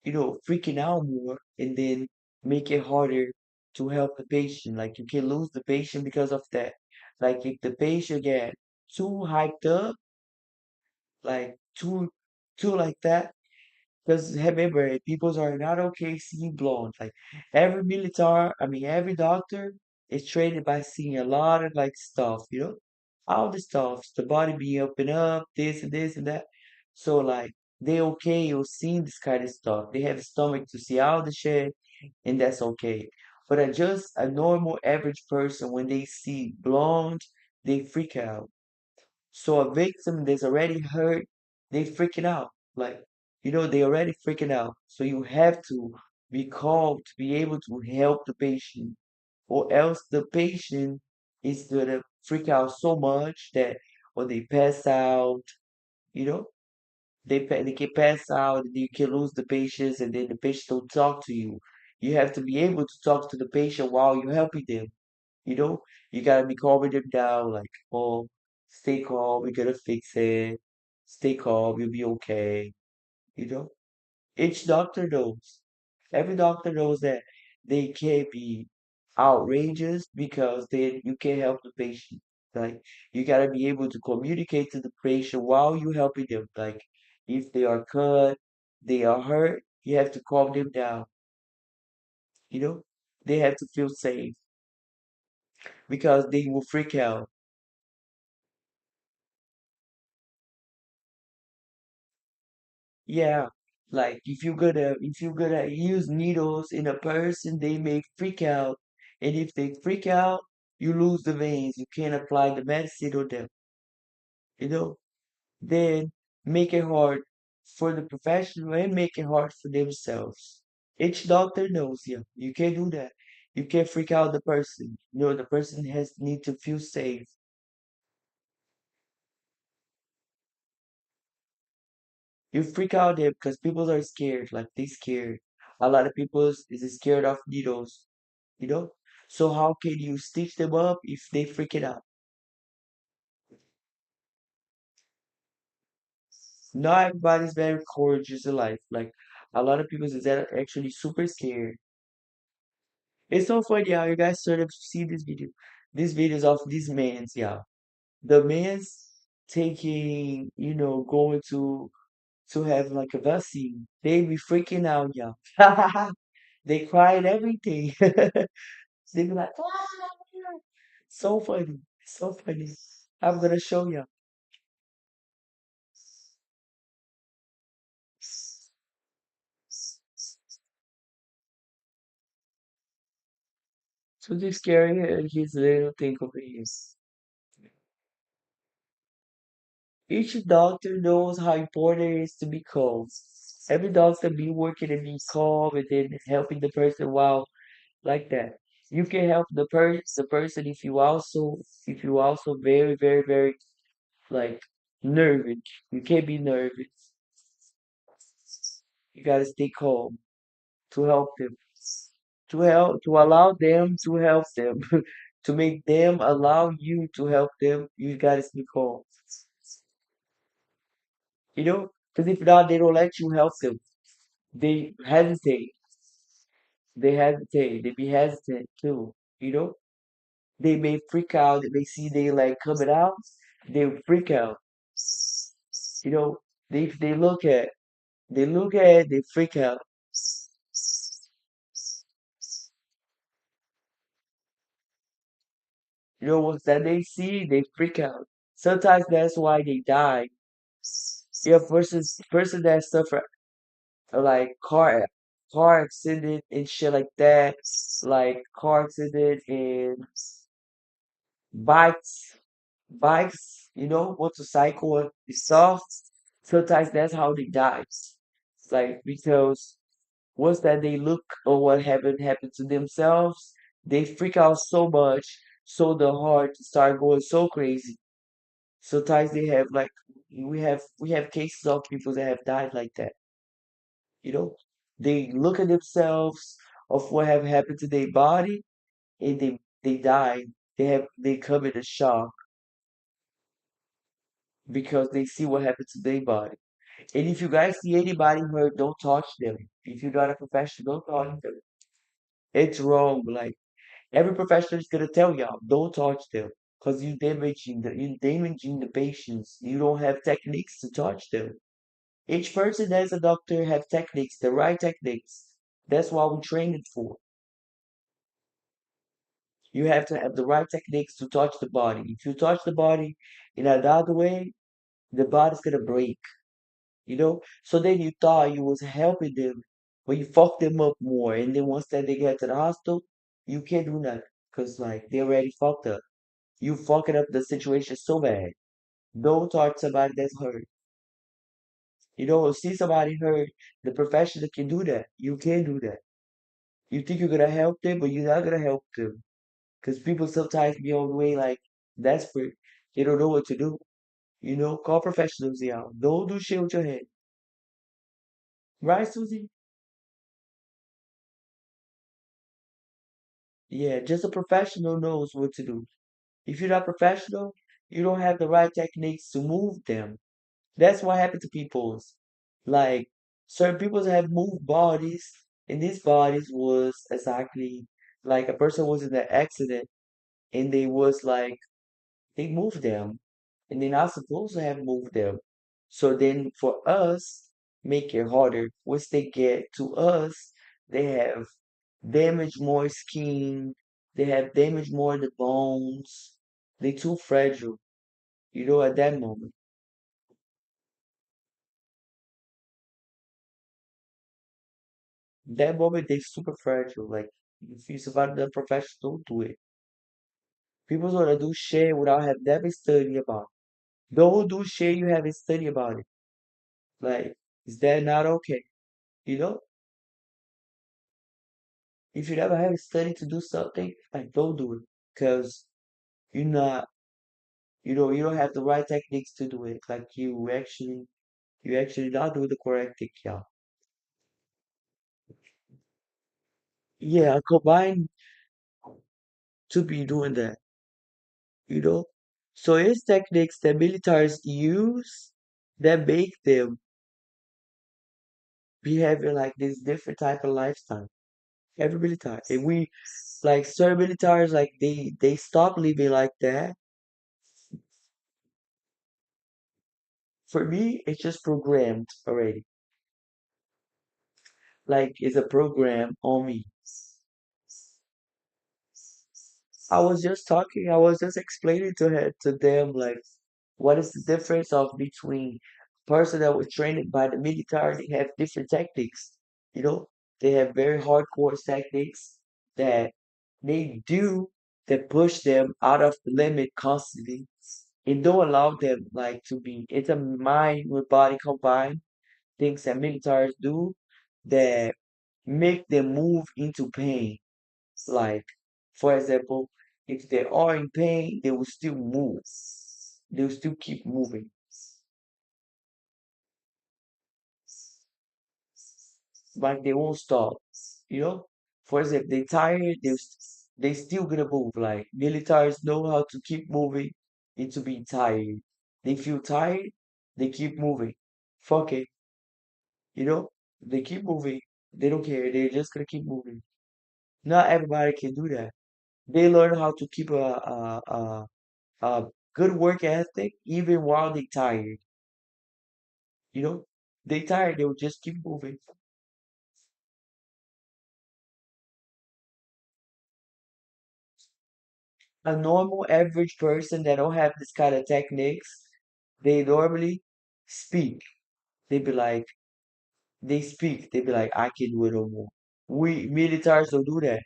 freaking out more and then make it harder to help the patient. Like you can lose the patient because of that. Like if the patient get too hyped up, like too like that, because remember, people are not okay seeing blonde. Like every doctor is trained by seeing a lot of like stuff, all the stuff, the body being up and up, this and this and that. So like they okay or seeing this kind of stuff. They have stomach to see all the shit, and that's okay. But just a normal average person, when they see blonde, they freak out. So a victim that's already hurt, they freaking out. Like, they already freaking out. So you have to be calm to be able to help the patient, or else the patient is gonna freak out so much that or they pass out, you know, they can pass out, and you can lose the patients, and then the patient don't talk to you. You have to be able to talk to the patient while you're helping them. You know, you gotta be calming them down, like, oh, stay calm, we're gonna fix it. Stay calm, you'll be okay. You know, each doctor knows. Every doctor knows that they can't be outrageous because then you can't help the patient. Like, you gotta be able to communicate to the patient while you helping them. Like, if they are cut, they are hurt, you have to calm them down. You know, they have to feel safe because they will freak out. Yeah, like if you're gonna use needles in a person, they may freak out, and if they freak out, you lose the veins. You can't apply the medicine on them. You know, then make it hard for the professional and make it hard for themselves. Each doctor knows, yeah, you can't do that. You can't freak out the person. The person has need to feel safe. You freak out them because people are scared, like they scared. A lot of people is scared of needles, you know? So how can you stitch them up if they freak it out? Not everybody's very courageous in life. Like a lot of people is actually super scared. It's so funny how you guys sort of see this video. These videos of these mans, yeah. The man's taking, going to have like a vaccine. They be freaking out, yeah. They cry and everything. They be like, "Ah!" So funny, so funny. I'm gonna show you. So this scary and his little thing over here. Each doctor knows how important it is to be calm. Every doctor be working and be calm and then helping the person while like that. You can help the person if you also very, very, very like nervous. You can't be nervous. You gotta stay calm to help them. To allow them to help them. To make them allow you to help them, you gotta stay calm. Because if not, they don't let you help them. They hesitate. They hesitate. They be hesitant too. You know? They may freak out. They may see they like coming out. They freak out. You know? They look at, they freak out. Once that they see, they freak out. Sometimes that's why they die. Yeah, person that suffer like car accident and shit like that, like car accident and bikes, motorcycle and stuff. Sometimes that's how they die. Like because once that they look or what happened to themselves, they freak out so much, so the heart start going so crazy. Sometimes they have like we have cases of people that have died like that. You know, they look at themselves of what have happened to their body, and they die. They come in a shock because they see what happened to their body. And if you guys see anybody hurt, don't touch them. If you're not a professional, don't touch them. It's wrong. Like every professional is gonna tell y'all, don't touch them. Because you're damaging the patients. You don't have techniques to touch them. Each person as a doctor have techniques, the right techniques. That's what we train it for. You have to have the right techniques to touch the body. If you touch the body in another way, the body's gonna break, So then you thought you was helping them, but you fucked them up more. And then once that they get to the hospital, you can't do nothing. Cause like they already fucked up. You fucking up the situation so bad. Don't touch somebody that's hurt. See somebody hurt, the professional can do that. You can't do that. You think you're gonna help them, but you're not gonna help them. Because people sometimes be on the way like desperate. They don't know what to do. Call professionals out. Don't do shit with your head. Right, Susie? Yeah, just a professional knows what to do. If you're not professional, you don't have the right techniques to move them. That's what happened to people's. Like certain people have moved bodies, and these bodies was exactly like a person was in an accident and they moved them, and they're not supposed to have moved them. So then for us, make it harder. Once they get to us, they have damaged more skin, they have damaged more the bones. They too fragile, at that moment. That moment they super fragile. Like if you survive the profession, don't do it. People gonna do shit without have never studied about it. Don't do shit you haven't studied about it. Like, is that not okay? You know? If you never have studied to do something, like don't do it. Cause you're not you don't have the right techniques to do it. Like you actually not doing the correct thing, yeah. Yeah, combine to be doing that, you know? So it's techniques that militaries use that make them be having like this different type of lifestyle. Every military. And we like certain militaries like they stop living like that. For me, it's just programmed already. Like it's a program on me. I was just explaining to them like what is the difference of between person that was trained by the military, they have different techniques, you know? They have very hardcore techniques that they do that push them out of the limit constantly and don't allow them like to be it's a mind with body combined things that militaries do that make them move into pain. Like, for example, if they are in pain, they will still move. They will still keep moving. Like they won't stop. You know? For example, they tired, they still gonna move. Like militaries know how to keep moving into being tired. They feel tired, they keep moving. Fuck it. You know? They keep moving. They don't care. They're just gonna keep moving. Not everybody can do that. They learn how to keep a good work ethic even while they tired. You know, they tired, they will just keep moving. A normal average person that don't have this kind of techniques, they normally speak. They be like, they speak. They be like, I can do it no more. We militaries don't do that.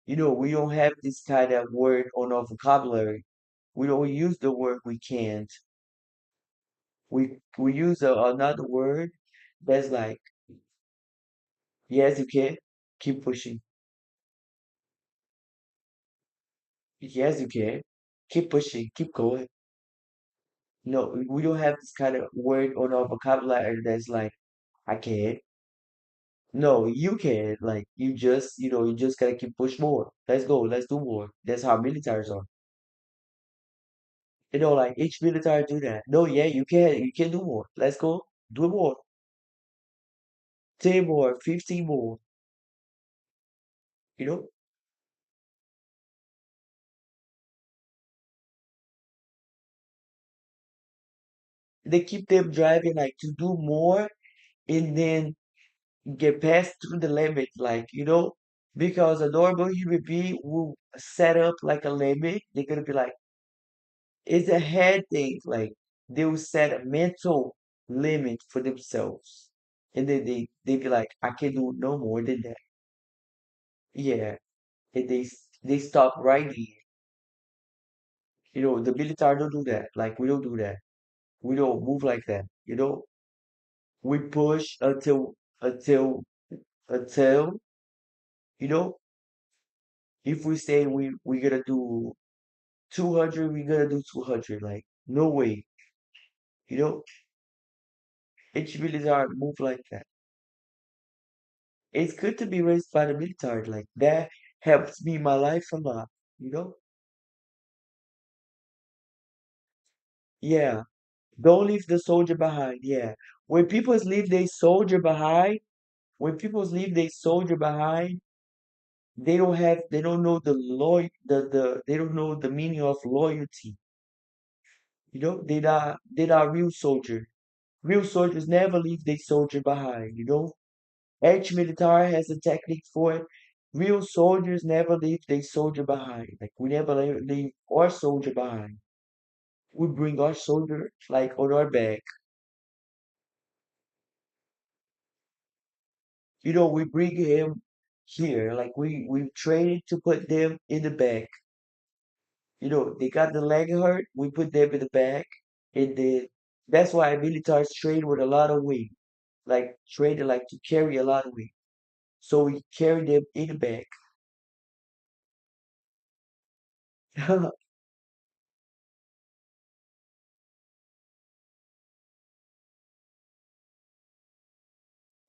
We don't have this kind of word on our vocabulary. We don't use the word we can't. We use another word that's like, yes, you can. Keep pushing. Yes, you can. Keep pushing. Keep going. No, we don't have this kind of word on our vocabulary that's like, I can't. No, you can. Like, you just gotta keep push more. Let's go. Let's do more. That's how militaries are. Like each military do that. No, yeah, you can. You can do more. Let's go. Do more. 10 more. 15 more. You know, they keep them driving like to do more and then get past through the limit, like, because a normal human being will set up like a limit. They're gonna be like, it's a head thing. Like they will set a mental limit for themselves. And then they be like, I can do no more than that. Yeah. And they stop right there. The military don't do that. Like we don't do that. We don't move like that. We push until you know if we say we gonna do 200, we gonna do 200. Like no way. You know, each military move like that. It's good to be raised by the military. Like that helps me in my life a lot. You know? Yeah. Don't leave the soldier behind. Yeah. When people leave their soldier behind, when people leave their soldier behind, they don't know they don't know the meaning of loyalty. They're not real soldier. Real soldiers never leave their soldier behind. Each military has a technique for it. Real soldiers never leave their soldier behind. Like we never leave our soldier behind. We bring our soldier like on our back. We bring him here. Like we train to put them in the back. They got the leg hurt. We put them in the back, and then that's why militaries train with a lot of weight. Like train like to carry a lot of weight. So we carry them in the back.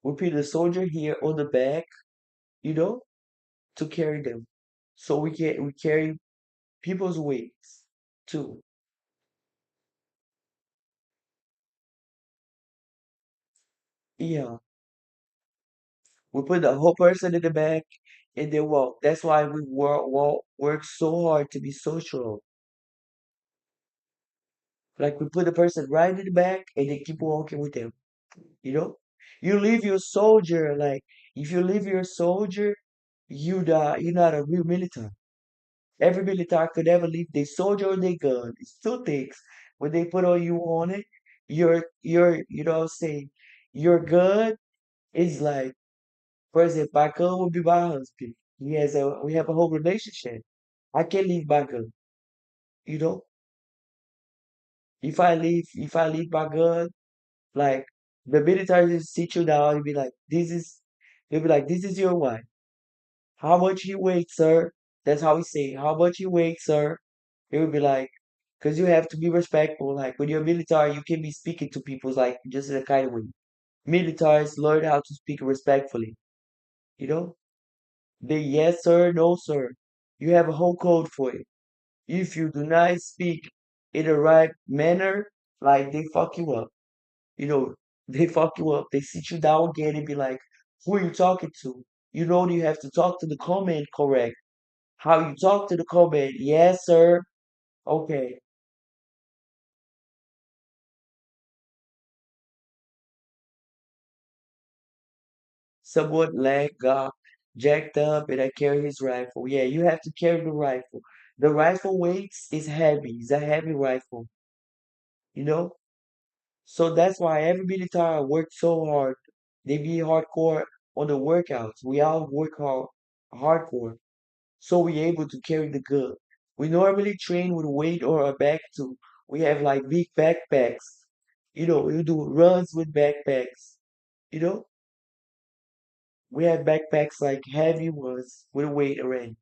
We put the soldier here on the back, you know, to carry them. So we carry people's weights too. Yeah. We put the whole person in the back and then walk. That's why we work so hard to be so strong. Like we put the person right in the back and then keep walking with them. You know? You leave your soldier, like if you leave your soldier, you die. You're not a real military. Every military could never leave their soldier or their gun. It's two things. When they put on you on it, you know what I'm saying, your gun is like, for example, my gun would be my husband. We have a whole relationship. I can't leave my gun. You know? If I leave my gun, like the military just sit you down and be like, this is your wife. How much you weigh, sir? That's how we say, how much you weigh, sir? It would be like, because you have to be respectful. Like when you're military, you can be speaking to people like just in a kind of way. Militaries learn how to speak respectfully. You know, they yes sir, no sir. You have a whole code for it. If you do not speak in the right manner, like they fuck you up. You know, they fuck you up. They sit you down again and be like, who are you talking to? You have to talk to the command correct. How you talk to the command? Yes sir. Okay. Someone leg got jacked up and I carry his rifle. Yeah, you have to carry the rifle. The rifle weights is heavy. It's a heavy rifle. You know? So that's why every military work so hard. They be hardcore on the workouts. We all work hard, hardcore. So we able to carry the gun. We normally train with weight or a back too. We have like big backpacks. You do runs with backpacks. You know, we have backpacks like heavy ones with weight already.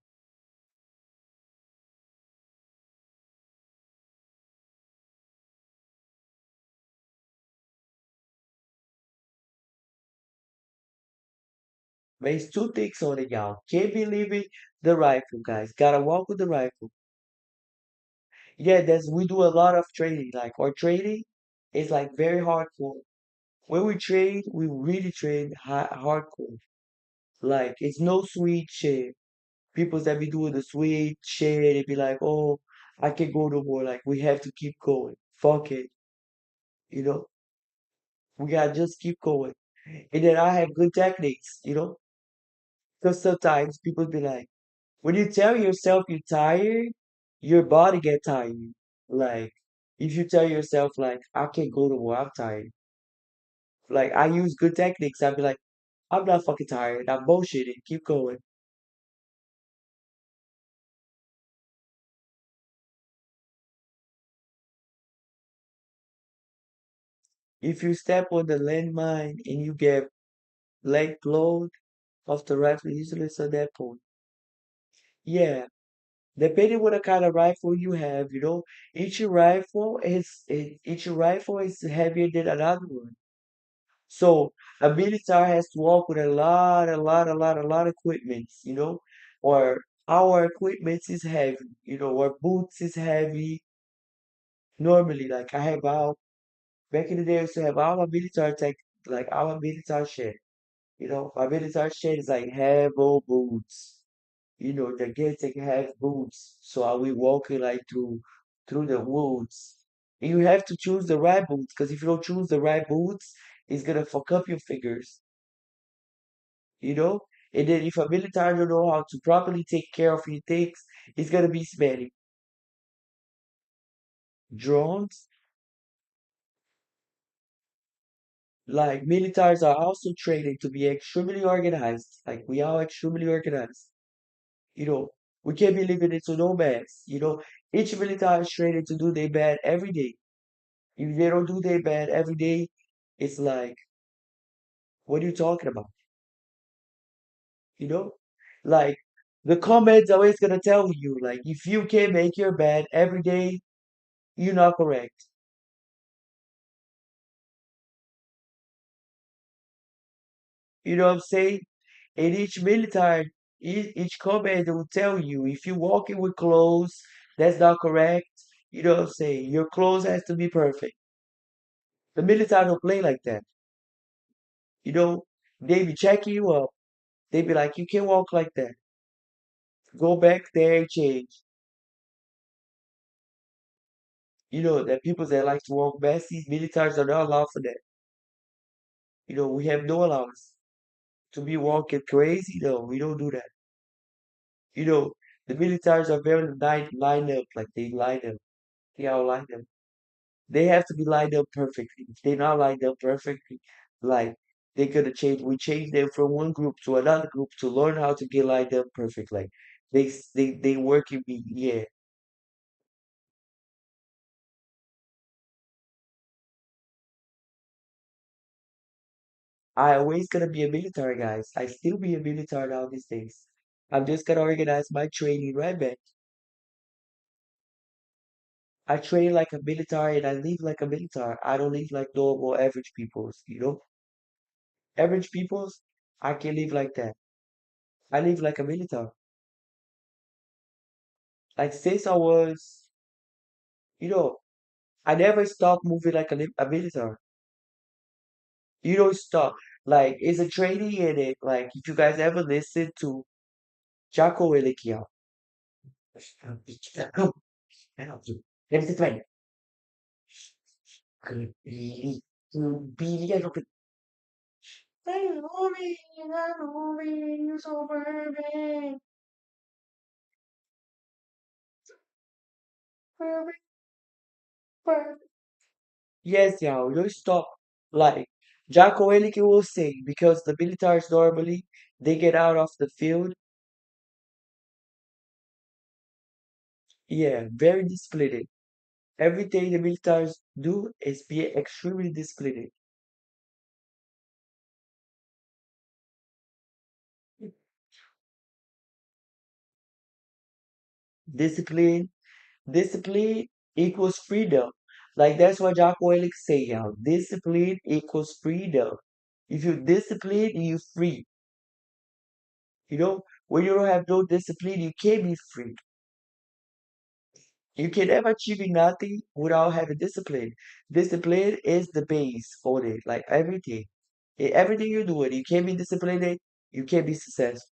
But it's two things on it, y'all. Can't be leaving the rifle, guys. Gotta walk with the rifle. Yeah, we do a lot of training. Like our training is like very hardcore. When we train, we really train hardcore. Like it's no sweet shit. People that be doing the sweet shit, they be like, oh, I can't go no more. Like we have to keep going. Fuck it. You know, we gotta just keep going. And then I have good techniques, because sometimes people be like, when you tell yourself you're tired, your body get tired. Like if you tell yourself like, I can't go no more, I'm tired. Like I use good techniques. I'd be like, I'm not fucking tired. I'm bullshitting. Keep going. If you step on the landmine and you get leg blowed off the rifle, usually it's at that point. Yeah, depending what kind of rifle you have, each rifle is heavier than another one. So a military has to walk with a lot of equipments, or our equipment is heavy, our boots is heavy. Normally, like I have back in the day, I used to have all my military tech, like our military shit. My military shit is like heavy boots. The kids take have boots. So are we walking like through the woods? And you have to choose the right boots, because if you don't choose the right boots, it's gonna fuck up your fingers, you know? And then if a military don't know how to properly take care of your things, it's gonna be smelly. Drones, like militaries are also trained to be extremely organized. Like we are extremely organized. You know, we can't be living into no mess. Each military is trained to do their bad every day. If they don't do their bad every day, it's like, what are you talking about? You know? Like the comments always gonna tell you, like, if you can't make your bed every day, you're not correct. You know what I'm saying? And each comment will tell you if you're walking with clothes that's not correct. You know what I'm saying? Your clothes has to be perfect. The military don't play like that. You know, they be checking you up. They be like, you can't walk like that. Go back there and change. That people that like to walk messy, militaries are not allowed for that. We have no allowance to be walking crazy. No, we don't do that. You know, the militaries are very line up, like they line up. They all line up. They have to be lined up perfectly. If they're not lined up perfectly, like they're gonna change. We change them from one group to another group to learn how to get lined up perfect. Like they work in me. Yeah, I always gonna be a military, guys. I still be a military now these days. I'm just gonna organize my training right back. I train like a military and I live like a military. I don't live like normal average peoples. Average peoples, I can live like that. I live like a military. Like since I was, you know, I never stopped moving like a military. You don't stop. Like it's a training in it. Like if you guys ever listen to Jaco Elikia. Yes, y'all, you stop. Like, Jocko Willink will say, because the militaries normally, they get out of the field, yeah, very disciplined. Everything the militaries do is be extremely disciplined. Discipline, discipline equals freedom. Like, that's what Jocko Willink say, y'all. Discipline equals freedom. If you discipline, you free. You know, when you don't have no discipline, you can't be free. You can never achieve nothing without having discipline. Discipline is the base for it, like everything. In everything you do, it you can't be disciplined, you can't be successful.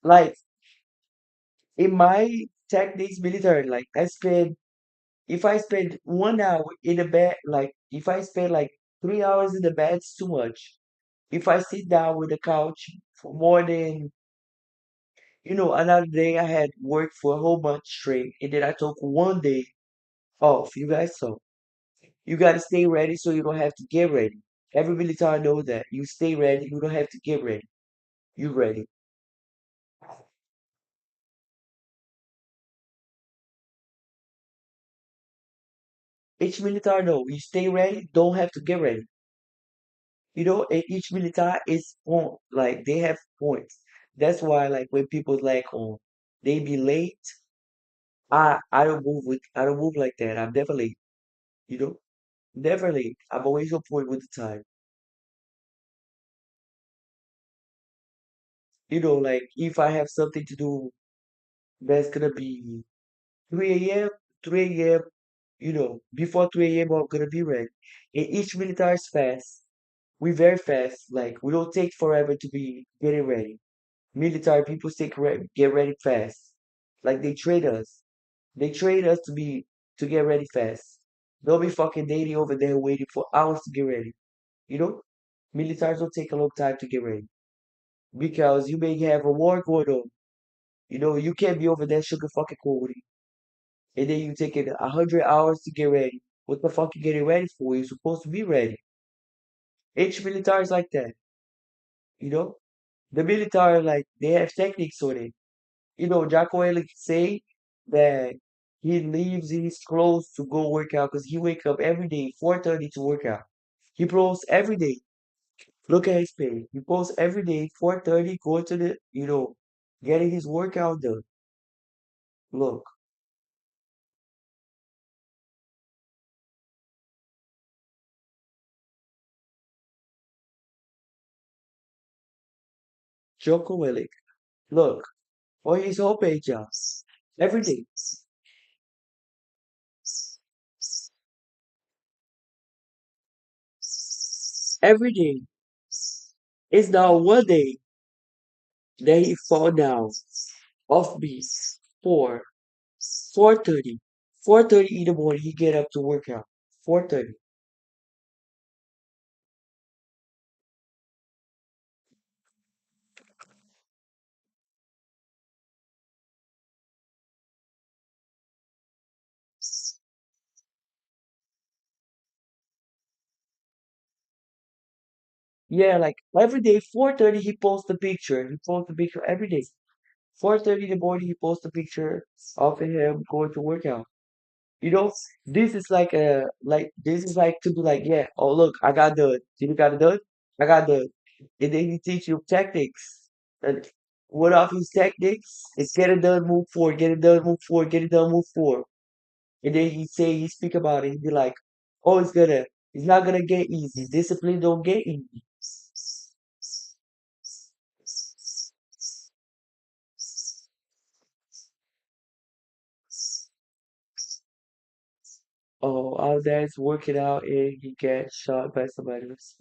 Like in my techniques military, like I spend if I spend 1 hour in the bed, like if I spend like 3 hours in the bed, it's too much. If I sit down with the couch for more than another day I had worked for a whole month straight, and then I took one day off. You guys saw. You gotta stay ready so you don't have to get ready. Every military know that. You stay ready, you don't have to get ready. You ready. Each military know you stay ready, don't have to get ready. And each military is point, like they have points. That's why like when people like they be late, I don't move like that. I'm never late, you know? Never late. I'm always on point with the time. Like if I have something to do that's gonna be 3 a.m., 3 a.m., before 3 a.m. I'm gonna be ready. And each military is fast. We very fast. Like we don't take forever to be getting ready. Military people get ready fast. Like they trade us. They trade us to get ready fast. They'll be fucking dating over there waiting for hours to get ready. You know? Militaries don't take a long time to get ready. Because you may have a war going on. You can't be over there sugar fucking cold. And then you taking 100 hours to get ready. What the fuck you getting ready for? You're supposed to be ready. Each military is like that, you know? The military, like, they have techniques on it. Jocko Willink say that he leaves his clothes to go work out because he wake up every day, 4:30 to work out. He posts every day. Look at his page. He posts every day, 4:30, going to getting his workout done. Look, Jocko Willink. Look, on his whole page, y'all. Every day. Every day. It's not one day that he fall down off beat for 4:30. 4:30 in the morning he get up to work out. 4:30. Yeah, like every day, 4:30 he posts a picture. He posts a picture every day. 4:30 in the morning he posts a picture of him going to work out. You know, this is like to be like, yeah, oh look, I got done. Did you got it done? I got done. And then he teach you techniques. And one of his techniques is get it done, move forward, get it done, move forward, get it done, move forward. And then he speak about it, he be like, oh, it's not gonna get easy. Discipline don't get easy. Oh, out there is working out and he gets shot by somebody else.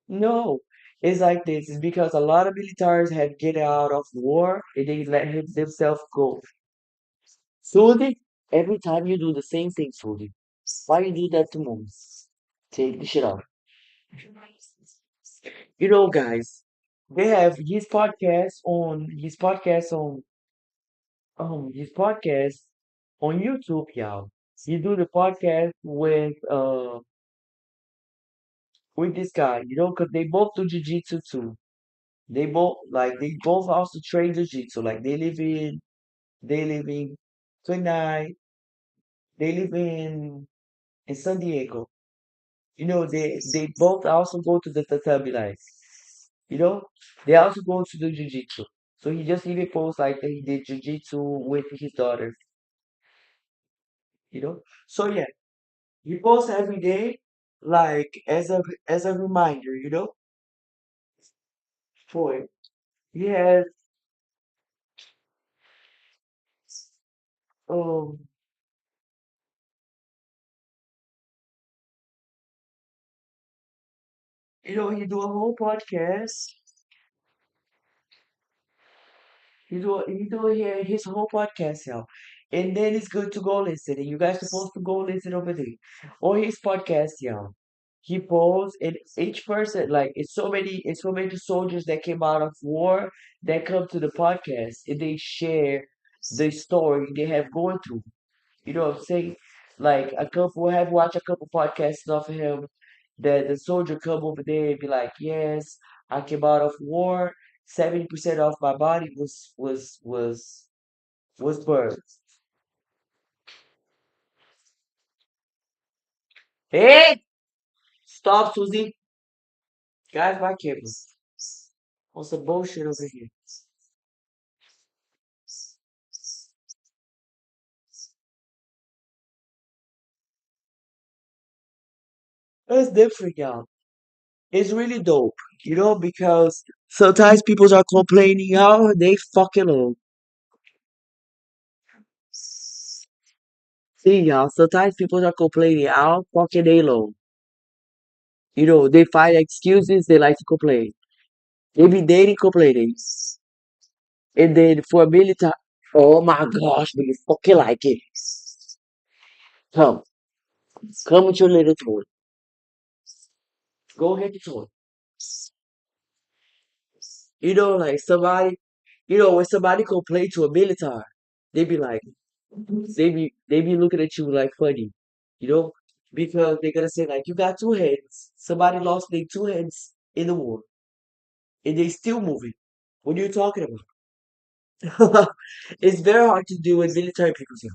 No, it's like this. It's because a lot of militaries had get out of war and they let themselves go. Sully, every time you do the same thing, Sully. Why you do that to me? Take the shit off. Guys, they have his podcast on YouTube, y'all. He do the podcast with this guy, 'cause they both do jiu-jitsu too. They both also train jiu-jitsu. Like they live in 29, they live in San Diego. They both also go to the tatami life. You know, they also go to do jiu-jitsu. So he just even posts like that he did jiu-jitsu with his daughter, you know. So yeah, he posts every day, like as a reminder, for it. He has um, he do a whole podcast. He do his whole podcast now, and then it's good to go listen. And you guys supposed to go listen over there, or his podcast, yeah. He posts, and each person, like it's so many soldiers that came out of war that come to the podcast, and they share the story they have gone through. You know what I'm saying? Like a couple have watched a couple podcasts of him that the soldier come over there and be like, yes, I came out of war. 70% of my body was burned. Hey, stop, Susie. Guys, my camera. On some bullshit over here. It's different, y'all. It's really dope, because sometimes people are complaining how they fucking old. See, y'all, sometimes people are complaining how fucking they low. They find excuses, they like to complain. They be dating complaining. And then for a million times, oh my gosh, do you fucking like it? Come, come with your little toy. Go ahead and toy. Like when somebody complain to a military, they be like, they be looking at you like funny, you know, because they're gonna say like, you got two heads. Somebody lost their two heads in the war, and they still moving. What are you talking about? It's very hard to do with military people here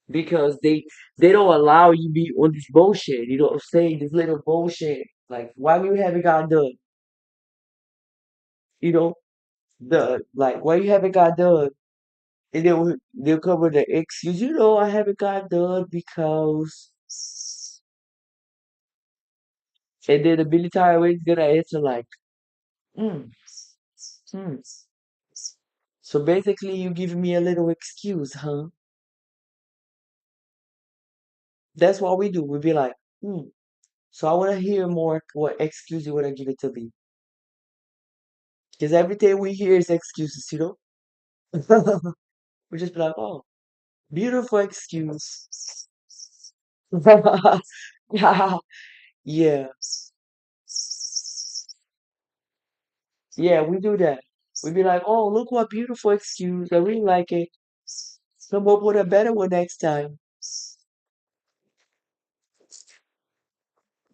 because they don't allow you be on this bullshit. You know what I'm saying? This little bullshit. Like, why you haven't got done? You know, why you haven't got done? And they'll cover the excuse. I haven't got done because. And then the military way is gonna answer like, hmm, hmm. So basically, you give me a little excuse, huh? That's what we do. We be like, hmm. So I want to hear more what excuse you want to give it to me. Because everything we hear is excuses, We just be like, oh, beautiful excuse. Yeah, yeah, yeah, we do that. We be like, oh, look what beautiful excuse. I really like it. Come up with a better one next time.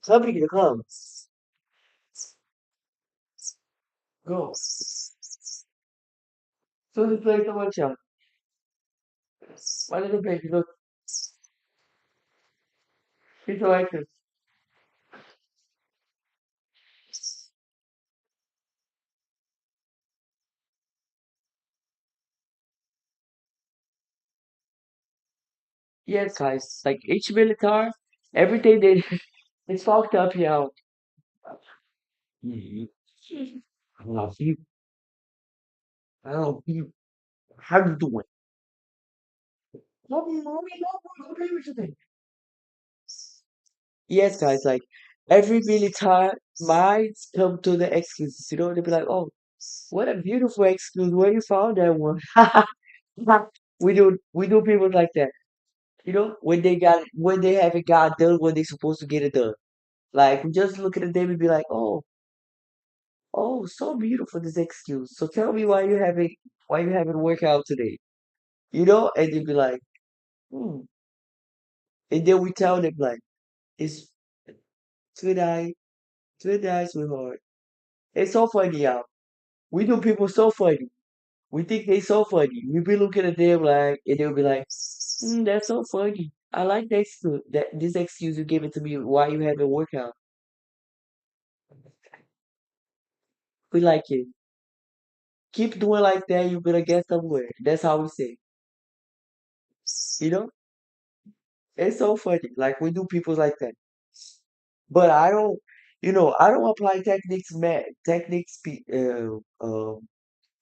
Somebody to come. Go. So this play so much out. Why did the baby look? He's so active. Yes, guys. Like each military, everything they it's fucked up, yeah. Mhm. I love you. I love you. How you doing? Mommy, mommy, no, go play with your thing. Yes, guys, like every military might come to the excuses, they be like, oh, what a beautiful excuse, where you found that one? We do people like that, when they haven't got done when they supposed to get it done. Like we just look at them and be like, oh, so beautiful this excuse. So tell me why you haven't worked out today? You know, and they'd be like, hmm. And then we tell them like, it's tonight, tonight, sweetheart. It's so funny, y'all. We do people so funny. We think they so funny. We be looking at them like, and they'll be like, that's so funny. I like that this excuse you gave it to me why you haven't worked out. We like it. Keep doing like that, you're gonna get somewhere. That's how we say. You know? It's so funny. Like we do people like that. But I don't, I don't apply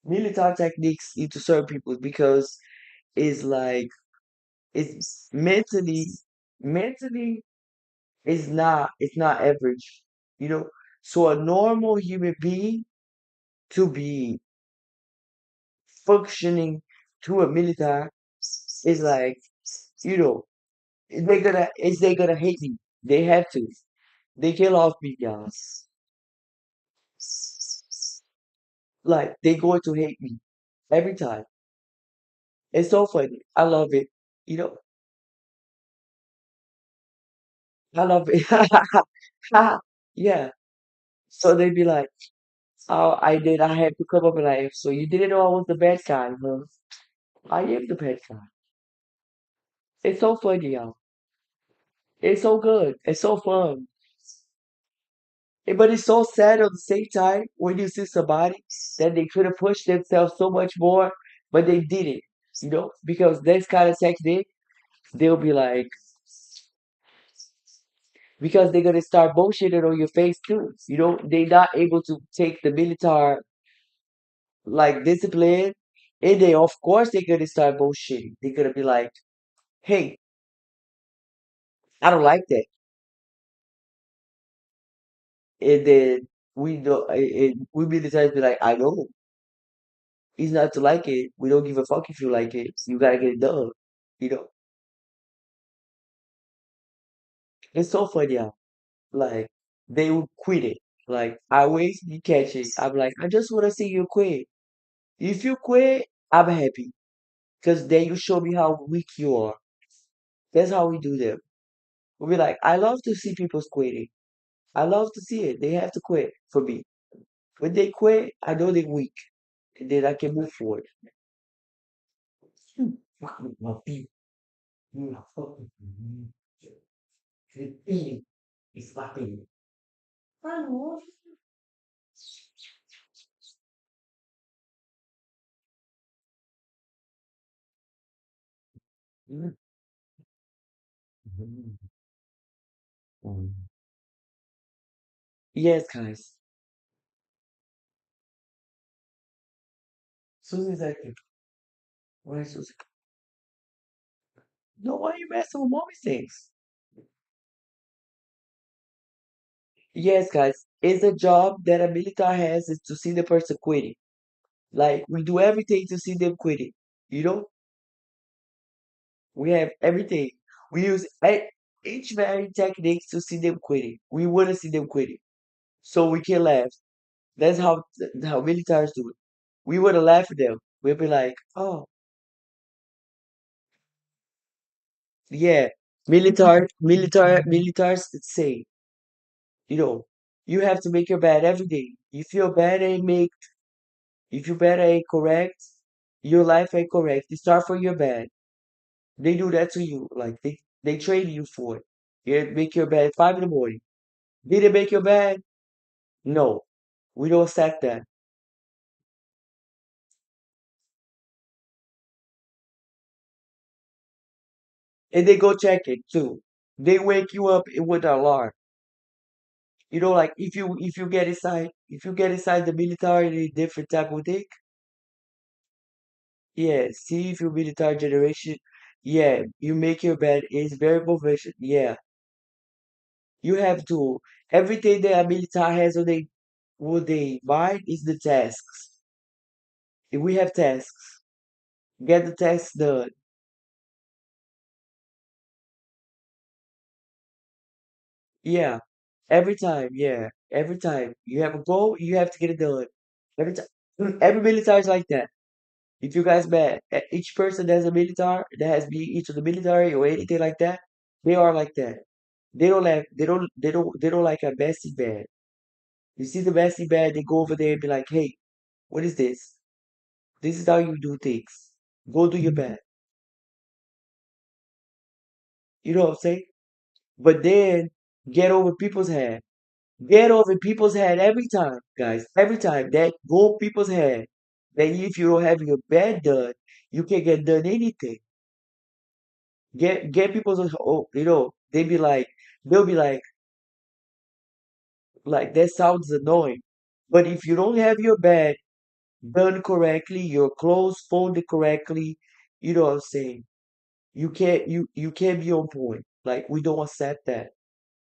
military techniques into certain people because it's like it's mentally it's not average, you know. So a normal human being to be functioning to a military is like, you know, they're gonna hate me. They have to. They kill off me, guys. Like they going to hate me every time. It's so funny. I love it. You know, I love it. Yeah. So they be like, oh, I had to come up and like, so you didn't know I was the bad guy, huh? I am the bad guy. It's so funny, y'all. It's so good. It's so fun. But it's so sad at the same time when you see somebody that they could have pushed themselves so much more, but they didn't, because this kind of technique, they'll be like, because they're gonna start bullshitting on your face too. They're not able to take the military like discipline, and they of course they're gonna start bullshitting. They're gonna be like, "Hey, I don't like that," and then we military be like, "I know it's not to like it. We don't give a fuck if you like it. You gotta get it done." You know, it's so funny how like they would quit it. Like I wait, you catch it. I'm like, I just wanna see you quit. If you quit, I'm happy. Because then you show me how weak you are. That's how we do them. We'll be like, I love to see people quitting. I love to see it. They have to quit for me. When they quit, I know they're weak. And then I can move forward. My feet. My fucking feet is fucking. Yes, guys. Susie's active. Why is Susie? No, why are you messing with mommy things? Yes, guys. It's a job that a military has is to see the person quitting. Like we do everything to see them quitting. You know, we have everything. We use each very techniques to see them quitting. We want to see them quitting, so we can laugh. That's how militaries do it. We want to laugh at them. We'll be like, oh yeah, militaries say, you know, you have to make your bed every day. If your bed ain't correct, your life ain't correct. You start from your bed. They do that to you. Like they train you for it. You make your bed at 5 in the morning. Did they make your bed? No. We don't accept that. And they go check it too. They wake you up with an alarm. Like if you get inside the military, they different type of thing. Yeah, see if you military generation. Yeah, you make your bed. It's very professional. Yeah, you have to. Everything that a military has on they mind is the tasks. If we have tasks, get the tasks done. Yeah, Every time, yeah. Every time you have a goal, you have to get it done. Every time, every military is like that. If you guys met each person that's a military, that has been each of the military or anything like that, they are like that. They don't like a messy bad. You see the messy bad, they go over there and be like, hey, what is this? This is how you do things. Go do your bad. You know what I'm saying? But then get over people's head. Get over people's head every time, guys. Every time that go people's head. That if you don't have your bed done, you can't get done anything. Get people's oh, they'll be like that sounds annoying. But if you don't have your bed done correctly, your clothes folded correctly, you know what I'm saying? You can't be on point. Like we don't accept that.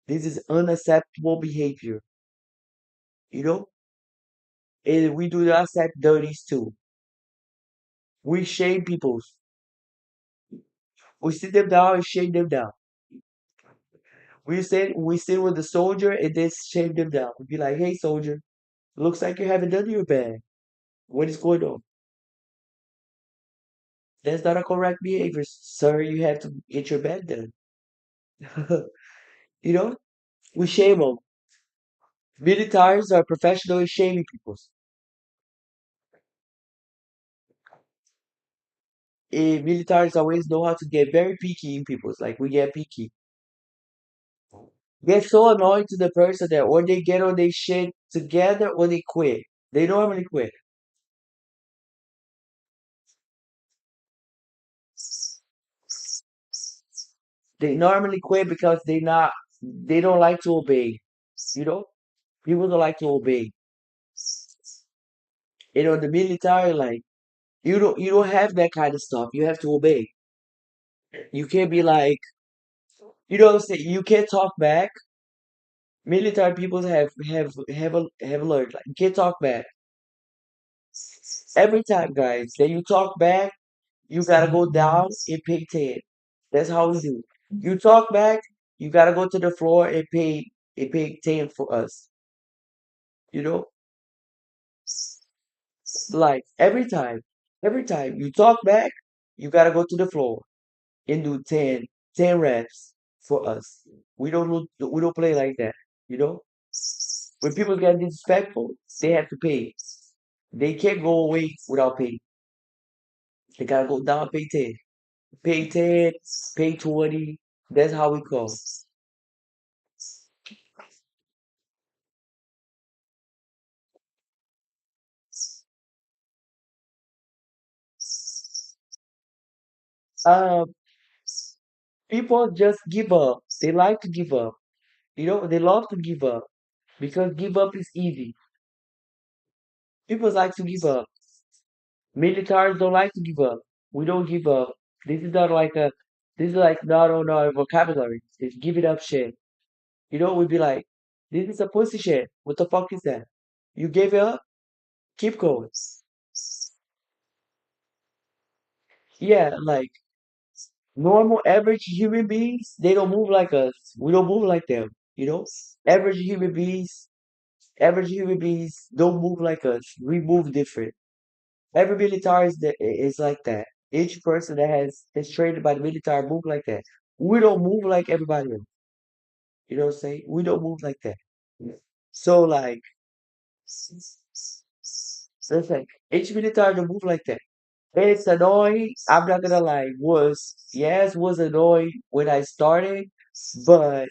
This is unacceptable behavior, you know? And we do not accept dirties too. We shame people. We sit them down and shame them down. We sit with the soldier and then shame them down. We be like, hey soldier, looks like you haven't done your bed. What is going on? That's not a correct behavior, sir. You have to get your bed done. You know? We shame them. Militaries are professional in shaming people. Militaries always know how to get very picky in people. Like we get picky. Get so annoyed to the person that when they get on their shit together or they quit. They normally quit. They normally quit because they don't like to obey. You know? People don't like to obey. The military, like you don't have that kind of stuff. You have to obey. You can't be like, you know what I'm saying? You can't talk back. Military people have learned like you can't talk back. Every time, guys, that you talk back, you gotta go down and pay 10. That's how we do. You talk back, you gotta go to the floor and pay 10 for us. You know? Like every time you talk back, you gotta go to the floor and do 10 reps for us. We don't play like that, you know? When people get disrespectful, they have to pay. They can't go away without pay. They gotta go down and pay 10. Pay 10, pay 20. That's how we go. Uh, People just give up. They like to give up. They love to give up because give up is easy. People like to give up. Militaries don't like to give up. We don't give up. This is not like a, this is like not on our vocabulary. It's give it up shit. We'd be like, this is a pussy shit. What the fuck is that? You gave it up? Keep going. Yeah, like normal average human beings, they don't move like us. We don't move like them. You know? Average human beings, average human beings don't move like us. We move different. Every military is like that. Each person that's trained by the military move like that. We don't move like everybody else. You know what I'm saying? We don't move like that. So like, let's say each military don't move like that. It's annoying. I'm not gonna lie. Was annoying when I started, but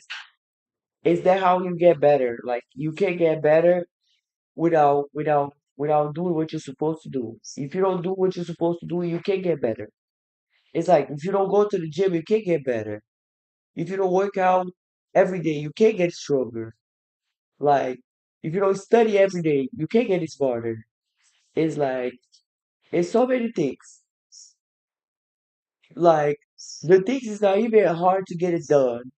is that how you get better? Like you can't get better without doing what you're supposed to do. If you don't do what you're supposed to do, you can't get better. It's like if you don't go to the gym, you can't get better. If you don't work out every day, you can't get stronger. Like if you don't study every day, you can't get smarter. It's like it's so many things. Like the things is not even hard to get it done.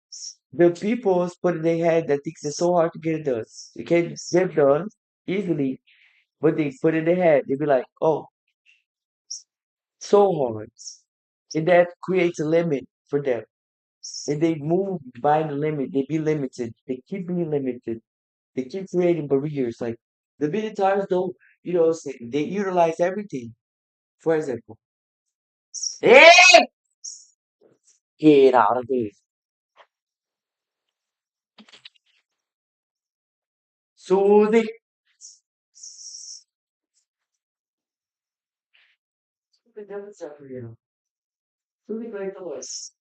The people put in their head that things is so hard to get it done. You can't get done easily, but they put in their head, they be like, oh, so hard. And that creates a limit for them. and they move by the limit. They be limited. They keep being limited. They keep creating barriers. Like the militaries don't, they utilize everything. For example, hey, get out of here, Susie. Susie never suffer, Susie break the laws.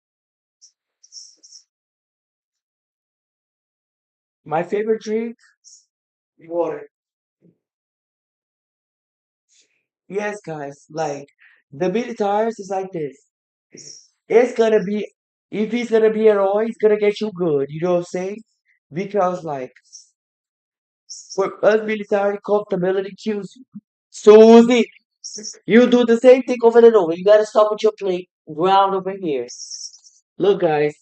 My favorite drink, water. Yes, guys. Like the militaries is like this. It's gonna be if he's gonna be at all, he's gonna get you good. You know what I'm saying? Because like for us military, comfortability kills you. Susie, you do the same thing over and over. You gotta stop with your plate ground over here. Look, guys,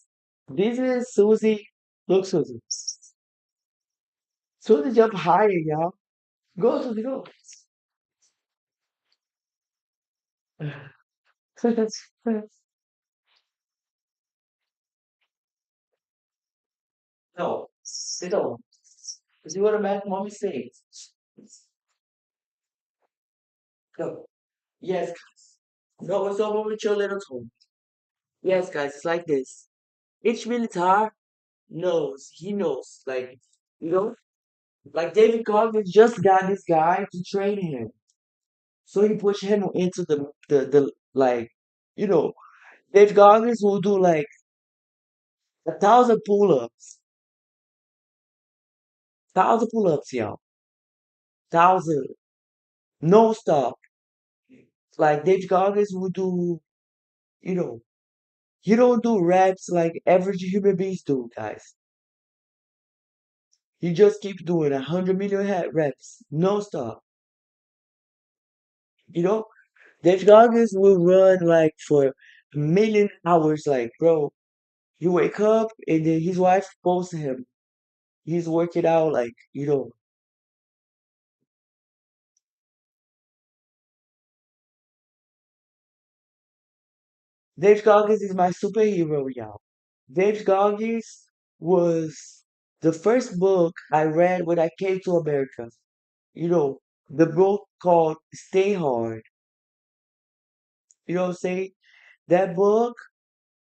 this is Susie. Look, Susie. Susie jump higher, y'all. Go, Susie, go. No, sit down. Because you want to make mommy say. Go. Yes, guys. No, it's over with your little toe. Yes, guys, it's like this. Each militar knows, he knows, like, you know, like David Goggins just got this guy to train him. So he pushed him into the like, you know, David Goggins will do like 1,000 pull-ups. 1,000 pull-ups, y'all. 1,000. No stop. Like David Goggins will do, you know, he don't do reps like average human beings do, guys. He just keeps doing 100 million reps, no stop. You know, Dave Goggins will run like for a million hours. Like, bro, you wake up and then his wife posts him. He's working out, like, Dave Goggins is my superhero, y'all. Dave Goggins was the first book I read when I came to America. You know, the book called Stay Hard. You know what I'm saying? That book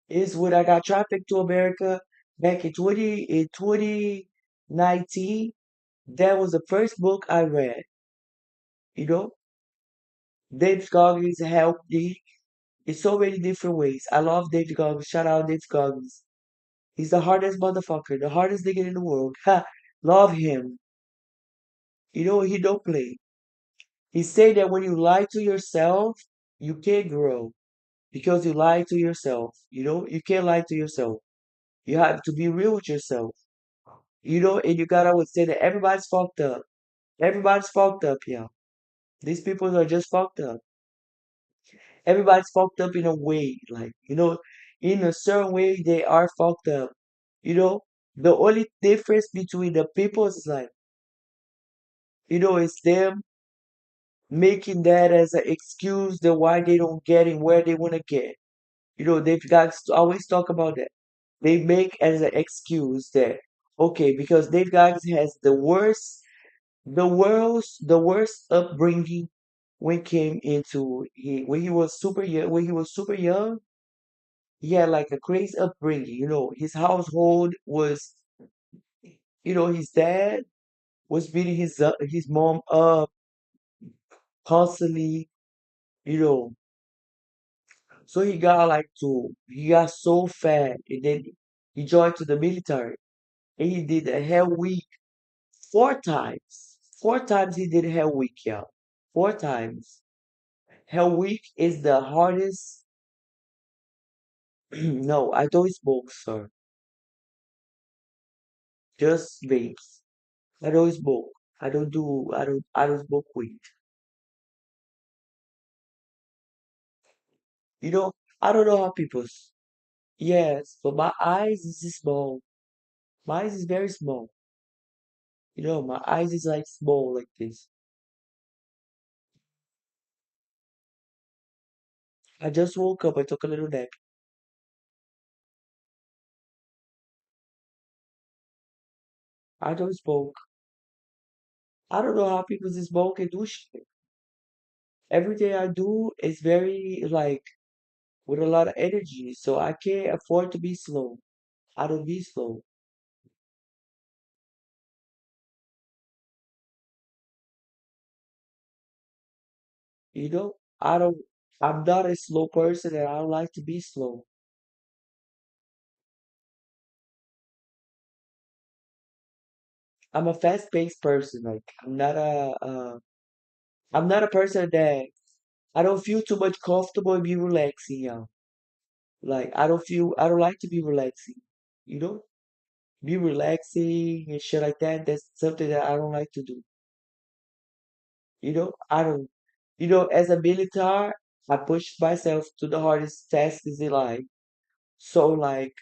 is when I got trafficked to America back in 2019. That was the first book I read. You know, Dave Goggins helped me in so many different ways. I love Dave Goggins. Shout out Dave Goggins. He's the hardest motherfucker, the hardest nigga in the world. Ha, love him. You know, he don't play. He said that when you lie to yourself, you can't grow because you lie to yourself. You know, you can't lie to yourself. You have to be real with yourself. You know, and you gotta always say that everybody's fucked up. Everybody's fucked up, yeah. These people are just fucked up. Everybody's fucked up in a way, like, in a certain way they are fucked up. You know, the only difference between the people is like, it's them making that as an excuse the why they don't get in where they want to get. They've got to always talk about that. They make as an excuse that okay, because Dave Goggins has the worst upbringing when he was super young. When he was super young, he had like a crazy upbringing. His household was, his dad was beating his mom up constantly. You know, so he got so fat, and then he joined to the military, and he did a hell week 4 times. 4 times he did hell week, yeah, 4 times. Hell week is the hardest. No, I don't smoke, sir. Just vapes. I don't smoke. I don't smoke weed. I don't know how yes, but my eyes is small. My eyes is very small. My eyes is like small like this. I just woke up. I took a little nap. I don't smoke. I don't know how people just smoke and do shit. Everything I do is very like with a lot of energy, so I can't afford to be slow. I don't be slow. You know, I don't. I'm not a slow person, and I don't like to be slow. I'm a fast-paced person. Like I'm not a person that I don't feel too much comfortable in be relaxing, y'all. Like I don't like to be relaxing. You know, be relaxing and shit like that. That's something that I don't like to do. You know, I don't. You know, as a military, I push myself to the hardest tasks in life. So like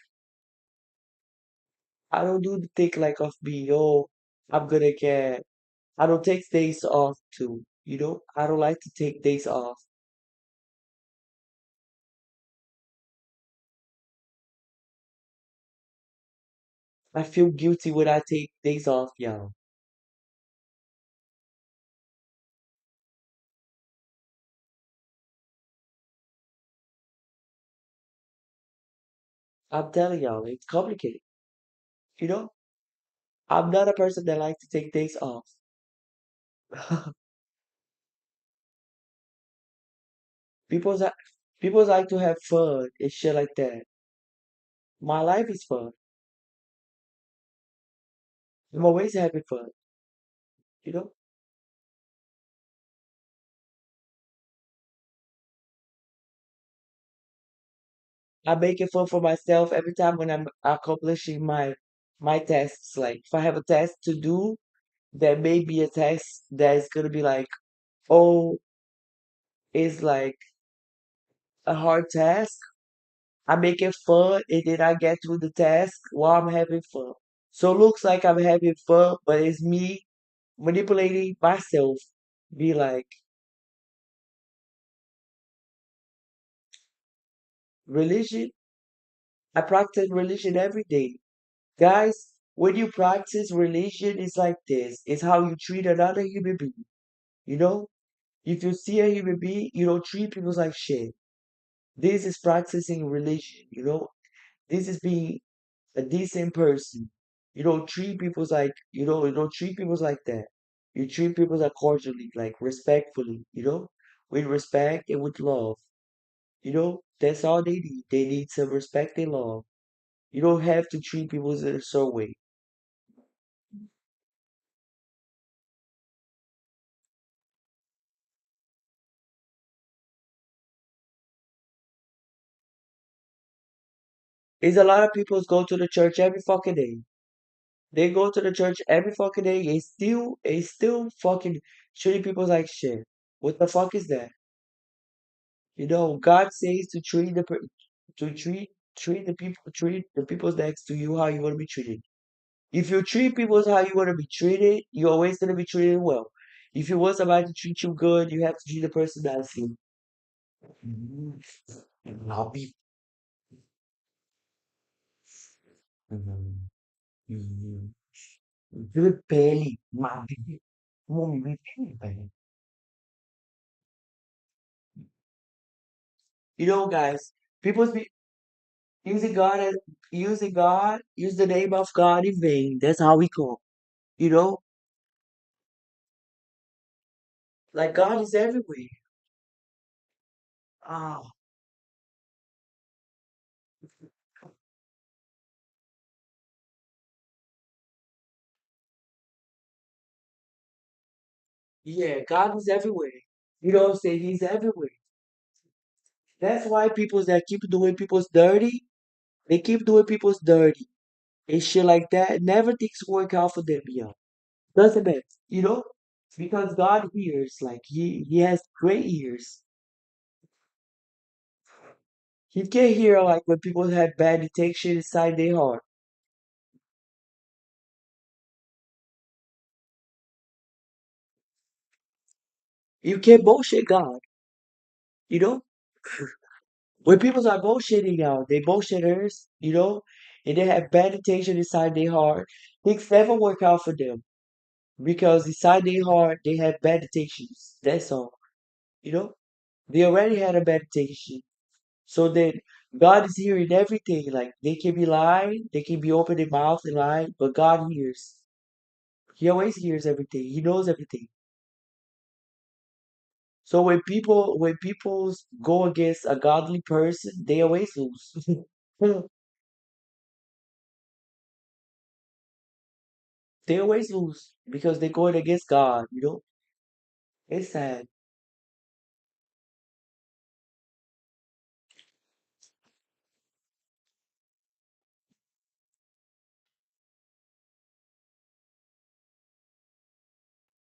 I don't do the thing like of me, oh, I'm gonna get I don't take days off too, you know? I don't like to take days off. I feel guilty when I take days off, y'all. I'm telling y'all, it's complicated, you know? I'm not a person that like to take days off. People like people like to have fun and shit like that. My life is fun. I'm always having fun, you know? I make it fun for myself every time when I'm accomplishing my tasks. Like if I have a task to do, there may be a task that is gonna be like, oh, it's like a hard task. I make it fun and then I get through the task while I'm having fun. So it looks like I'm having fun, but it's me manipulating myself. Be like, religion, I practice religion every day. Guys, when you practice religion, it's like this. It's how you treat another human being. You know? If you see a human being, you don't treat people like shit. This is practicing religion, you know? This is being a decent person. You don't treat people like that. You treat people like cordially, like respectfully, you know? With respect and with love. You know, that's all they need. They need some respect and love. You don't have to treat people in a certain way. There's a lot of people go to the church every fucking day. They go to the church every fucking day and still fucking treating people like shit. What the fuck is that? You know, God says to to treat the people next to you how you want to be treated. If you treat people how you want to be treated, you're always gonna be treated well. If you want somebody to treat you good, you have to treat the person nicely. Mhm. Not be. Mhm. Mhm. Good belly, my baby. Mommy, baby. You know, guys, people be using use the name of God in vain. That's how we call. You know, like God is everywhere. Ah, yeah, God is everywhere. You know what I'm saying? He's everywhere. That's why people that keep doing people's dirty, they keep doing people's dirty and shit like that. Never things work out for them, yo. Doesn't it? You know? Because God hears, like he has great ears. He can hear like when people have bad intention inside their heart. You can't bullshit God, you know? When people are bullshitting y'all, they bullshitters, you know, and they have bad intention inside their heart. Things never work out for them because inside their heart they have bad intentions. That's all. You know, they already had a bad intention. So then God is hearing everything. Like they can be lying, they can be opening their mouth and lying, but God hears. He always hears everything. He knows everything. So when people go against a godly person, they always lose. They always lose because they're going against God, you know? It's sad.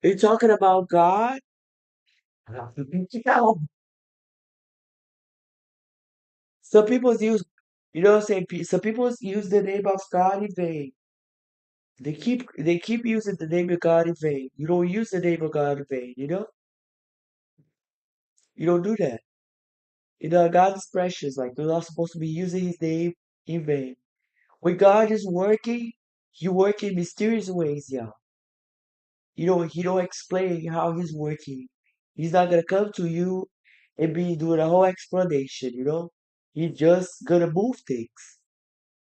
You're talking about God? Yeah. Some people use, you know what I'm saying? Some people use the name of God in vain. They keep using the name of God in vain. You don't use the name of God in vain, you know? You don't do that. You know, God is precious. Like you're not supposed to be using his name in vain. When God is working, he work in mysterious ways, yeah. He don't explain how he's working. He's not gonna come to you and be doing a whole explanation, you know? He's just gonna move things.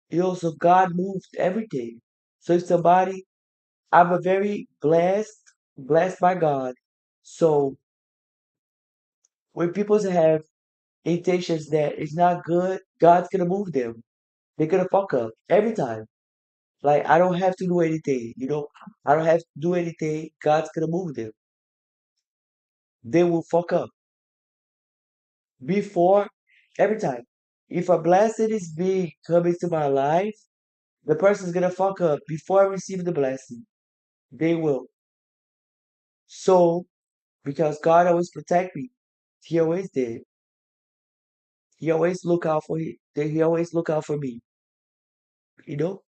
You know, so God moved everything. So if somebody, I'm a very blessed by God. So when people have intentions that is not good, God's gonna move them. They're gonna fuck up every time. Like I don't have to do anything, you know. I don't have to do anything. God's gonna move them. They will fuck up before every time. If a blessing is being coming to my life, the person's gonna fuck up before I receive the blessing. They will. So because God always protect me, He always did. He always look out for He always look out for me. You know.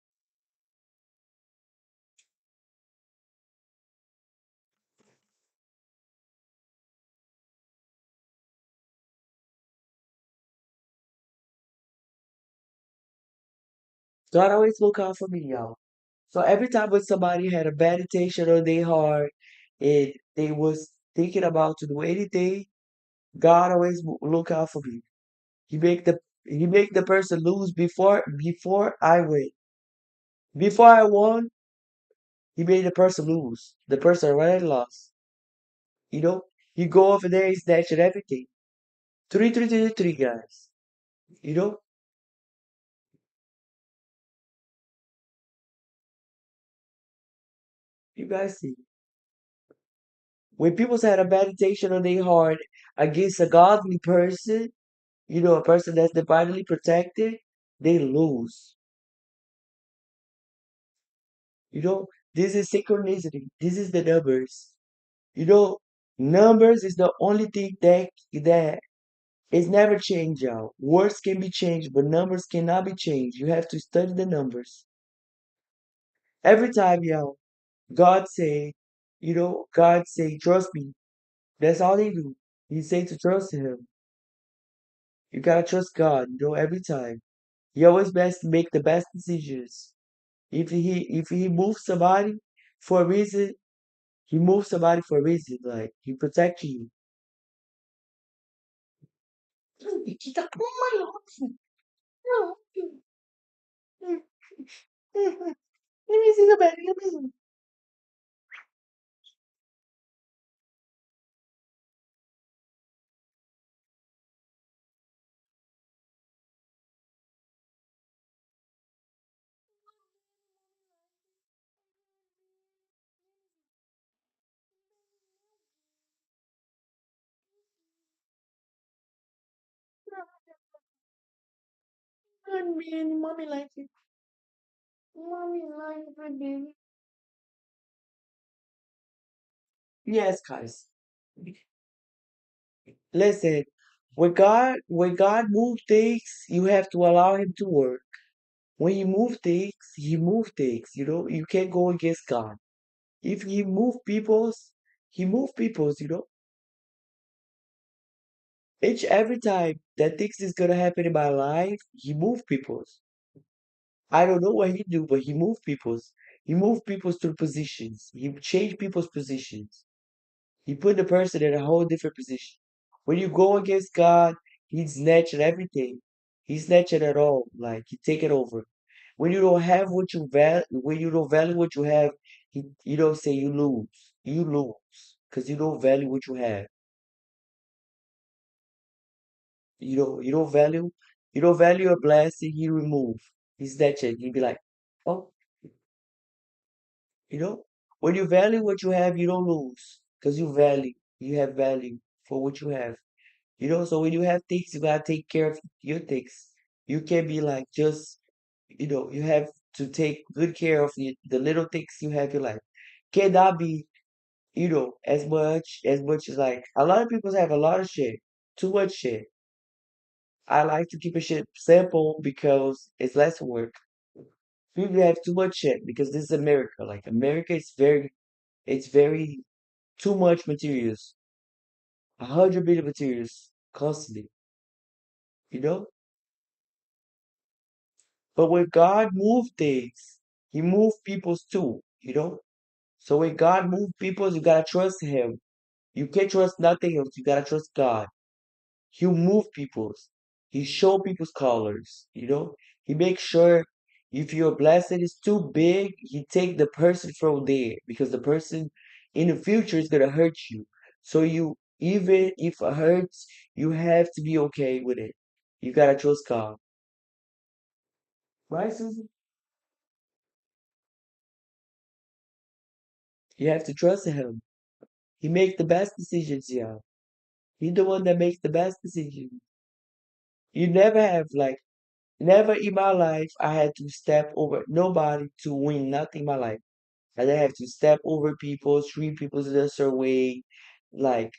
God always look out for me, y'all. So every time when somebody had a bad intention on their heart and they was thinking about to do anything, God always look out for me. He make the person lose before I win. Before I won, he made the person lose. The person already lost. You know, you go over there, he's snatching everything. Three, three, three, three guys. You know, you guys see. When people's had a bad intention on their heart against a godly person, you know, a person that's divinely protected, they lose. You know, this is synchronicity. This is the numbers. You know, numbers is the only thing that is never changed, y'all. Words can be changed, but numbers cannot be changed. You have to study the numbers. Every time, y'all, God say, trust me. That's all they do. He say to trust him. You gotta trust God, you know, every time. He always best make the best decisions. If he moves somebody for a reason, he moves somebody for a reason. Like he protects you. Let me see the baby. Let me see. Mommy likes it. Mommy likes it, baby. Yes, guys. Listen, when God move things, you have to allow him to work. When he move things, you know, you can't go against God. If he move peoples, you know. Every time that things is gonna happen in my life, he move peoples. I don't know what he do, but he move peoples. He moved people to positions. He changed people's positions. He put the person in a whole different position. When you go against God, He's snatching everything. He's snatching it all. Like He take it over. When you don't have what you value, when you don't value what you have, you don't say you lose. You lose because you don't value what you have. You don't value a blessing. He remove. He's snatch it. He be like, oh, you know, when you value what you have, you don't lose because you have value for what you have. So when you have things, you gotta take care of your things. You can't be like just, you have to take good care of the little things you have in your life. Cannot be, as much as like a lot of people have a lot of shit, too much shit. I like to keep a shit simple because it's less work. People have too much shit because this is America. Like America is it's very too much materials, 100 billion materials constantly. You know. But when God moved things, He moved peoples too, So when God moved peoples, you gotta trust Him. You can't trust nothing else. You gotta trust God. He move peoples. He show people's colors. He makes sure if your blessing is too big, He take the person from there because the person in the future is gonna hurt you. So even if it hurts, you have to be okay with it. You gotta trust God. Right, Susan? You have to trust Him. He makes the best decisions, yeah. He's the one that makes the best decisions. You never have like never in my life I had to step over nobody to win nothing in my life. I didn't have to step over people, treat people in a certain way. Like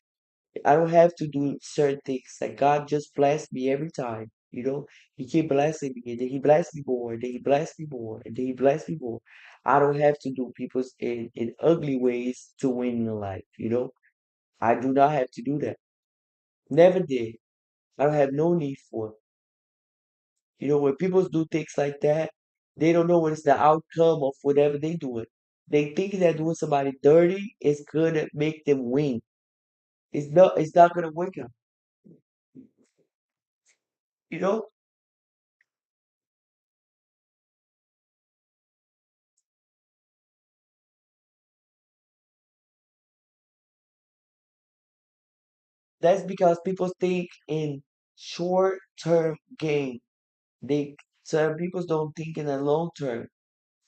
I don't have to do certain things. Like God just blessed me every time. He keep blessing me, and then He blessed me more, and then He blessed me more, and then He blessed me more. I don't have to do people's in ugly ways to win in life. I do not have to do that. Never did. I don't have no need for it. When people do things like that, they don't know what is the outcome of whatever they do it. They think that doing somebody dirty is gonna make them win. It's not gonna work out. You know? That's because people think in short term game. They Some people don't think in the long term.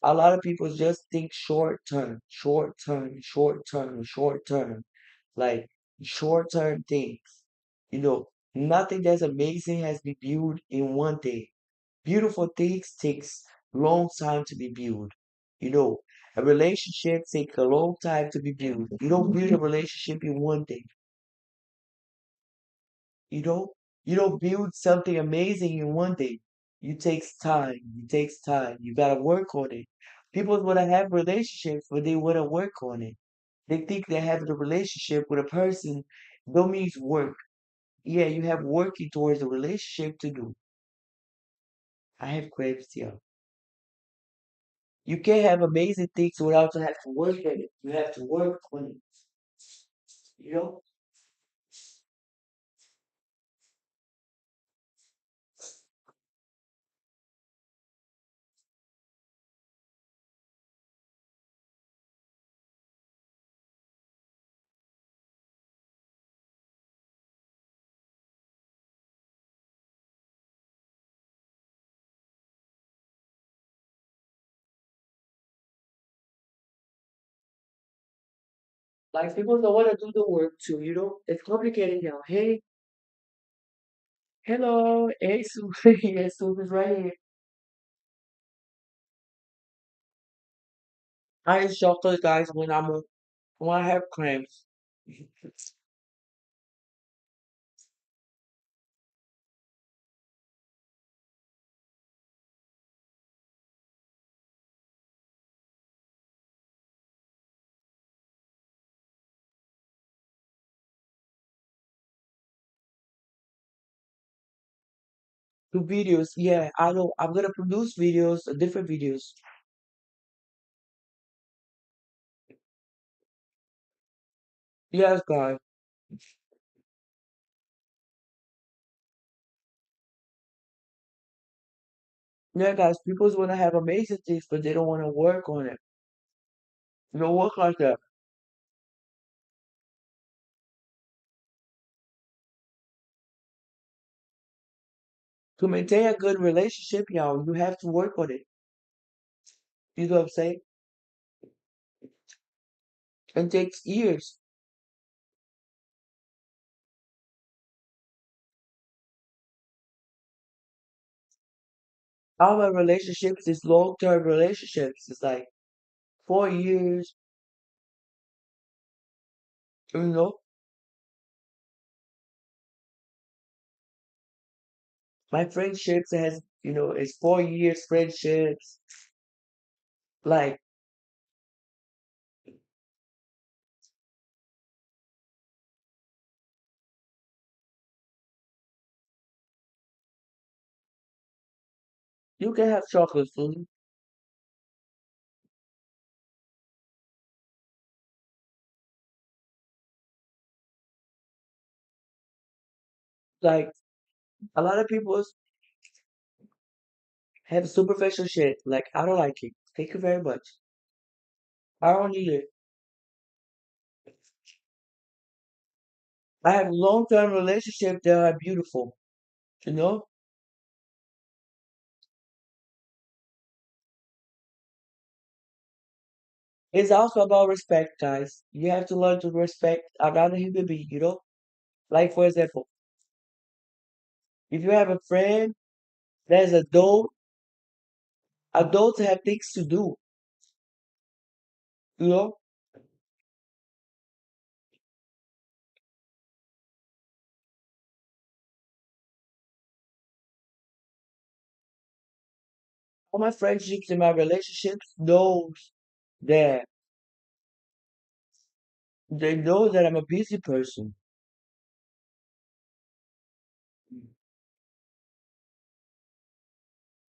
A lot of people just think short term, short term, short term, short term, like short term things. Nothing that's amazing has been built in one day. Beautiful things takes long time to be built. You know, a relationship takes a long time to be built. You don't build a relationship in one day. You know, you don't build something amazing in one day. It takes time. It takes time. You gotta work on it. People wanna have relationships, but they wanna work on it. They think they have a relationship with a person. Don't mean work. Yeah, you have working towards the relationship to do. I have cravings, yeah. You can't have amazing things without you have to work at it. You have to work on it. You know, like people don't want to do the work too. It's complicated now. Hey, hello, hey, Sue, hey, Sue is right here. I eat chocolate, guys, when I have cramps. Do videos, yeah, I know. I'm gonna produce videos, different videos. Yes, guys. Yeah, guys. People want to have amazing things, but they don't want to work on it. You don't work like that. To maintain a good relationship, y'all, you have to work on it. You know what I'm saying? It takes years. All my relationships is long-term relationships. It's like 4 years, you know. My friendships has, it's 4 years friendships. Like, you can have chocolate soon. Like, a lot of people have superficial shit. Like, I don't like it. Thank you very much. I don't need it. I have long-term relationships that are beautiful, you know? It's also about respect, guys. You have to learn to respect another human being, you know? Like, for example, if you have a friend that's adult, adults have things to do, you know? All my friendships and my relationships knows that they know that I'm a busy person.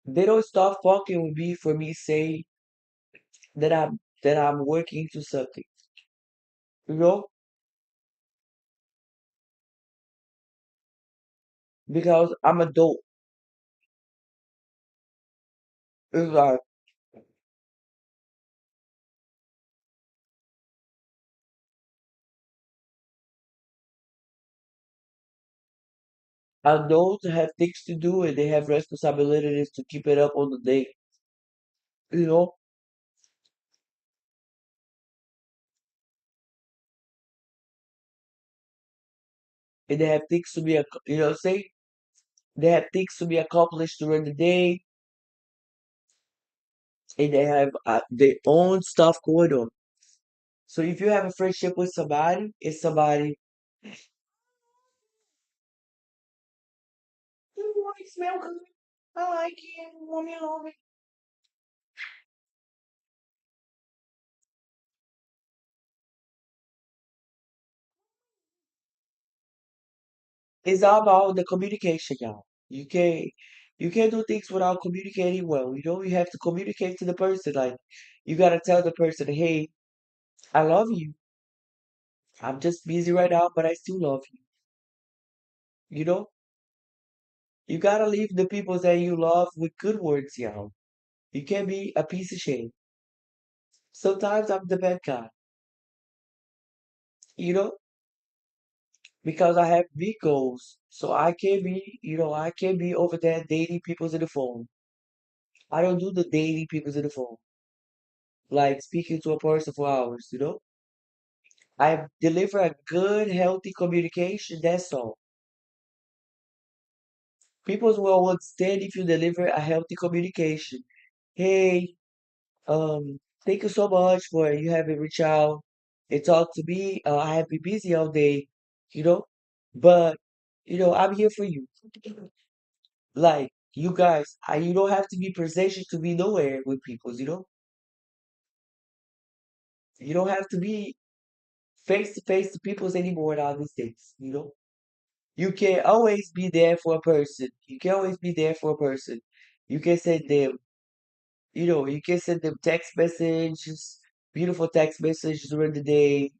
They don't stop fucking with me for me say that I'm working to something, you know? Because I'm adult. It's like adults have things to do and they have responsibilities to keep it up on the day, you know? And they have things to be, say they have things to be accomplished during the day, and they have their own stuff going on. So if you have a friendship with somebody, it's somebody. You want to smell good? I like it. Want me love it? It's all about the communication, y'all. You can't do things without communicating well. You have to communicate to the person. Like you gotta tell the person, hey, I love you. I'm just busy right now, but I still love you. You know? You gotta leave the people that you love with good words, y'all. You can't be a piece of shit. Sometimes I'm the bad guy, you know, because I have big goals. So I can't be over there dating people in the phone. I don't do the dating people in the phone, like speaking to a person for hours. I deliver a good, healthy communication, that's all. People will understand if you deliver a healthy communication. Hey, thank you so much for you having reached out and talk to me. I have been busy all day, you know, but I'm here for you. Like you guys, you don't have to be presentation to be nowhere with people. You don't have to be face to face to people anymore now these days. You can always be there for a person. You can always be there for a person. You can send them, you can send them text messages, beautiful text messages during the day.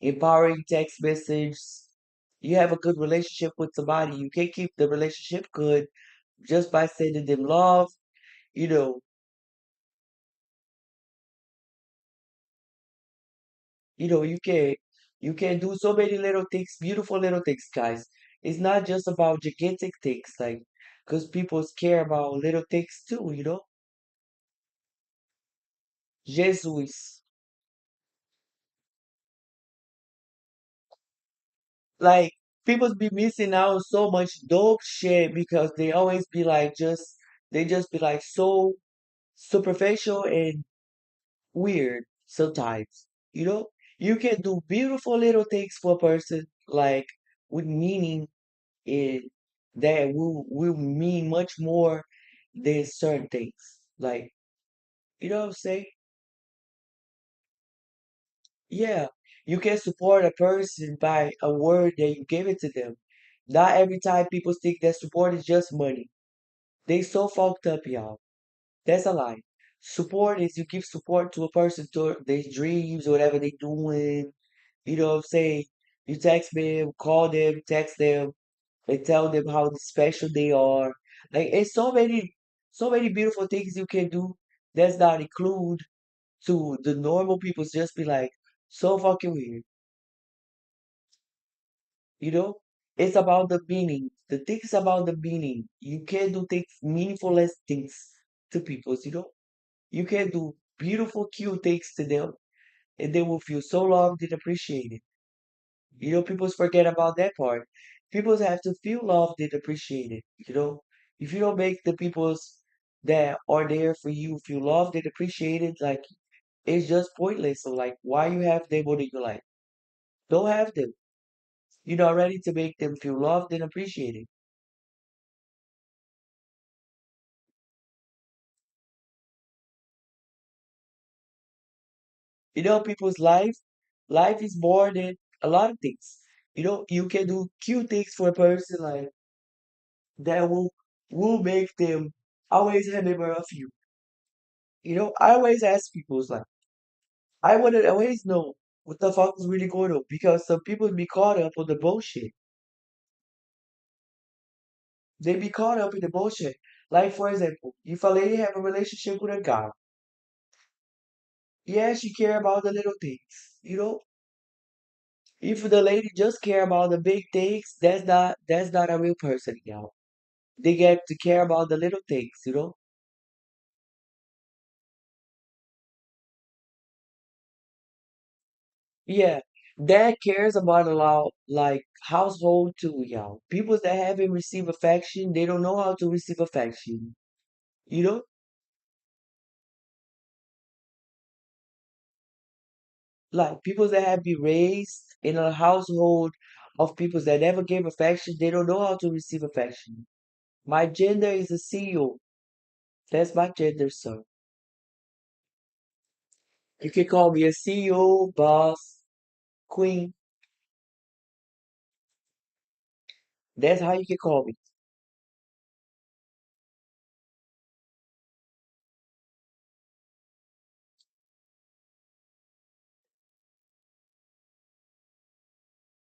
empowering text message. You have a good relationship with somebody. You can keep the relationship good just by sending them love. You know, you can do so many little things, beautiful little things, guys. It's not just about gigantic things, like, because people care about little things too. Jesus. Like, people be missing out on so much dope shit because they just be like so superficial and weird sometimes. You can do beautiful little things for a person, like, with meaning, and that will mean much more than certain things. Like, you know what I'm saying? Yeah, you can support a person by a word that you give it to them. Not every time people think that support is just money. They so fucked up, y'all. That's a lie. Support is you give support to a person to their dreams, whatever they doing. You know what I'm saying? You text them, call them, text them, and tell them how special they are. Like, it's so many beautiful things you can do. That's not include to the normal people. Just be like so fucking weird. You know, it's about the meaning. The things about the meaning. You can do things, meaningful as things to people. You can do beautiful, cute things to them, and they will feel so loved and appreciated. People forget about that part. People have to feel loved and appreciated. If you don't make the peoples that are there for you feel loved and appreciated, like, it's just pointless. So, like, why you have them in your life? Don't have them. You're not ready to make them feel loved and appreciated. People's life is more than a lot of things. You can do cute things for a person, like, that will make them always remember of you. I always ask people, it's like, I want to always know what the fuck is really going on, because some people be caught up on the bullshit. They be caught up in the bullshit. Like, for example, if a lady have a relationship with a guy, yeah, she care about the little things. If the lady just care about the big things, that's not a real person. They get to care about the little things. Yeah, that cares about a lot, like, household too. People that haven't received affection, they don't know how to receive affection. You know, like, people that have been raised in a household of people that never gave affection, they don't know how to receive affection. My gender is a CEO. That's my gender, sir. You can call me a CEO, boss, queen. That's how you can call me.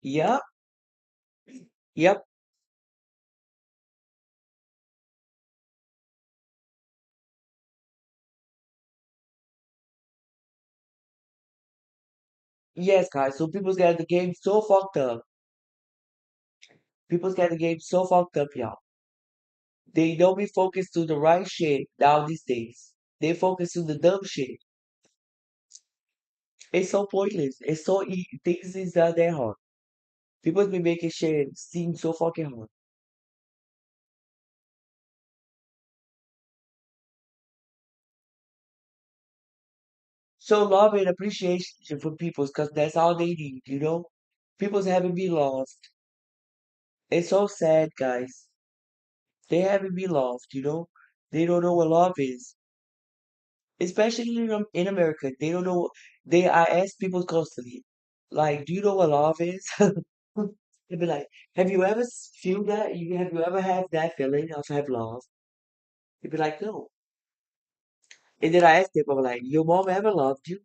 Yep, yep. Yes, guys. So people's got the game so fucked up. People's got the game so fucked up, y'all. They don't be focused to the right shit now these days. They focus to the dumb shit. It's so pointless. It's so things is not that hard. People be making shit seem so fucking hard. So love and appreciation for people, because that's all they need. People's haven't been lost. It's so sad, guys. They haven't been loved. They don't know what love is. Especially in America. They don't know. I ask people constantly, like, do you know what love is? They'd be like, have you ever feel that? Have you ever had that feeling of have love? They'd be like, no. And then I ask them, I'm like, your mom ever loved you?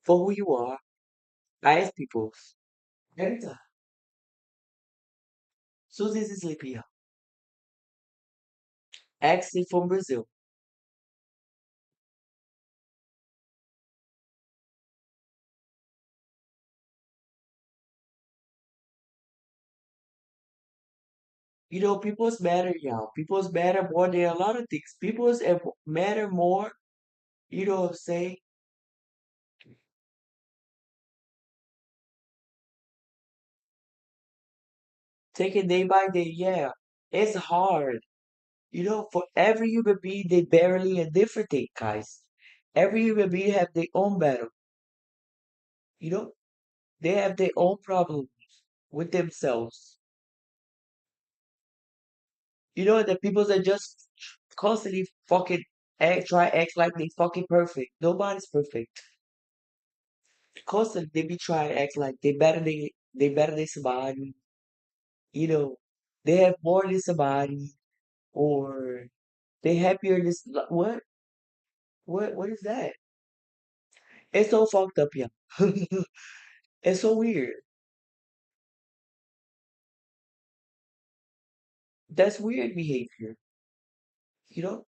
for who you are. I ask people every time. Suzy is sleepy. Accent from Brazil. People's matter, y'all. People's matter more than a lot of things. Matter more, say, take it day by day. Yeah, it's hard. For every human being, they barely a different thing, guys. Every human being have their own battle. You know, they have their own problems with themselves. The people that just constantly fucking act like they fucking perfect. Nobody's perfect. Constantly they be trying to act like they better than somebody. You know, they have more than somebody, or they happier than what is that? It's so fucked up, yeah. It's so weird. That's weird behavior. You know,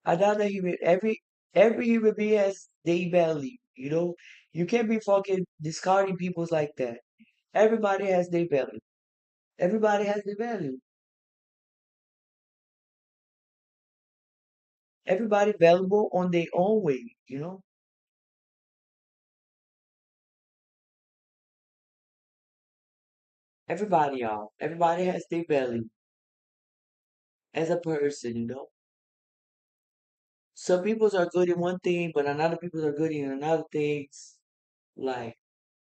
another human, every human being has their value. You can't be fucking discarding people's like that. Everybody has their value. Everybody has their value. Everybody valuable on their own way. Everybody, y'all. Everybody has their value as a person. Some people are good in one thing, but another people are good in another things. Like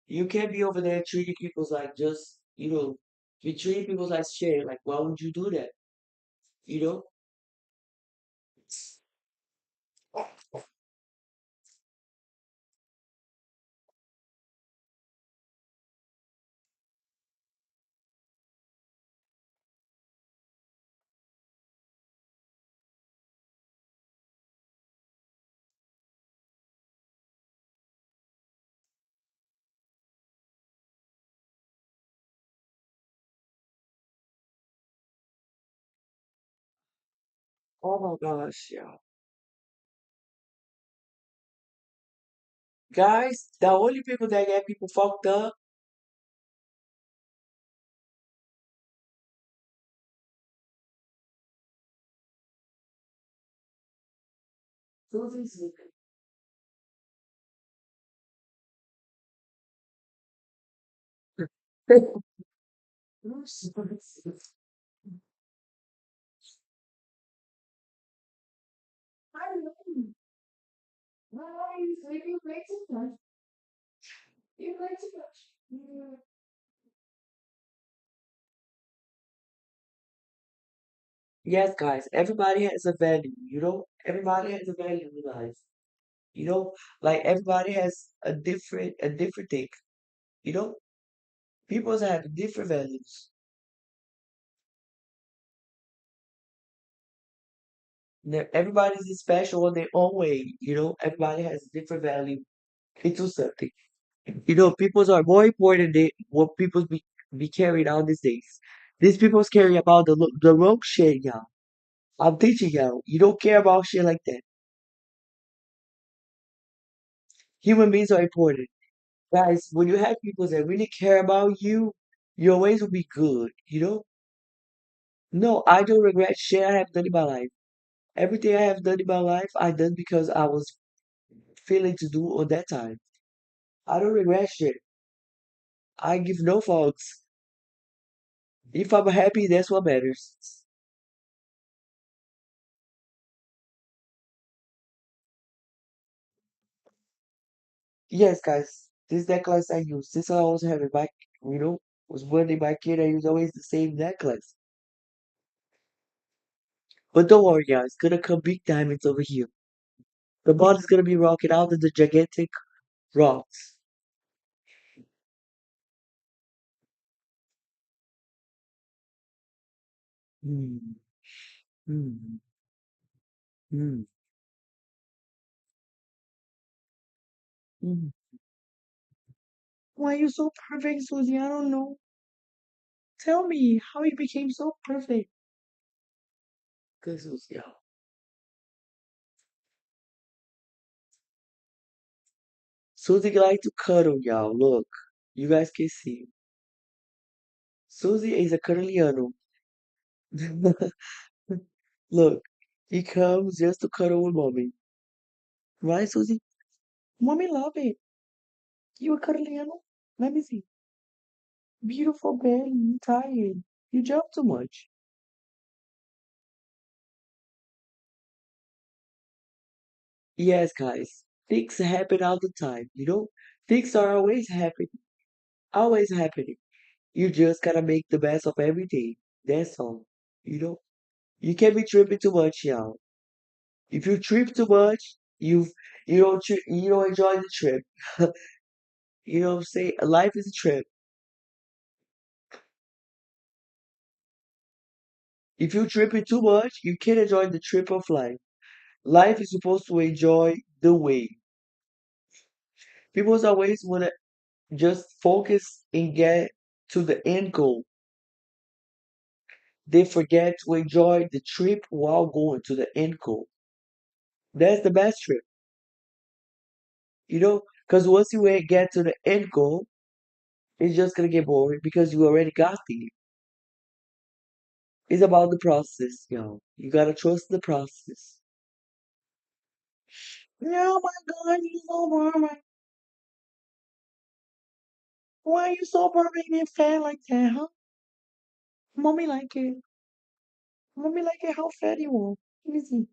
you can't be over there treating people like just you treat people like shit. Like why would you do that? You know? Oh my gosh, yeah. Guys, the only people that get people fucked up. Susie's sleeping. I don't know. Why are you sleeping way too much? You play too much. Yes, guys, everybody has a value, Everybody has a value in life. You know, like everybody has a different thing. You know, people have different values. Everybody's special in their own way. Everybody has a different value into something. Peoples are more important than what people be carried out these days. These people's carry about the wrong shit, y'all. I'm teaching y'all. You don't care about shit like that. Human beings are important. Guys, when you have people that really care about you, your ways will be good. No, I don't regret shit I have done in my life. Everything I have done in my life, I done because I was feeling to do on that time. I don't regret shit. I give no fucks. If I'm happy, that's what matters. Yes, guys, this necklace I use. Since I always have it back, was burning my kid, I use always the same necklace. But don't worry, guys, it's gonna come big diamonds over here. The ball is gonna be rocking out of the gigantic rocks. Hmm. Hmm. Hmm. Mhm. Why you so perfect, Susie? I don't know. Tell me how you became so perfect. Good, Susie. Susie like to cuddle, y'all. Look, you guys can see. Susie is a cuddliano. Look, he comes just to cuddle with mommy. Right, Susie? Mommy love it. You a cuddliano? Let me see. Beautiful belly. You tired. You jump too much. Yes, guys. Things happen all the time, you know? Things are always happening. Always happening. You just gotta make the best of every day. That's all. You know? You can't be tripping too much, y'all. If you trip too much, you don't enjoy the trip. You know what I'm saying? Life is a trip. If you tripping too much, you can't enjoy the trip of life. Life is supposed to enjoy the way. People always wanna just focus and get to the end goal. They forget to enjoy the trip while going to the end goal. That's the best trip, you know? Because once you get to the end goal, it's just gonna get boring because you already got there. It's about the process, yo. You gotta trust the process. Oh my God, you so boring. Why are you so boring and fat like that, huh? Mommy like it. Mommy like it how fat you are. Let me see.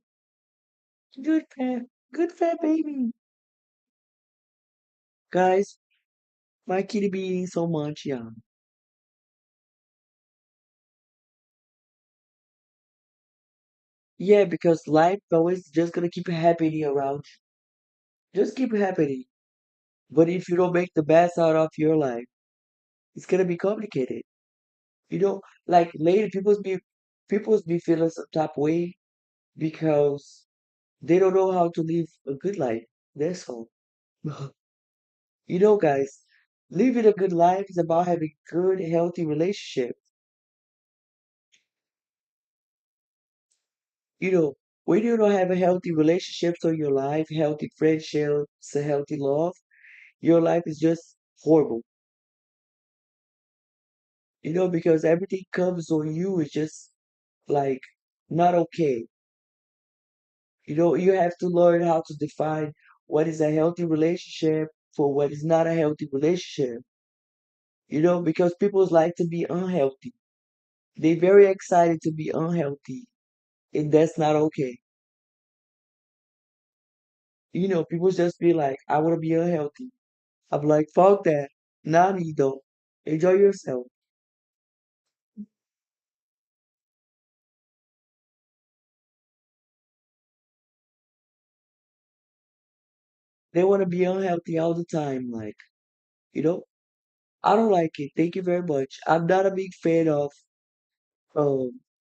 Good fat. Good fat baby. Guys, my kitty be eating so much, yeah. Yeah, because life always just gonna keep happening around you. Just keep happening. But if you don't make the best out of your life, it's gonna be complicated. You know, like later people's be feeling some type of way because they don't know how to live a good life. That's all. You know, guys, living a good life is about having good, healthy relationships. You know, when you don't have a healthy relationships in your life, healthy friendships, a healthy love, your life is just horrible. You know, because everything comes on you is just like not okay. You know, you have to learn how to define what is a healthy relationship for what is not a healthy relationship. You know, because people like to be unhealthy. They're very excited to be unhealthy, and that's not okay. You know, people just be like, I want to be unhealthy. I'm like, fuck that. Nah, you don't. Enjoy yourself. They want to be unhealthy all the time. Like, you know, I don't like it. Thank you very much. I'm not a big fan of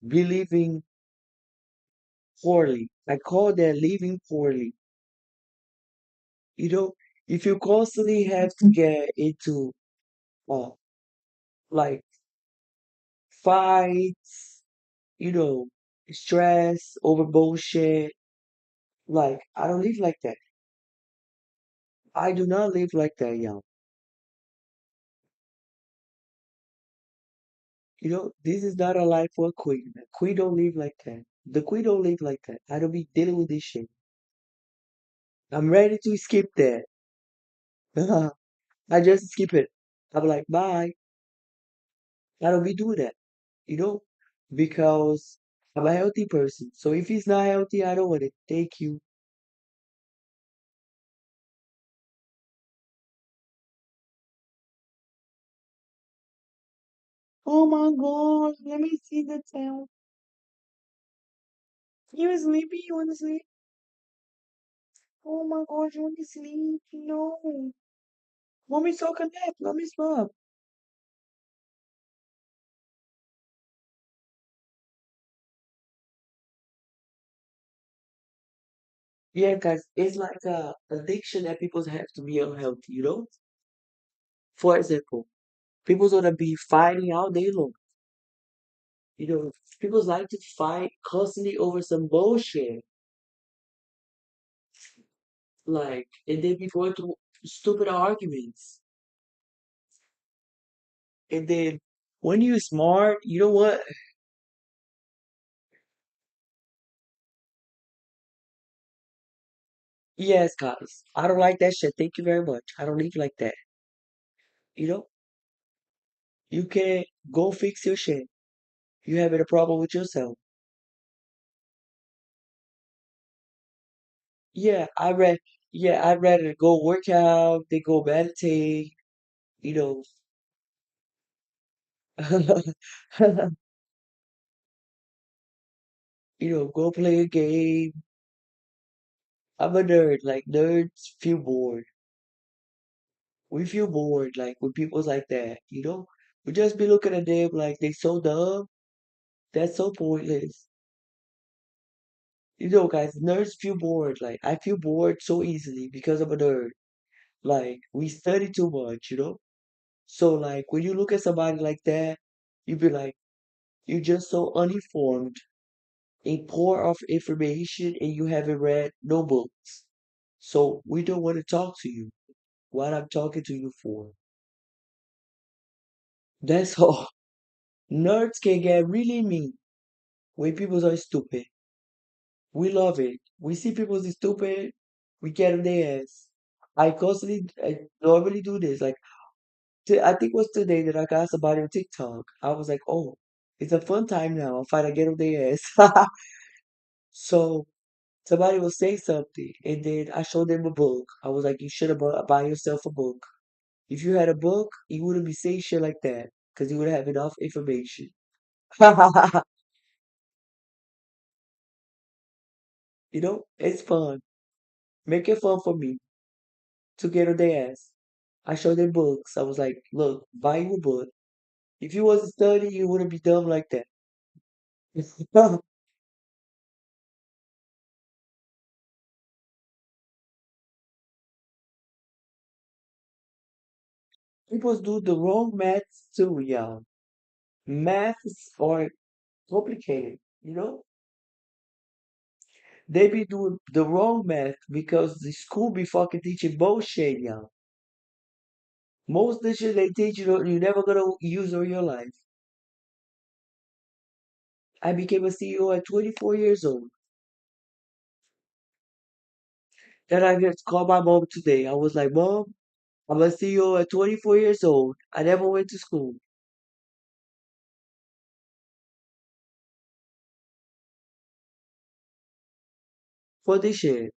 believing poorly. I call that living poorly. You know, if you constantly have to get into uh, like fights, you know, stress over bullshit, like I don't live like that. I do not live like that, young. You know, this is not a life for a queen. A queen don't live like that. The queen don't live like that. I don't be dealing with this shit. I'm ready to skip that. I just skip it. I'm like, bye. I don't be doing that. You know, because I'm a healthy person. So if he's not healthy, I don't want it. Thank you. Oh my God, let me see the tail. You sleepy? You want to sleep? Oh my God, you want to sleep? No. Mommy's so connect. Mommy's love. Yeah, guys, it's like a addiction that people have to be unhealthy, you know? For example, people gonna be fighting all day long. You know, people like to fight constantly over some bullshit. Like, and then be going through stupid arguments. And then when you're smart, you know what? Yes, guys, I don't like that shit. Thank you very much. I don't live like that. You know, you can go fix your shit. You having a problem with yourself. Yeah, I read. Yeah, I'd rather go work out than go meditate. You know, go play a game. I'm a nerd. Like nerds feel bored. We feel bored, like when people's like that. We just be looking at them like they so dumb. That's so pointless. Guys, nerds feel bored. Like I feel bored so easily because I'm a nerd. Like we study too much. So like when you look at somebody like that, you be like, you're just so uninformed and poor of information and you haven't read no books. So we don't want to talk to you. What I'm talking to you for. That's all. Nerds can get really mean when people are stupid. We love it. We see people is stupid, we get on their ass. I normally do this. Like, I think it was today that I got somebody on TikTok. I was like, oh, it's a fun time now. I'm finna get on their ass. So somebody will say something, and then I showed them a book. I was like, you should have buy yourself a book. If you had a book, you wouldn't be saying shit like that, because you would have enough information. It's fun. Make it fun for me to get on their ass. I showed them books. I was like, look, buy you a book. If you wasn't studying, you wouldn't be dumb like that. People do the wrong maths too, y'all. Maths are complicated. They be doing the wrong math because the school be fucking teaching bullshit, y'all. Most of the shit they teach you're never gonna use in your life. I became a CEO at 24 years old. Then I just called my mom today. I was like, Mom, I'm a CEO at 24 years old. I never went to school for this shit.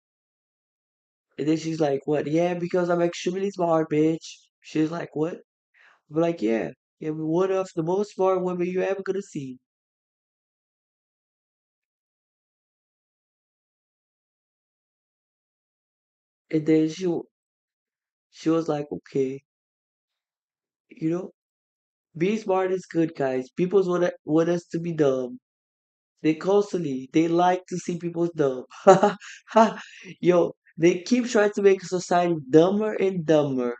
And then she's like, what? Yeah, because I'm extremely smart, bitch. She's like, what? I'm like, yeah. Yeah, we're one of the most smart women you're ever gonna see. And then she was like, okay, you know, being smart is good, guys. People want us to be dumb. They like to see people dumb. Yo, they keep trying to make society dumber and dumber,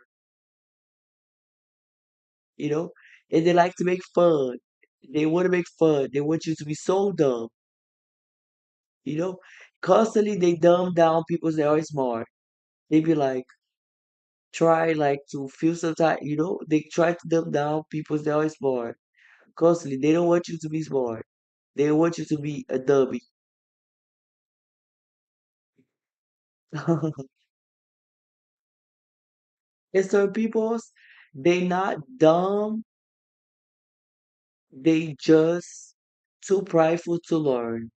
you know? And they like to make fun. They want to make fun. They want you to be so dumb, you know? Constantly they dumb down people that are smart. They be like, try like to feel some type. They try to dumb down people that are smart. Constantly, they don't want you to be smart. They want you to be a dummy. And some people's, they not dumb, they just too prideful to learn.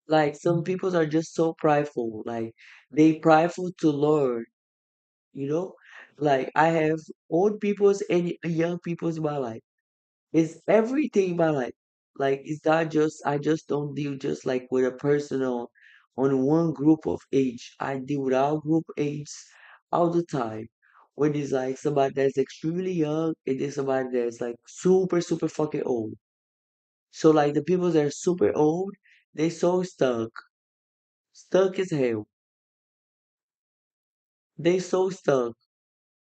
Like some people are just so prideful. Like they prideful to learn, you know? Like I have old people's and young people's in my life. It's everything in my life. Like it's not just I just don't deal just like with a person on one group of age. I deal with all group age all the time. When it's like somebody that's extremely young and then somebody that's like super, super fucking old. So like the people that are super old, they so stuck as hell. They so stuck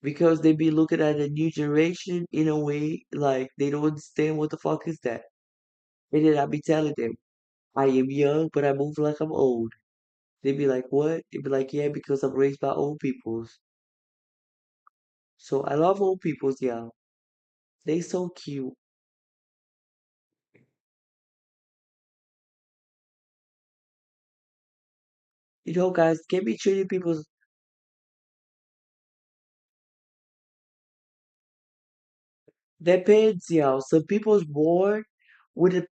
because they be looking at the new generation in a way like they don't understand what the fuck is that. And then I be telling them, I am young, but I move like I'm old. They be like, what? They be like, yeah, because I'm raised by old peoples. So I love old peoples, yeah. They so cute. You know, guys, can be treating people depends, yeah. Some people's born with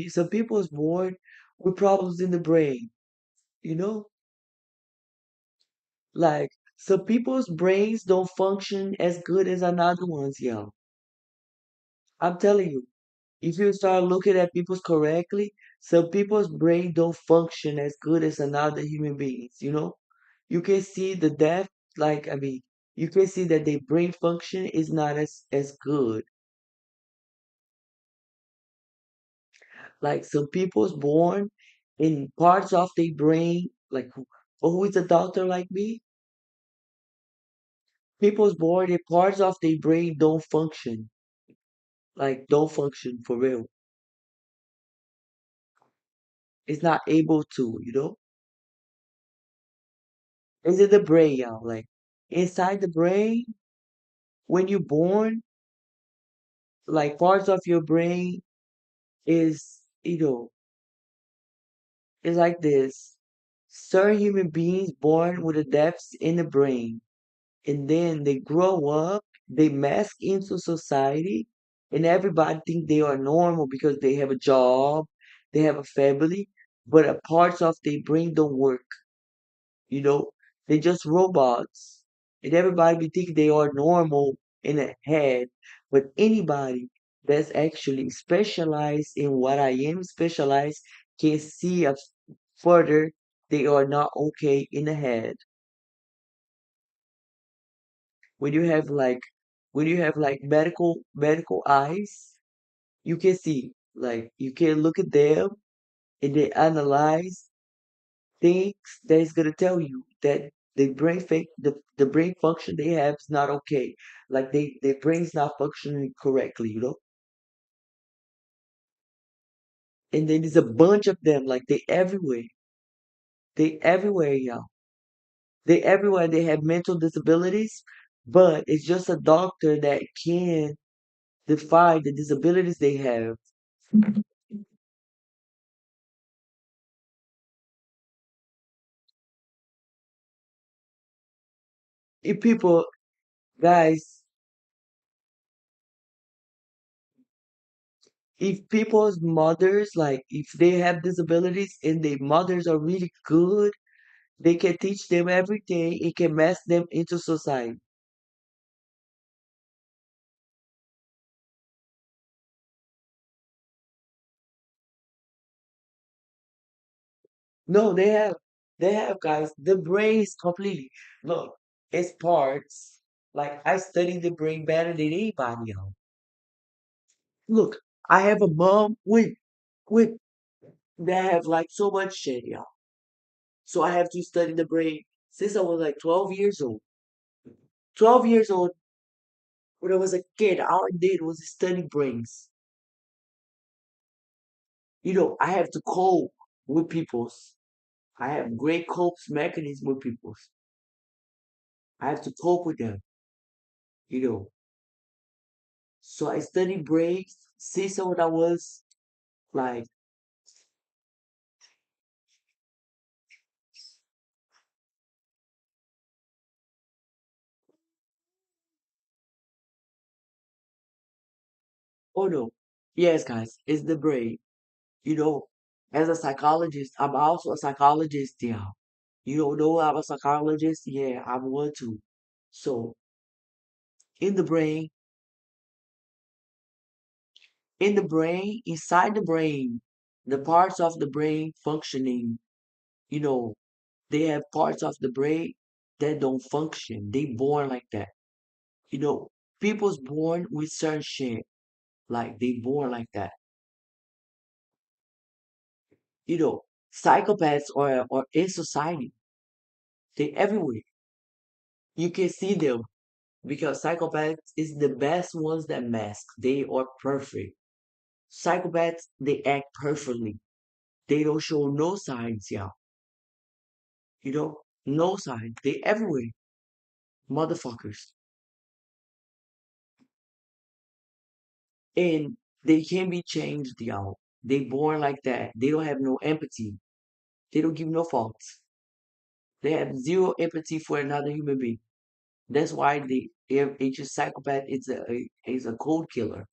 some people's born with problems in the brain, you know? Like some people's brains don't function as good as another ones, yeah. I'm telling you, if you start looking at people's correctly, some people's brain don't function as good as another human beings, you know? You can see the depth, like I mean, you can see that their brain function is not as good. Like some people's born in parts of their brain, like who is a doctor like me? People's born in parts of their brain don't function, like don't function for real. It's not able to, you know? It's in the brain, y'all. Like inside the brain, when you're born, like parts of your brain is, it's like this. Certain human beings born with the depths in the brain, and then they grow up, they mask into society, and everybody think they are normal because they have a job, they have a family, but a parts of their brain don't work. You know, they're just robots. And everybody be thinking they are normal in the head. But anybody that's actually specialized in what I am specialized can see further they are not okay in the head. When you have like medical eyes, you can see like you can look at them and they analyze things that is gonna tell you that the brain function they have is not okay. Like their brain's not functioning correctly, you know? And then there's a bunch of them, like they everywhere. They everywhere, y'all. They everywhere. They have mental disabilities, but it's just a doctor that can define the disabilities they have. If people, guys, if people's mothers, like if they have disabilities and their mothers are really good, they can teach them everything. It can mask them into society. No, they have guys. The brain is completely look. It's parts. Like I study the brain better than anybody else. Look, I have a mom with that have like so much shit, y'all. So I have to study the brain since I was like 12 years old. 12 years old when I was a kid, all I did was study brains. I have to cope with people's. I have great copes mechanism with people's. I have to cope with them, you know. So I studied brains since when I was like, oh no, yes, guys, it's the brain. You know, as a psychologist, I'm also a psychologist, yeah. You don't know I'm a psychologist? Yeah, I'm one too. So in the brain, inside the brain, the parts of the brain functioning, you know, they have parts of the brain that don't function. They born like that. You know, people's born with certain shit. Like they born like that. Psychopaths are in society. They everywhere. You can see them because psychopaths is the best ones that mask. They are perfect. Psychopaths, they act perfectly. They don't show no signs, y'all. No signs. They everywhere. Motherfuckers. And they can be changed, y'all. They born like that. They don't have no empathy. They don't give no fucks. They have zero empathy for another human being. That's why if it's a psychopath, it's a cold killer.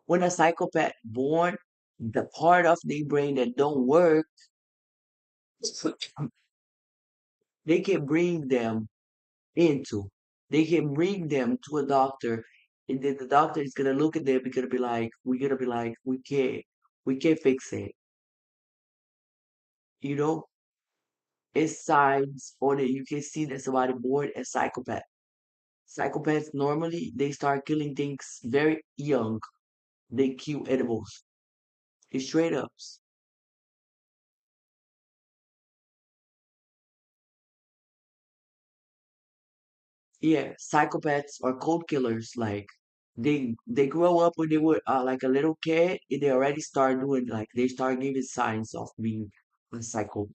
When a psychopath born, the part of their brain that don't work, they can bring them into. They can bring them to a doctor, and then the doctor is gonna look at them and gonna be like, we can't fix it. You know, it's signs on it. You can see that somebody born a psychopath. Psychopaths normally they start killing things very young. They kill animals. It's straight ups. Yeah, psychopaths are cold killers. Like they grow up when they were like a little kid, and they already start doing like they start giving signs of being a psycho.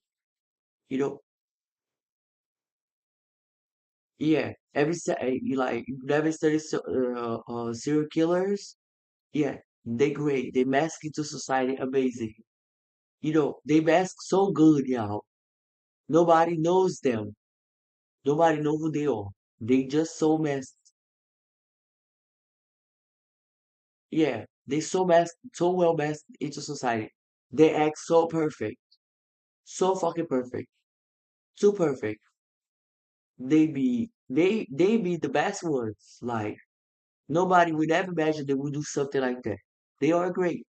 You know, yeah. You you never study serial killers. Yeah, they great. They mask into society amazing. They mask so good, y'all. Nobody knows them. Nobody know who they are. They just so masked. Yeah, they so masked, so well masked into society. They act so perfect, so fucking perfect, too perfect. They be the best ones. Like nobody would ever imagine they would do something like that. They are great.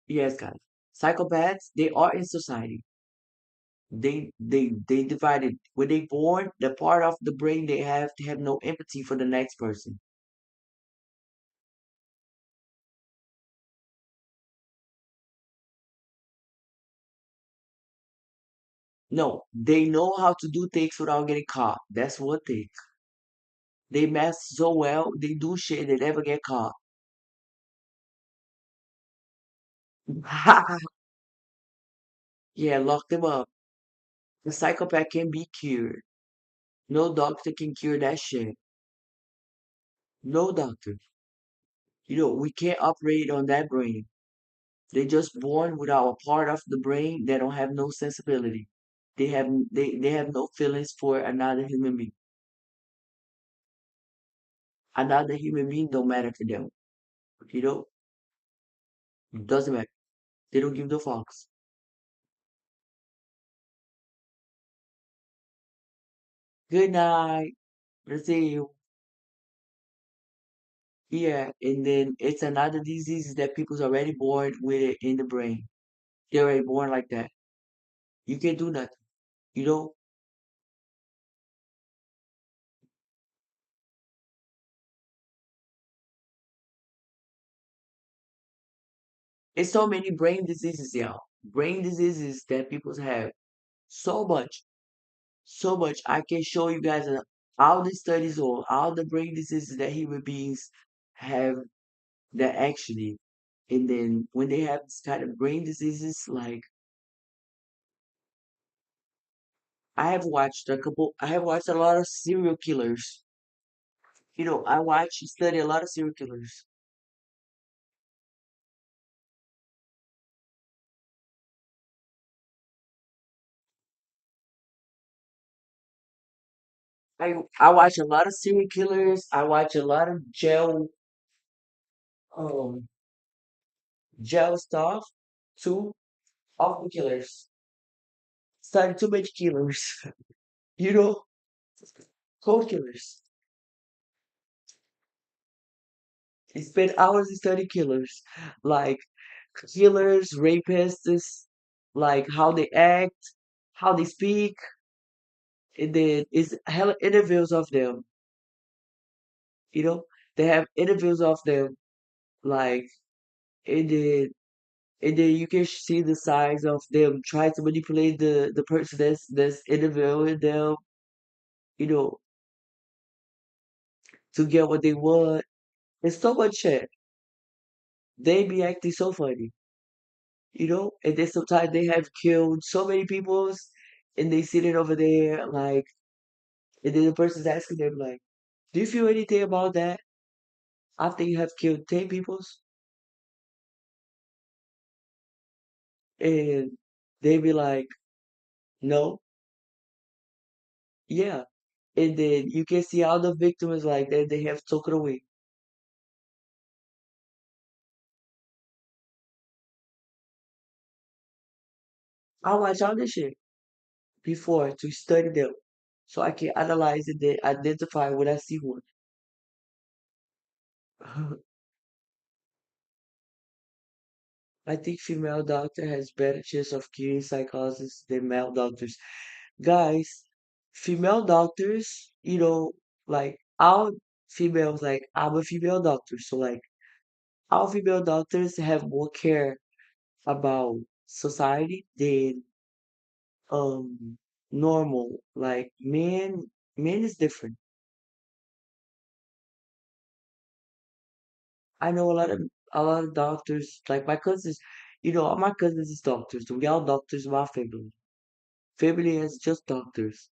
Yes, guys. Psychopaths, they are in society. They divided when they born, the part of the brain they have no empathy for the next person. No, they know how to do things without getting caught. That's one thing. They mask so well, they do shit they never get caught. Yeah, lock them up. The psychopath can be cured. No doctor can cure that shit. No doctor. We can't operate on that brain. They just born without a part of the brain that don't have no sensibility. They have no feelings for another human being. Another human being don't matter to them. You know, doesn't matter. They don't give no fucks. Good night. Let's see you. Yeah, and then it's another disease that people's already born with it in the brain. They're already born like that. You can't do nothing. You know, it's so many brain diseases, y'all. Brain diseases that people have. So much. So much. I can show you guys all the studies on all the brain diseases that human beings have that actually. And then when they have this kind of brain diseases, like I have watched a lot of serial killers. Study a lot of serial killers. I watch a lot of serial killers. I watch a lot of um jail stuff too. Awful killers. Study too much killers. you know, cold killers. He spent hours studying killers, like killers, rapists, like how they act, how they speak, and then it's hella interviews of them. You know, they have interviews of them, like and then you can see the size of them trying to manipulate the person that's interviewing them. You know, to get what they want. It's so much shit. They be acting so funny, and then sometimes they have killed so many peoples and they sitting over there like, and then the person's asking them like, do you feel anything about that after you have killed 10 peoples? And they be like, no, yeah. And then you can see all the victims like that they have taken away. I watch all this shit before to study them so I can analyze and then identify when I see one. I think female doctor has better chance of curing psychosis than male doctors. Guys, female doctors, like our females, like I'm a female doctor, so like our female doctors have more care about society than normal. Like men is different. I know a lot of doctors, like my cousins, all my cousins is doctors. We all doctors in my family. Family is just doctors.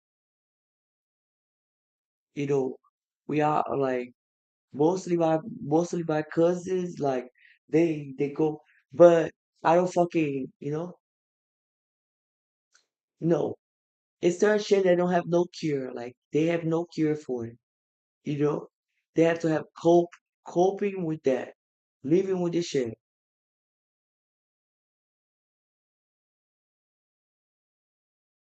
You know, we are like mostly my cousins, like they go, but I don't fucking, no. It's certain shit that don't have no cure. Like they have no cure for it. You know, they have to have coping with that, living with this shit.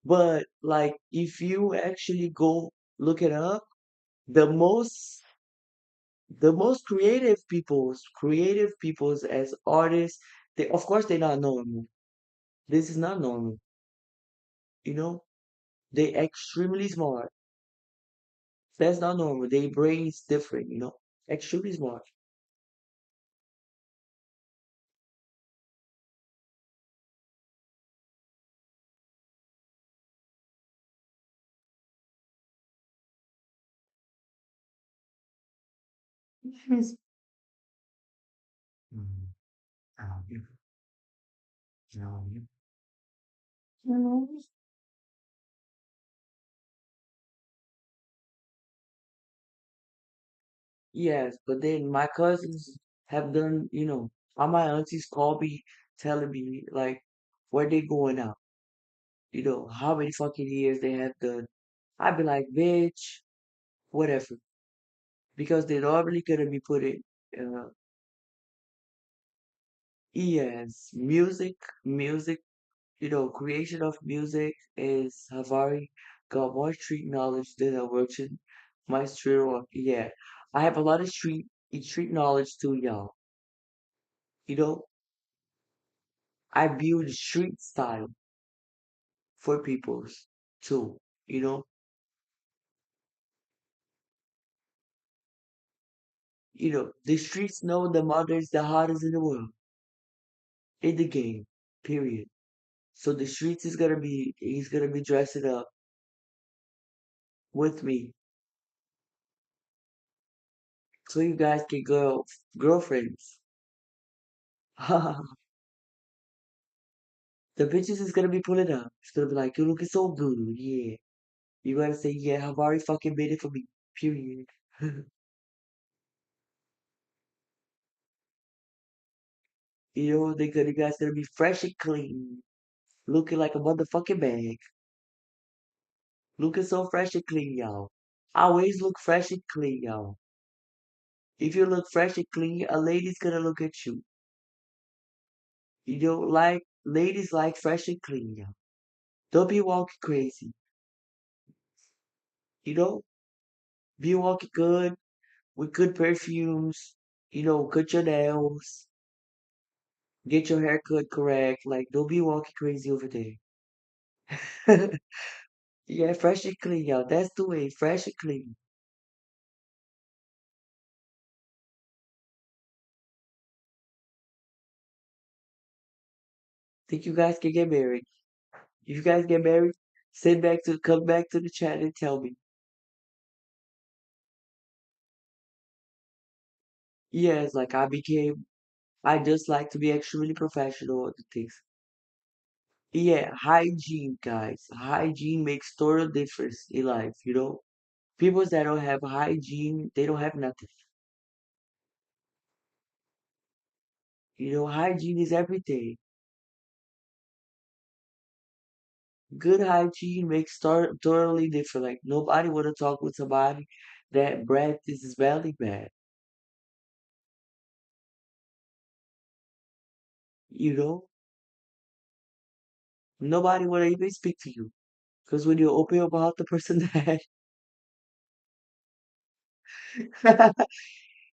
But like, if you actually go look it up, the most the most creative peoples as artists, they of course they're not normal. This is not normal. You know, they extremely smart. That's not normal. Their brains different. Extremely smart. Yes. Mhm. Yeah. Yeah. Yes, but then my cousins have done, all my aunties call me, telling me like where they going out, how many fucking years they have done. I'd be like, bitch, whatever, because they're normally gonna be putting, uh, yes, music, creation of music is Havari got more street knowledge than a merchant. My street, yeah, I have a lot of street knowledge too, y'all. You know, I build street style for peoples too. You know, the streets know the mother is the hottest in the world in the game. Period. So the streets he's gonna be dressing up with me, so you guys can go girlfriends. The bitches is gonna be pulling up. It's gonna be like, you're looking so good, yeah. You gotta say, yeah, I've already fucking made it for me. Period. You guys gonna be fresh and clean, looking like a motherfucking bag. Looking so fresh and clean, y'all. Always look fresh and clean, y'all. If you look fresh and clean, a lady's gonna look at you. Like ladies like fresh and clean, y'all. Don't be walking crazy. You know, be walking good with good perfumes. Cut your nails, get your hair cut correct. Like, don't be walking crazy over there. Yeah, fresh and clean, y'all. That's the way, fresh and clean. Think you guys can get married? If you guys get married, come back to the chat and tell me. Yes, like I just like to be extremely professional at the things. Yeah, hygiene, guys. Hygiene makes total difference in life. People that don't have hygiene, they don't have nothing. Hygiene is everything. Good hygiene makes totally different. Like nobody want to talk with somebody that breath is smelling bad. You know, nobody want to even speak to you because when you open your mouth, the person that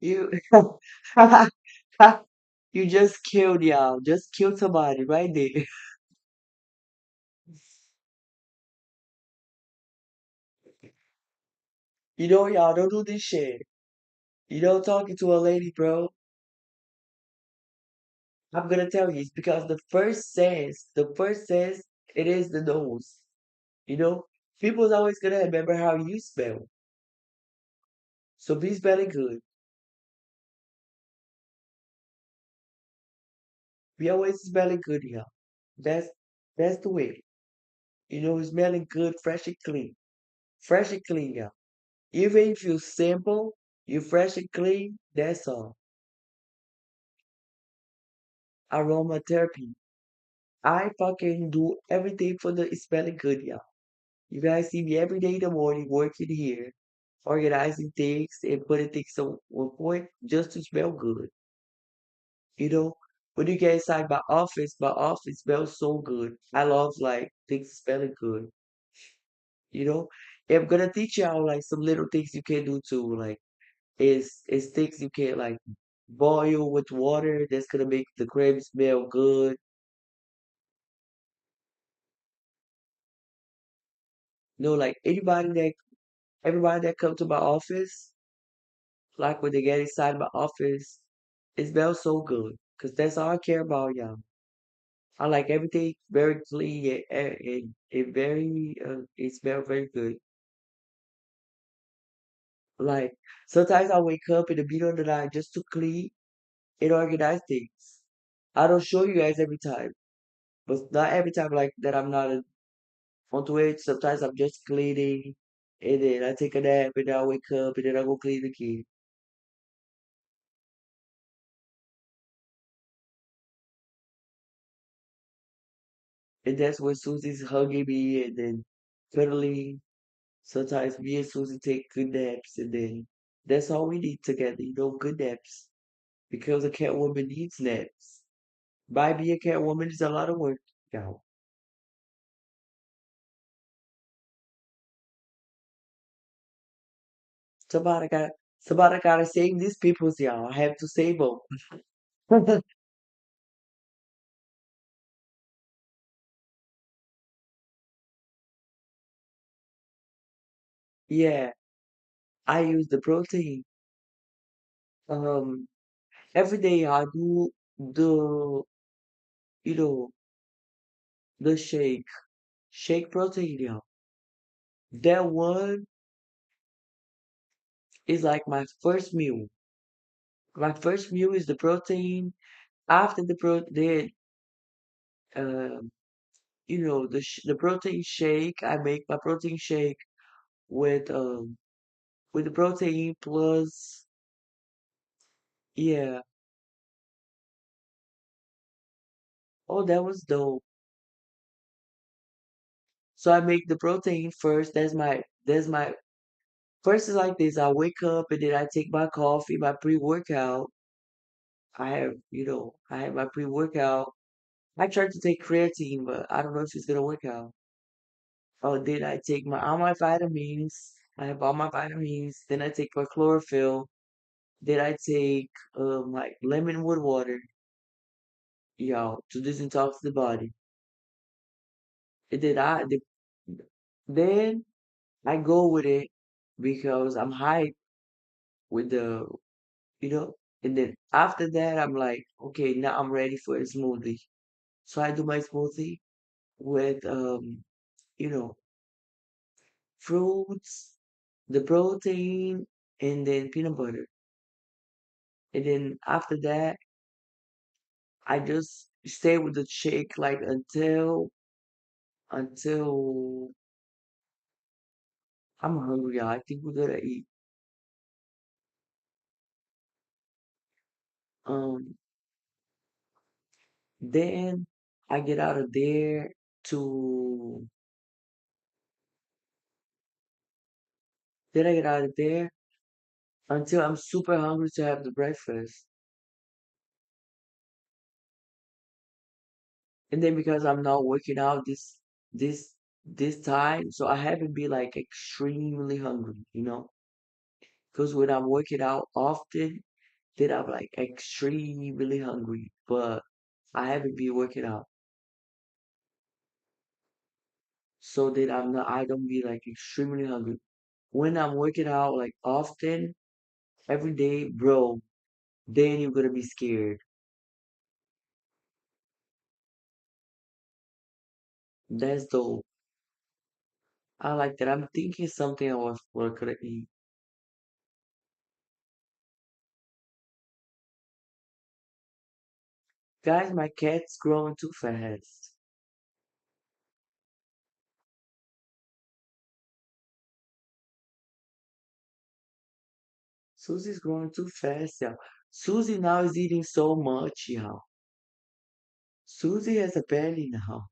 you you just killed y'all, just killed somebody right there. Y'all don't do this shit. Talking to a lady, bro. I'm gonna tell you, it's because the first says it is the nose. You know, people's always gonna remember how you smell. So be smelling good. Be always smelling good, yeah. That's the way. Smelling good, fresh and clean. Fresh and clean, yeah. Even if you simple, you fresh and clean, that's all. Aromatherapy. I fucking do everything for the smelling good, yeah. You guys see me every day in the morning working here, organizing things and putting things on one point just to smell good. You know, when you get inside my office smells so good. I love like things smelling good. You know, I'm gonna teach y'all like some little things you can do too. Like is things you can like boil with water that's gonna make the crab smell good. Like everybody that come to my office, like when they get inside my office, it smells so good. Cause that's all I care about, y'all. I like everything very clean and very it smells very good. Like sometimes I wake up in the middle of the night just to clean and organize things. I don't show you guys every time, but not every time like that I'm not onto it. Sometimes I'm just cleaning and then I take a nap and then I wake up and then I go clean again. And that's when Susie's hugging me and then cuddling. Sometimes me and Susie take good naps and then that's all we need together, good naps. Because a cat woman needs naps. By being a cat woman is a lot of work, y'all. Somebody got somebody gotta save these peoples, y'all. I have to save them. Yeah, I use the protein. Um, every day I do the you know the shake protein, y'all. That one is like my first meal. My first meal is the protein. After um, the protein shake. I make my protein shake with with the protein plus yeah. Oh, that was dope. So I make the protein first. That's my first is like this. I wake up and then I take my coffee, my pre-workout. I have my pre-workout. I tried to take creatine, but I don't know if it's gonna work out. Oh, then I take all my vitamins. I have all my vitamins. Then I take my chlorophyll. Then I take like lemon with water, to disintox the body. And then I go with it because I'm hyped with you know. And then after that, I'm like, okay, now I'm ready for a smoothie. So I do my smoothie with you know, fruits, the protein, and then peanut butter. And then after that, I just stay with the shake like until I'm hungry. I think we're gonna eat. Um, then I get out of there to then I get out of there until I'm super hungry to have the breakfast. And then because I'm not working out this this time, so I haven't been like extremely hungry. Because when I'm working out often, then I'm like extremely hungry. But I haven't been working out. So that I don't be like extremely hungry. When I'm working out like often, every day, bro, then you're gonna be scared. That's dope. I like that. I'm thinking something I was what could I eat. Guys, my cat's growing too fast. Susie's growing too fast, y'all. Susie now is eating so much, y'all. Susie has a belly now.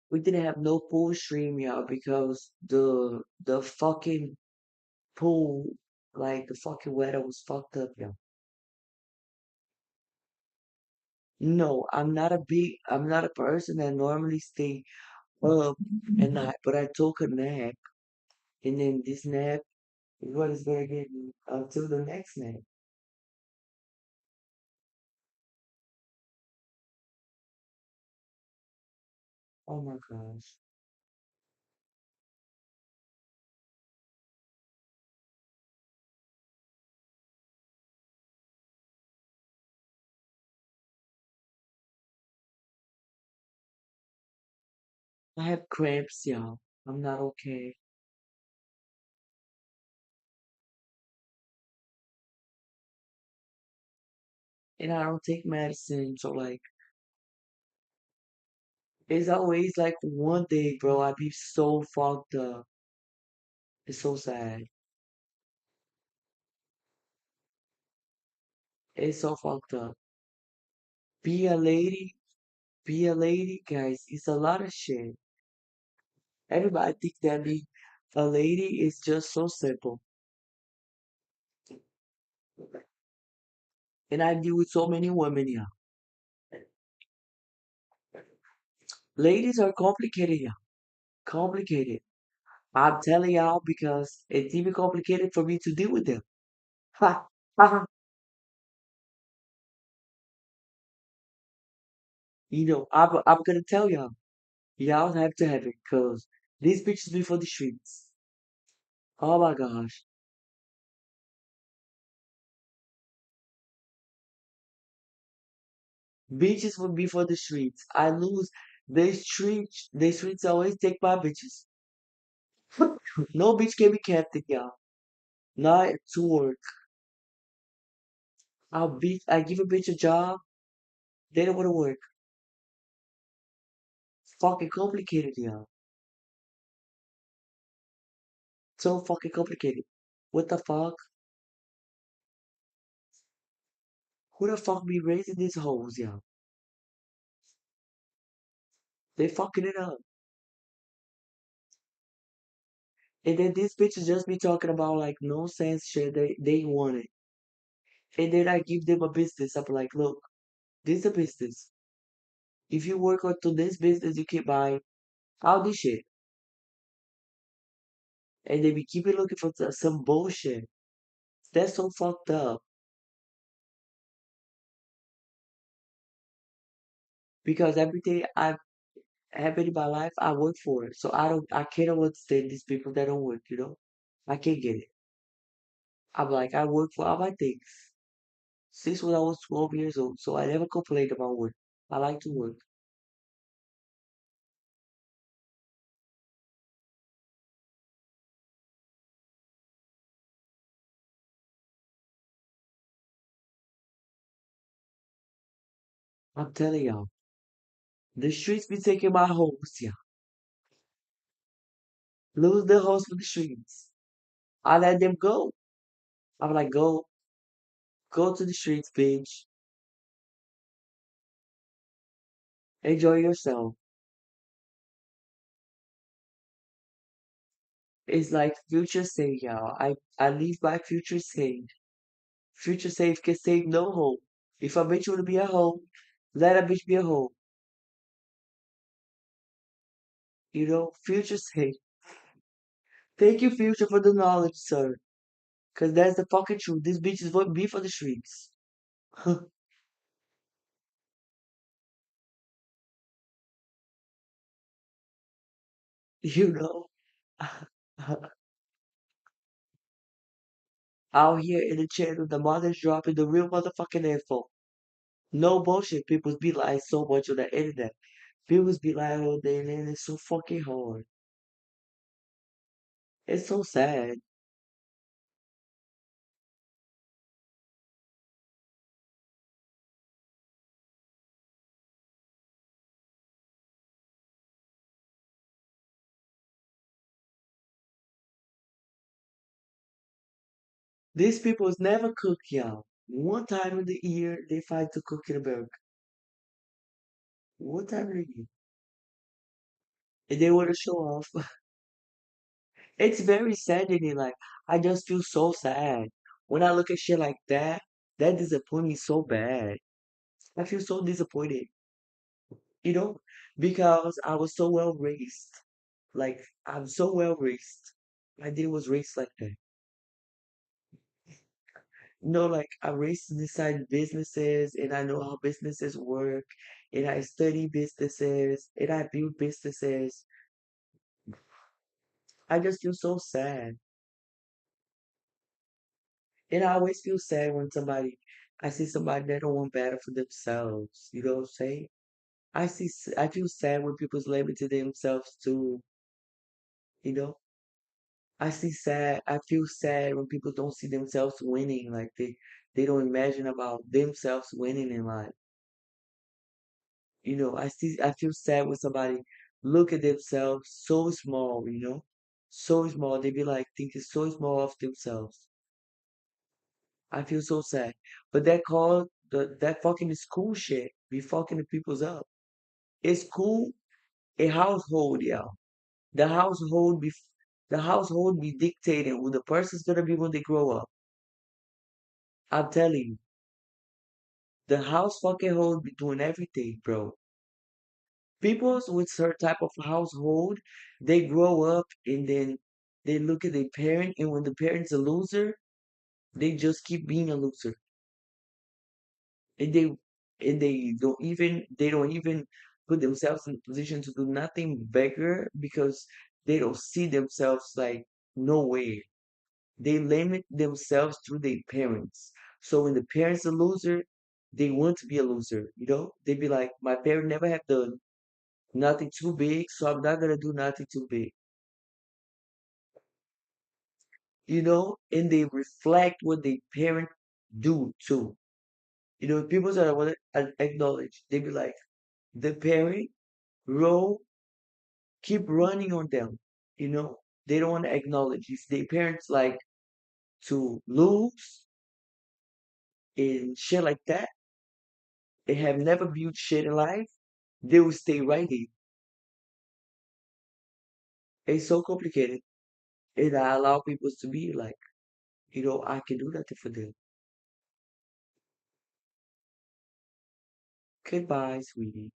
We didn't have no pool stream, y'all, because the fucking pool, like the fucking weather was fucked up, y'all. No, I'm not a person that normally stay up at night, but I took a nap, and then this nap is what is gonna get me until the next nap. Oh my gosh. I have cramps, y'all. I'm not okay. And I don't take medicine, so like it's always like one day, bro, I be so fucked up. It's so sad. It's so fucked up. Be a lady, be a lady, guys. It's a lot of shit. Everybody think that being a lady is just so simple. And I deal with so many women here. Ladies are complicated here. Complicated. I'm telling y'all because it's even complicated for me to deal with them. Ha! Ha! Ha. I'm gonna tell y'all. Y'all have to have it, cause these bitches be for the streets. Oh my gosh. Bitches would be for the streets. I lose. The streets always take my bitches. No bitch can be captain, y'all. Not to work. I give a bitch a job, they don't wanna work. Fucking complicated, y'all. So fucking complicated. What the fuck? Who the fuck be raising these hoes, yo? They fucking it up. And then these bitches just be talking about like no sense shit they want it. And then I give them a business. I'm like, look, this is a business. If you work on to this business, you can buy all this shit. And they be keeping looking for some bullshit. That's so fucked up. Because everything I've happened in my life, I work for it. So I can't understand these people that don't work, you know? I can't get it. I'm like, I work for all my things since when I was 12 years old. So I never complained about work. I like to work. I'm telling y'all, the streets be taking my hoes, yeah. Lose the hoes for the streets. I let them go. I'm like, go to the streets, bitch. Enjoy yourself. It's like future safe, y'all. I leave my future safe. Future safe can save no hoe. If a bitch wanna be a hoe, let a bitch be a hoe. You know, future safe. Thank you, future, for the knowledge, sir. Cause that's the fucking truth. This bitch is what be for the streets. You know? Out here in the channel, the mother's dropping the real motherfucking info. No bullshit. People be lying so much on the internet. People be lying all day and it's so fucking hard. It's so sad. These people's never cook, y'all. One time in the year, they find to cook in America. One time in the year. And they want to show off. It's very saddening. Like, I just feel so sad. When I look at shit like that, that disappoints me so bad. I feel so disappointed, you know, because I was so well raised. Like, I'm so well raised. My dad was raised like that. Like I raised inside businesses and I know how businesses work and I study businesses and I build businesses. I just feel so sad. And I always feel sad when I see somebody that don't want better for themselves. You know what I'm saying? I feel sad when people's limited themselves too. You know? I feel sad when people don't see themselves winning. Like they don't imagine about themselves winning in life. I feel sad when somebody look at themselves so small, so small. They be like thinking so small of themselves. I feel so sad. But that fucking school shit be fucking the people's up. It's cool a household, yeah. The household be the household be dictating who the person's gonna be when they grow up. I'm telling you, the house fucking hold be doing everything, bro. People with certain type of household, they grow up and then they look at their parent, and when the parent's a loser, they just keep being a loser, and they don't even put themselves in a position to do nothing bigger because they don't see themselves like no way. They limit themselves through their parents. So when the parents a loser, they want to be a loser. They be like, my parent never have done nothing too big, so I'm not gonna do nothing too big. And they reflect what the parent do too. People that I want to acknowledge, they be like, the parent row keep running on them. They don't want to acknowledge if their parents like to lose, and shit like that, they have never viewed shit in life, they will stay right in. It's so complicated. And I allow people to be like, I can do nothing for them. Goodbye, sweetie.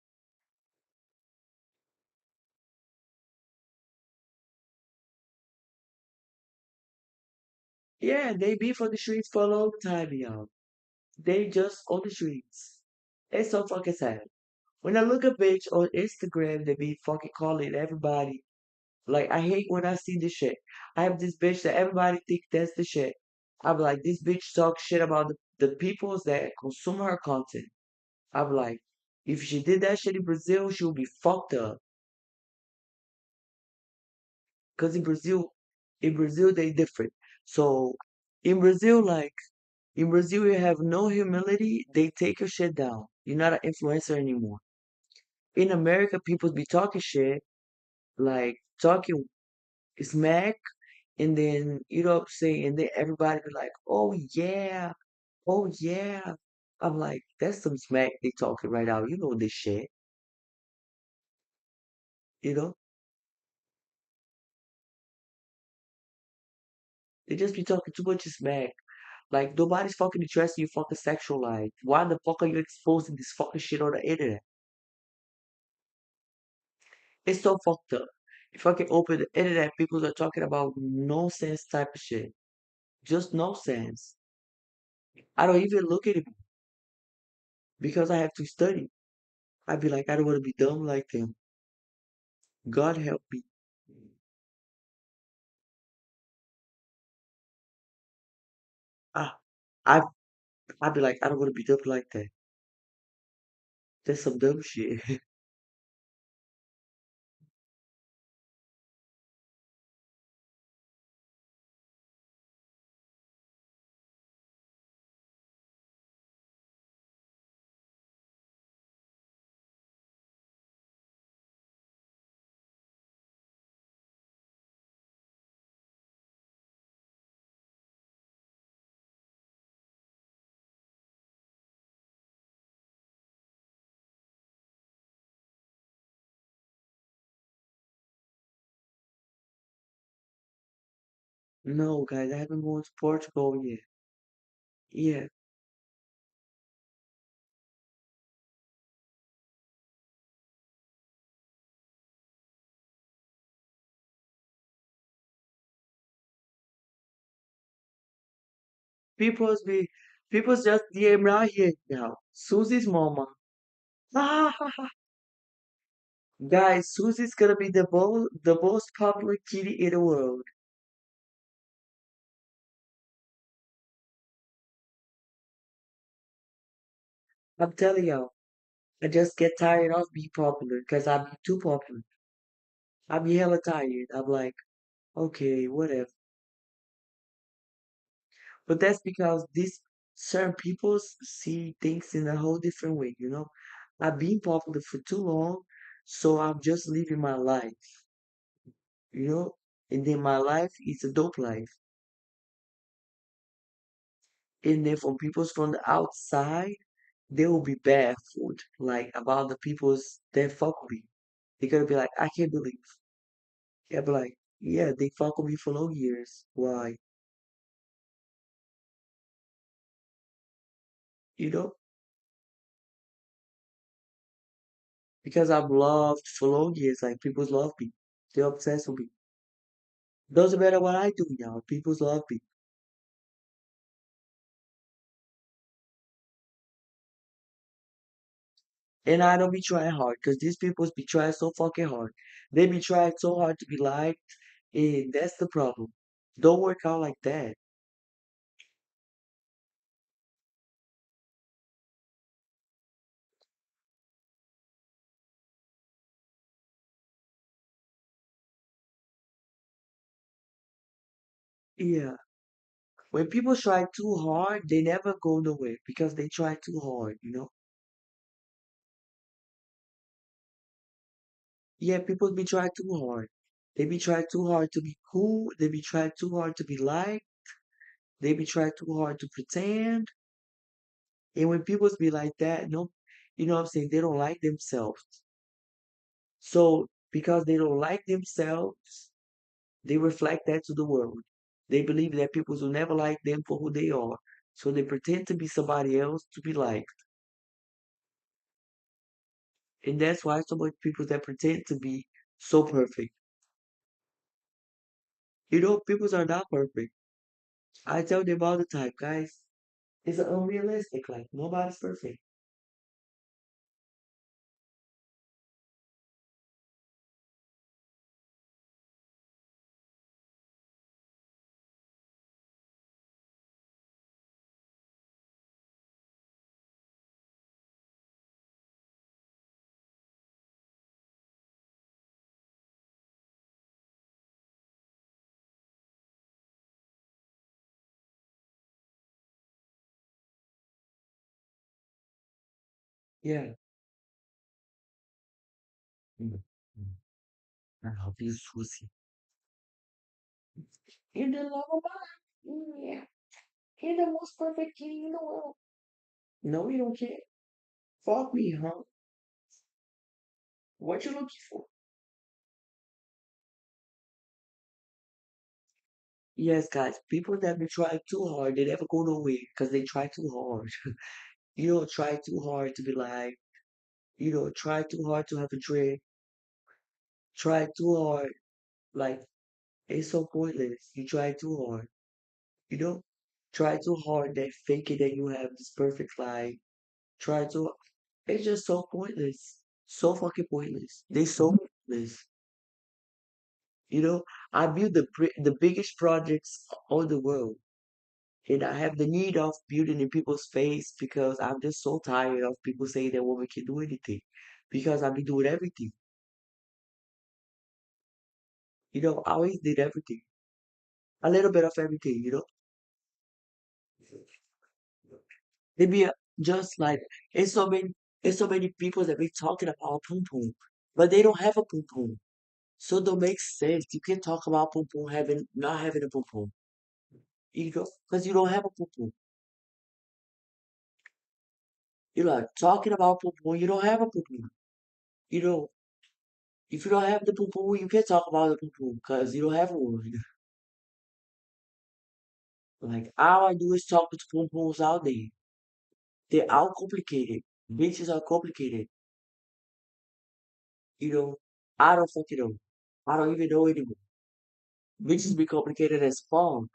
Yeah, they be for the streets for a long time, y'all. They just on the streets. It's so fucking sad. When I look at bitch on Instagram, they be fucking calling everybody. Like, I hate when I see this shit. I have this bitch that everybody think that's the shit. I'm like, this bitch talks shit about the peoples that consume her content. I'm like, if she did that shit in Brazil, she would be fucked up. Cause in Brazil they different. So in Brazil, like in Brazil, you have no humility. They take your shit down. You're not an influencer anymore. In America, people be talking shit, like talking smack, and then and then everybody be like, "Oh yeah, oh yeah." I'm like, "That's some smack they talking right now. You know this shit, you know? They just be talking too much smack. Like nobody's fucking interested in your fucking sexual life. Why the fuck are you exposing this fucking shit on the internet? It's so fucked up. If I can open the internet, people are talking about nonsense type of shit. Just nonsense. I don't even look at it because I have to study. I'd be like, I don't want to be dumb like them. God help me. Ah, I I'd be like, I don't want to be dumb like that. That's some dumb shit. No, guys, I haven't gone to Portugal yet. Yeah, people's be people's just DM right here now. Susie's mama. Guys, Susie's gonna be the most popular kitty in the world. I'm telling y'all, I just get tired of being popular because I'm too popular. I'm hella tired. I'm like, okay, whatever. But that's because these certain people see things in a whole different way. I've been popular for too long, so I'm just living my life, you know? And then my life is a dope life. And then from people from the outside, they will be baffled, like about the people's that fuck with me. They're gonna be like, I can't believe. Yeah, but like, yeah, they fuck with me for long years. Why? You know? Because I'm loved for long years. Like people love me. They're obsessed with me. Doesn't matter what I do now. People love me. And I don't be trying hard because these people be trying so fucking hard. They be trying so hard to be liked, and that's the problem. Don't work out like that. Yeah. When people try too hard, they never go nowhere because they try too hard. Yeah, people be trying too hard. They be trying too hard to be cool. They be trying too hard to be liked. They be trying too hard to pretend. And when people be like that, no, you know what I'm saying, they don't like themselves. So because they don't like themselves, they reflect that to the world. They believe that people will never like them for who they are. So they pretend to be somebody else to be liked. And that's why so much people that pretend to be so perfect. You know, people are not perfect. I tell them all the time, guys, it's unrealistic. Like nobody's perfect. Yeah. Mm, mm. I love you, Susie. You're the love of my life. Yeah. You're the most perfect king in the world. No, you don't care. Fuck me, huh? What you looking for? Yes, guys, people that be trying too hard, they never go nowhere because they try too hard. You don't try too hard to be like, try too hard to have a dream. Try too hard. Like, it's so pointless. You try too hard. You know? Try too hard that thinking that you have this perfect life. Try to, it's just so pointless. So fucking pointless. They so pointless. You know, I build the biggest projects on the world. And I have the need of building in people's face because I'm just so tired of people saying that woman can do anything. Because I've been doing everything. I always did everything. A little bit of everything. They be just like it's so many people that be talking about pum pum, but they don't have a pum pum. So it don't make sense. You can talk about pum pum having not having a pum pum. Because you don't have a pum pum. You're like talking about pum pum, you don't have a pum pum. You know, if you don't have the pum pum, you can talk about the pum pum because you don't have one. Like all I do is talk to pum pums out there. They're all complicated. Bitches are complicated. You know, I don't fucking know. I don't even know anymore. Bitches be complicated as fuck.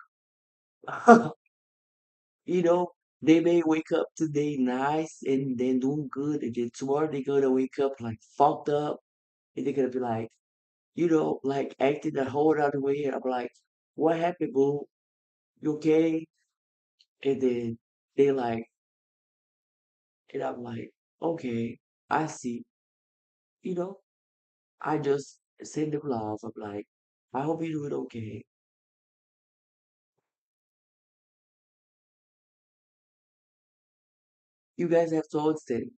You know, they may wake up today nice and then doing good, and then tomorrow they're gonna wake up like fucked up, and they're gonna be like, like acting a whole other way. And I'm like, what happened, boo? You okay? And then they like, and I'm like, okay, I see. You know, I just send them love. I'm like, I hope you're doing okay. You guys have to understand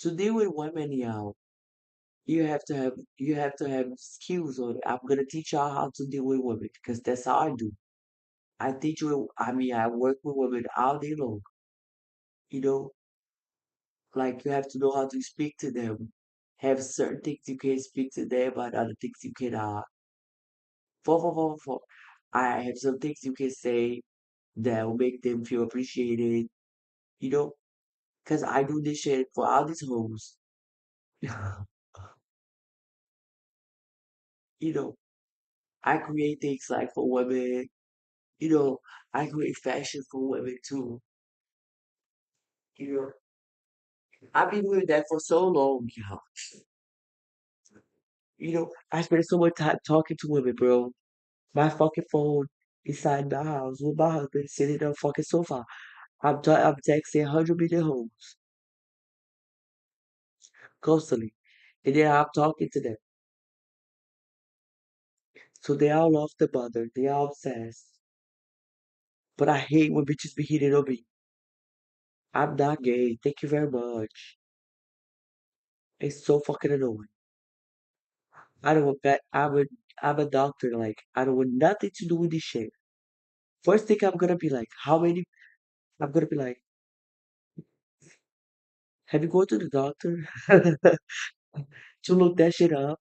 to deal with women, y'all. You have to have skills on it. I'm gonna teach y'all how to deal with women because that's how I do. I work with women all day long. You know, like you have to know how to speak to them. Have certain things you can speak to them, but other things you cannot. For. I have some things you can say that will make them feel appreciated. You know, because I do this shit for all these hoes. You know, I create things like for women. You know, I create fashion for women too. You know, I've been doing that for so long, y'all. I spend so much time talking to women, bro. My fucking phone inside the house with my husband sitting on the fucking sofa. I'm texting 100 million hoes constantly. And then I'm talking to them. So they all love the mother. They all obsessed. But I hate when bitches be hitting on me. I'm not gay. Thank you very much. It's so fucking annoying. I don't want that. I'm a doctor. Like I don't want nothing to do with this shit. First thing I'm gonna be like, how many? I'm gonna be like, have you gone to the doctor to look that shit up?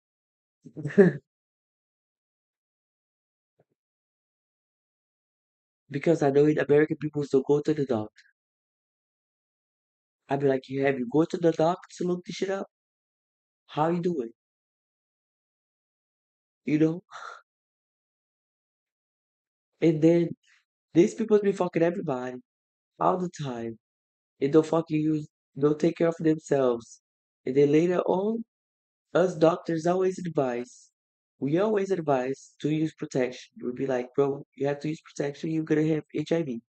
Because I know in American people still go to the doctor. I'd be like, have you gone to the doctor to look this shit up? How you doing? You know? And then these people be fucking everybody all the time. And don't fucking use, don't take care of themselves. And then later on, us doctors always advise, we always advise to use protection. We'd be like, bro, you have to use protection, you're gonna have HIV.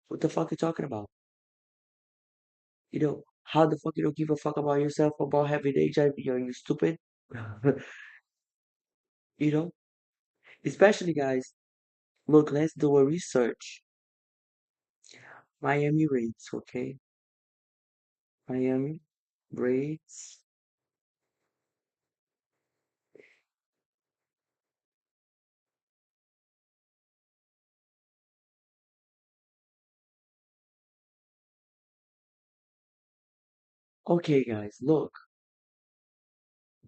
What the fuck you talking about? You know, how the fuck you don't give a fuck about yourself about having HIV? Are you stupid? You know? Especially guys, look, let's do a research. Miami rates, okay? Miami rates. Okay, guys, look.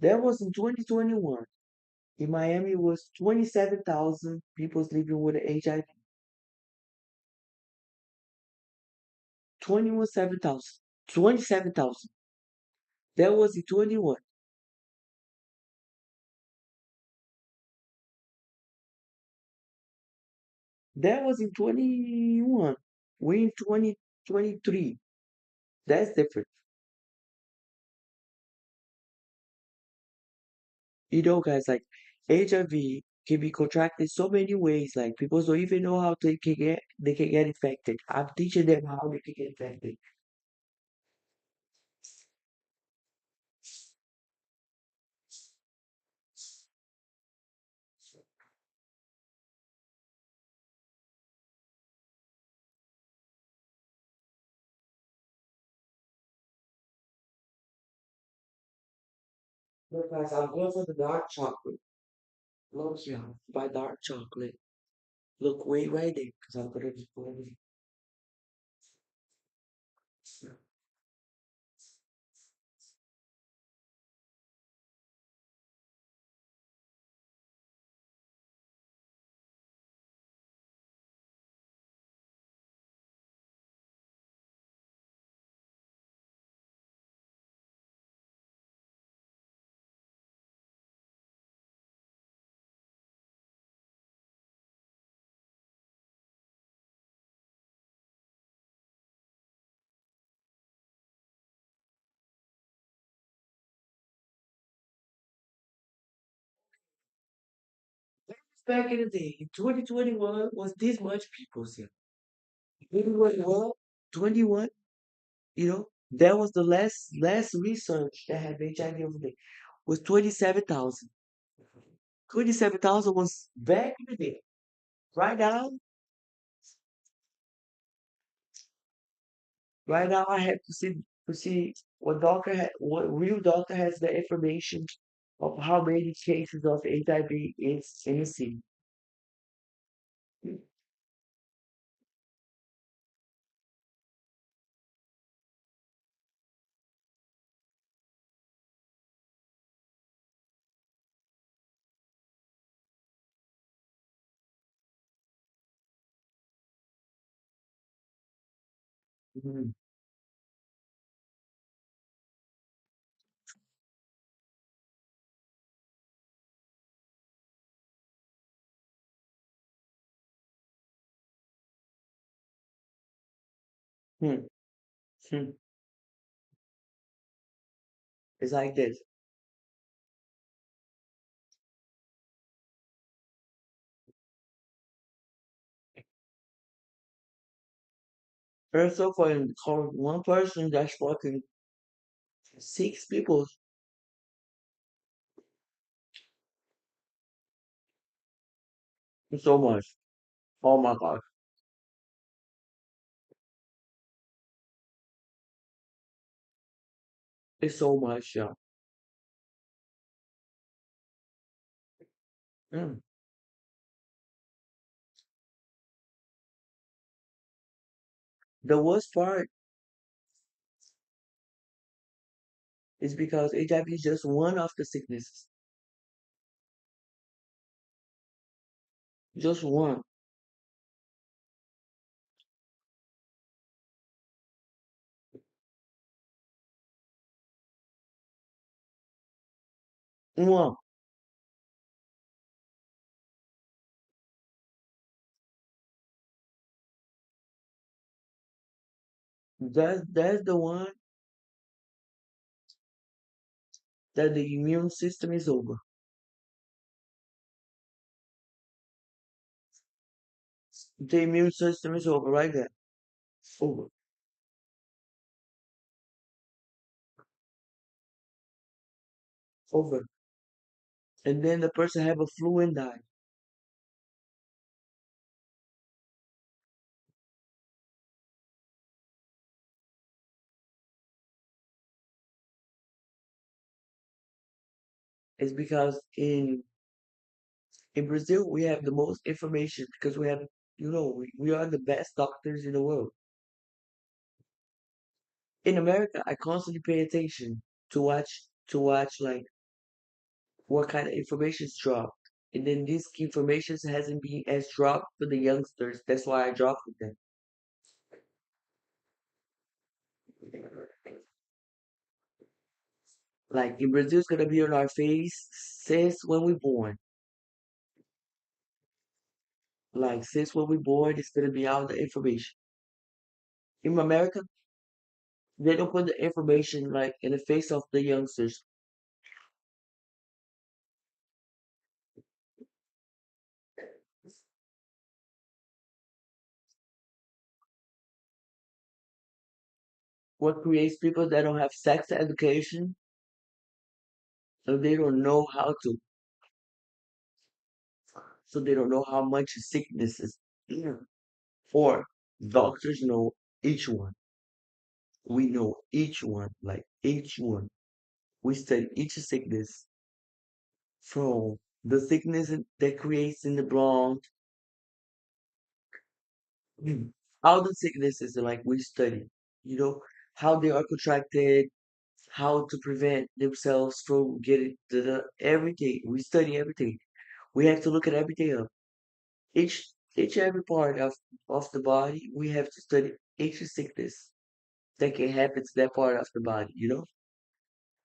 That was in 2021. In Miami was 27,000 people living with HIV. 27,000. 27,000. That was in 21. That was in 21. We in 2023. That's different. You know, guys, like HIV can be contracted so many ways. Like people don't even know how they can get infected. I'm teaching them how they can get infected. Look, guys, I'm going for the dark chocolate. Look here, buy dark chocolate. Look, wait right there, because I'm gonna just put it. Back in the day, in 2021 was this much people here. 2021, 21, you know, that was the last research that had HIV over there was 27,000. 27,000 was back in the day. Right now, right now I have to see what real doctor has the information of how many cases of HIV is in the city. Mhm. Hmm. Hmm. It's like this. First of all, for one person that's fucking six people is so much. Oh my god. It's so much, yeah. Mm. The worst part is because HIV is just one of the sicknesses. Just one. One. That's the one that the immune system is over. The immune system is over right there. Over. Over. And then the person have a flu and die. It's because in Brazil we have the most information because we have we are the best doctors in the world. In America, I constantly pay attention to watch like what kind of information is dropped. And then this information hasn't been as dropped for the youngsters. That's why I dropped with them. Like in Brazil, it's gonna be on our face since when we born. Like since when we born, it's gonna be out the information. In America, they don't put the information like in the face of the youngsters. What creates people that don't have sex education and they don't know how to. So they don't know how much sickness is. Yeah. Or doctors know each one. We know each one, like each one. We study each sickness from the sickness that creates in the blood. All the sicknesses like we study, you know, how they are contracted, how to prevent themselves from getting everything. We study everything. We have to look at everything up. Each every part of the body, we have to study each sickness that can happen to that part of the body.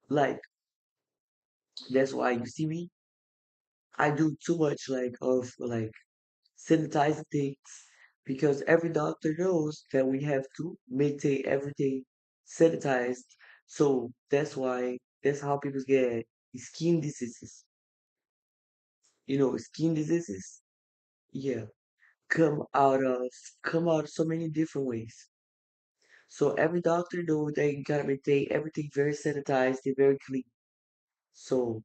Like that's why you see me, I do too much like of like sanitizing things because every doctor knows that we have to maintain everything sanitized. So that's how people get skin diseases. Skin diseases, yeah, come out of come out so many different ways. So every doctor knows that you gotta maintain everything very sanitized and very clean. So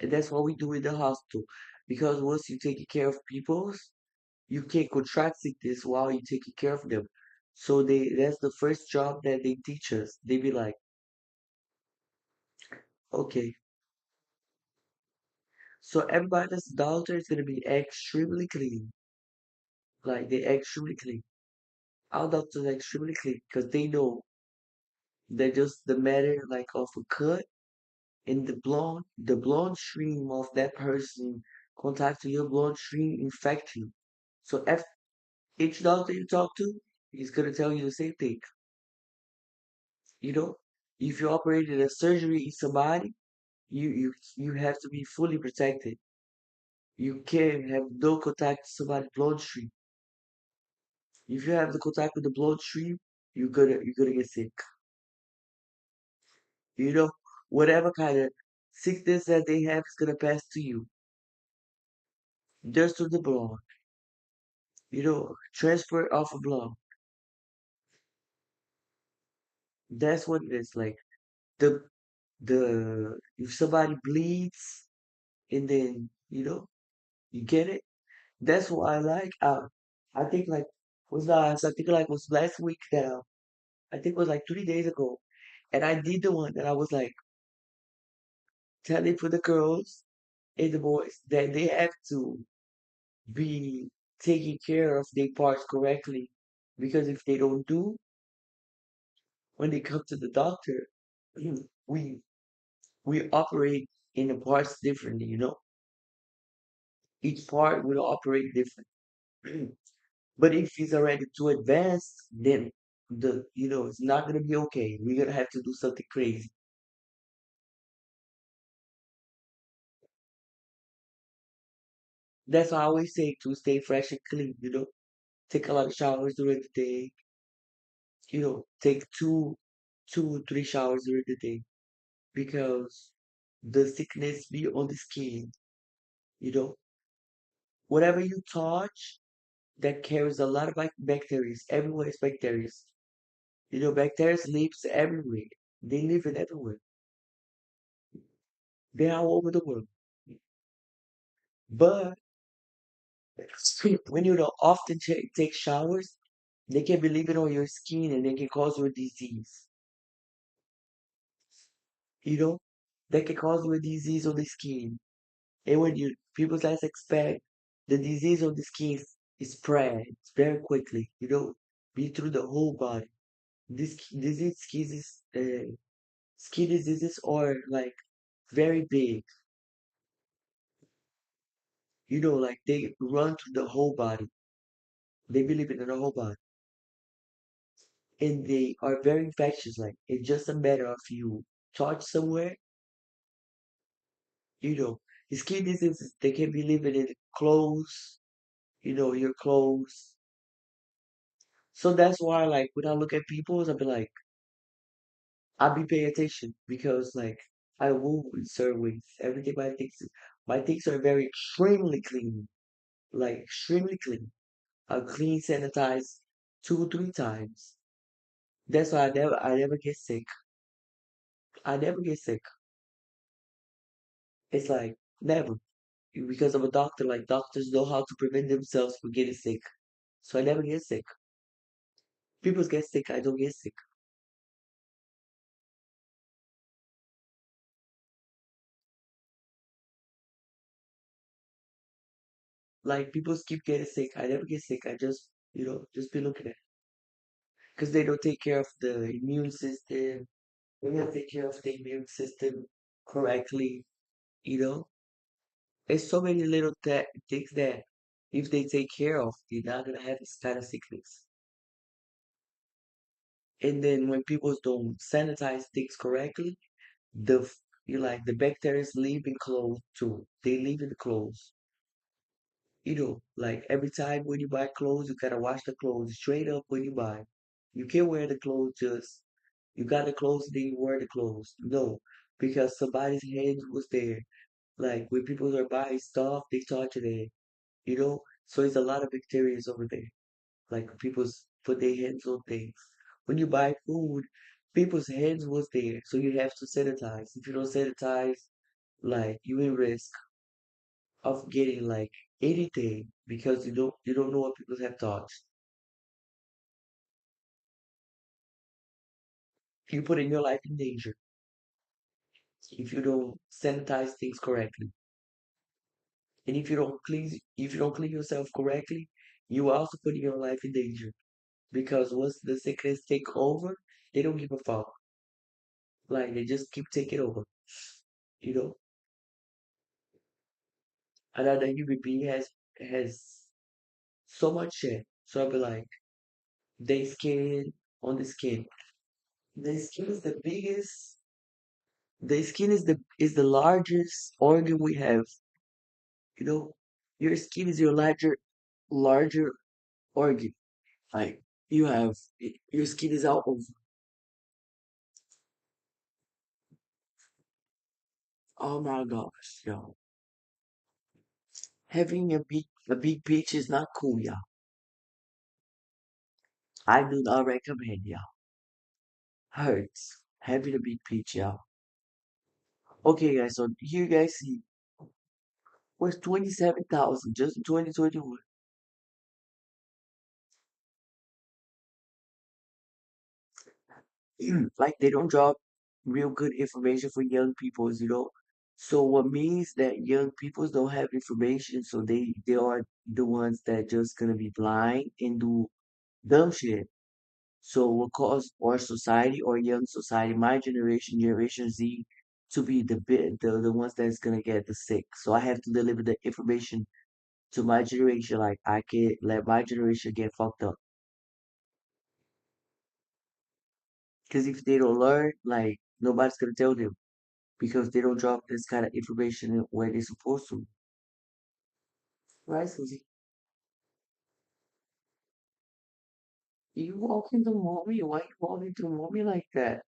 and that's what we do in the hospital. Because once you take care of people, you can't contract sickness while you're taking care of them. So that's the first job that they teach us. They be like, okay, so everybody that's a doctor is gonna be extremely clean. Like they extremely clean. Our doctors are extremely clean because they know that just the matter like of a cut in the blood stream of that person contact to your bloodstream infect you. So if each doctor you talk to, he's gonna tell you the same thing. You know, if you operated a surgery in somebody, you have to be fully protected. You can't have no contact to somebody's bloodstream. If you have the contact with the bloodstream, you're gonna get sick. You know, whatever kind of sickness that they have is gonna pass to you. Just to the blood. Transfer off of blood. That's what it is. Like the if somebody bleeds and then you get it. That's what I like. I think like I think like was last week that I think it was like 3 days ago, and I did the one that I was like telling for the girls. and the boys that they have to be taking care of their parts correctly. Because if they don't do, when they come to the doctor, we we operate in the parts differently, you know. Each part will operate different. But if it's already too advanced, then it's not gonna be okay. We're gonna have to do something crazy. That's why I always say to stay fresh and clean, you know. Take a lot of showers during the day, take two, 3 showers during the day because the sickness be on the skin, you know. Whatever you touch that carries a lot of bacteria. Everywhere is bacteria. You know, bacteria lives everywhere. They live in everywhere. They're all over the world. But when you don't often take showers, they can be living on your skin and they can cause you a disease. You know, they can cause you a disease on the skin. And when people less expect, the disease on the skin spreads very quickly. Be through the whole body. This disease, skin diseases are like very big. Like they run through the whole body. They believe in the whole body. And they are very infectious. Like it's just a matter of you touch somewhere, you know. The skin diseases, they can be living in clothes, your clothes. So that's why like when I look at people, I'll be like, I'll be paying attention because like I move in certain ways. Everything my things are very extremely clean. Like extremely clean. I clean sanitize 2, 3 times. That's why I never get sick. I never get sick. It's like never. Because I'm a doctor, like doctors know how to prevent themselves from getting sick. So I never get sick. People get sick, I don't get sick. Like people keep getting sick, I never get sick. I just be looking at it. Because they don't take care of the immune system. They don't take care of the immune system correctly, you know? There's so many little things that if they take care of, they're not gonna have this kind of sickness. And then when people don't sanitize things correctly, the f- you like the bacteria live in clothes too. They live in the clothes. Like every time when you buy clothes, you gotta wash the clothes straight up when you buy. You can't wear the clothes just you got the clothes, then you wear the clothes. No, because somebody's hands was there. Like when people are buying stuff, they touch it. So it's a lot of bacteria over there. Like people's put their hands on things. When you buy food, people's hands was there, so you have to sanitize. If you don't sanitize, like you in risk of getting like anything because you don't know what people have touched. You put in your life in danger if you don't sanitize things correctly. And if you don't clean yourself correctly, you also put your life in danger. Because once the sickness take over, they don't give a fuck. Like they just keep taking over. You know, another human being has so much shit. So I'll be like, they skin on the skin. The skin is the biggest. The skin is the largest organ we have. You know, your skin is your larger organ. Like your skin is out of. Oh my gosh, yo. Having a big peach is not cool, y'all. I do not recommend y'all. Hurts. Having a big peach, y'all. Okay, guys. So here you guys see was 27,000 just in 2021. Like they don't drop real good information for young people, So what means that young people don't have information, so they are the ones that just gonna be blind and do dumb shit. So what cause our society or young society, my generation, Generation Z, to be the ones that's gonna get the sick. So I have to deliver the information to my generation. Like I can't let my generation get fucked up. Because if they don't learn, like nobody's gonna tell them because they don't drop this kind of information where they're supposed to. Right, Susie? You walking to mommy? Why you walking to mommy like that?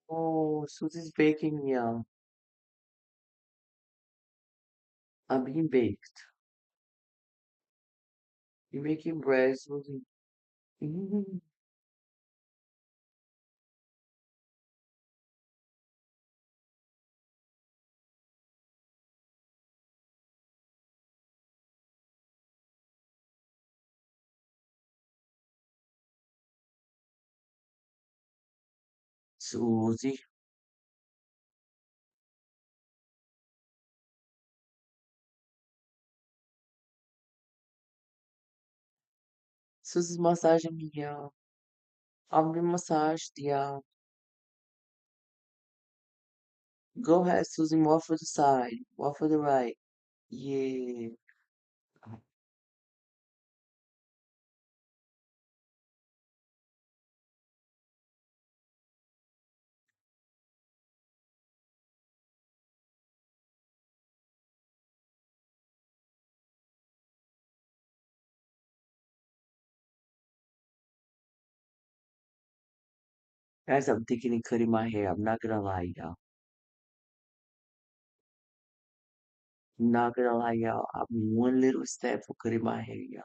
Oh, Susie's baking me out. I'm being baked. You're making bread, Susie. Mm, Susie. Susie's massaging me out. I'm being massaged, yeah. Go ahead, Susie. More for the side. More for the right. Yeah. Guys, I'm thinking of cutting my hair. I'm not gonna lie, y'all. Not gonna lie, y'all. I'm one little step for cutting my hair, y'all.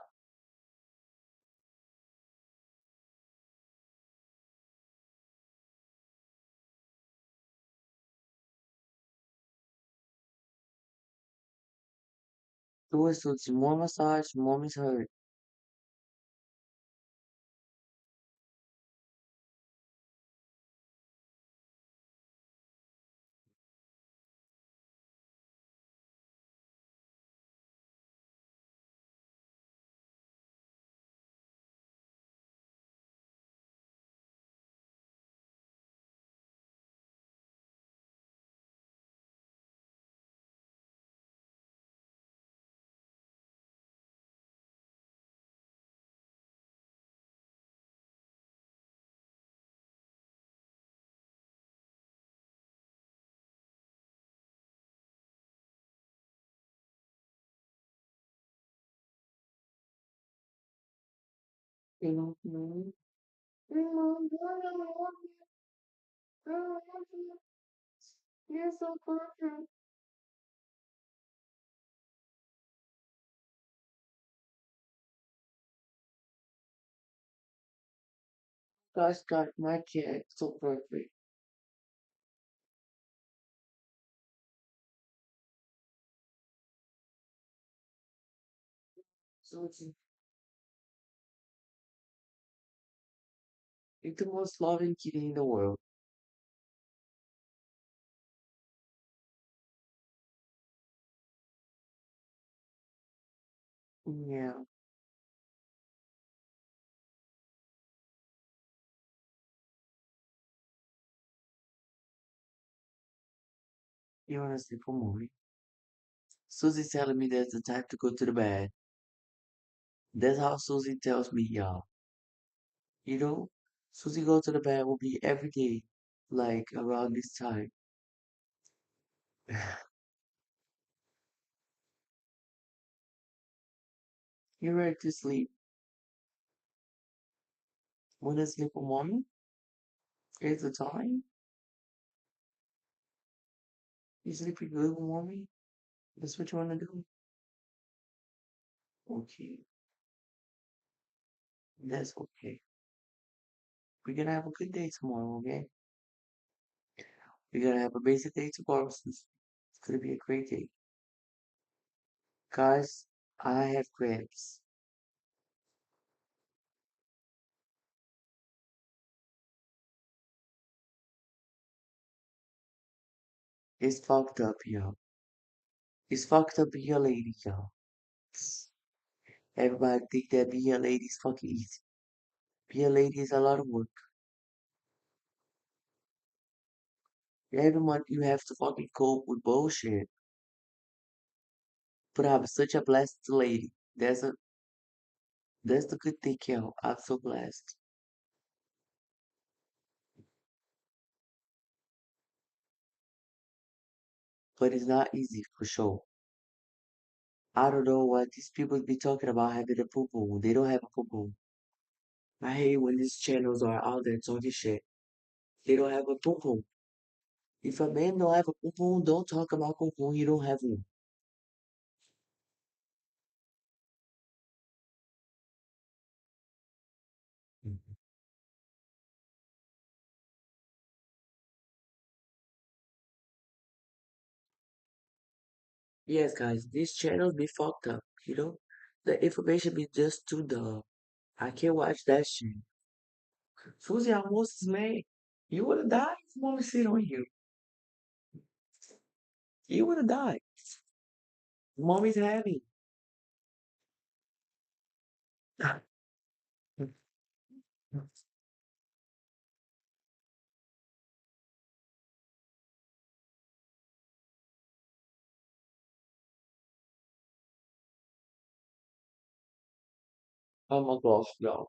Do it, Susie. More massage. Mommy's hurt. You know, you're so perfect. Gosh, God, my cat, so perfect. Susie, you're the most loving kitty in the world. Yeah, you wanna sleep for more? Susie's telling me there's the time to go to the bed. That's how Susie tells me, y'all. You know, Susie go to the bed will be every day, like around this time. You're ready to sleep. Wanna sleep for mommy? It's the time. You sleeping good with mommy? That's what you wanna do? Okay, that's okay. We're gonna have a good day tomorrow, okay? We're gonna have a basic day tomorrow. Sis. It's gonna be a great day. Guys, I have cramps. It's fucked up, yo. It's fucked up being a lady, yo. Everybody think that being a lady is fucking easy. Being a lady is a lot of work. Every month you have to fucking cope with bullshit. But I'm such a blessed lady. That's the good thing, yo. I'm so blessed. But it's not easy for sure. I don't know what these people be talking about having a poo poo. They don't have a poo poo. I hate when these channels are out there talking shit. They don't have a poo poo. If a man don't have a poo poo, don't talk about poo poo. You don't have one. Yes, guys, these channels be fucked up. You know, the information be just too dumb. I can't watch that shit. Susie almost is mad. You would have died if mommy sit on you. You would have died. Mommy's heavy. Oh my gosh, no.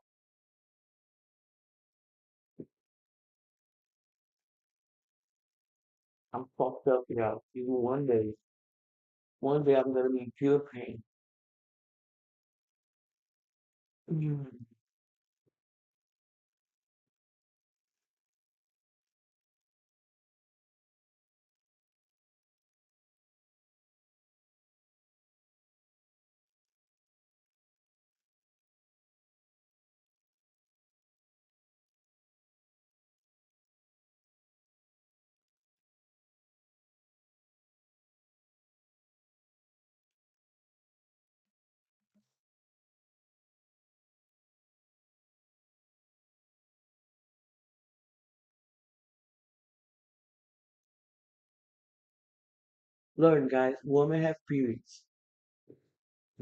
I'm fucked up, y'all. Even one day I'm gonna be in pure pain. Mm. Learn, guys, women have periods.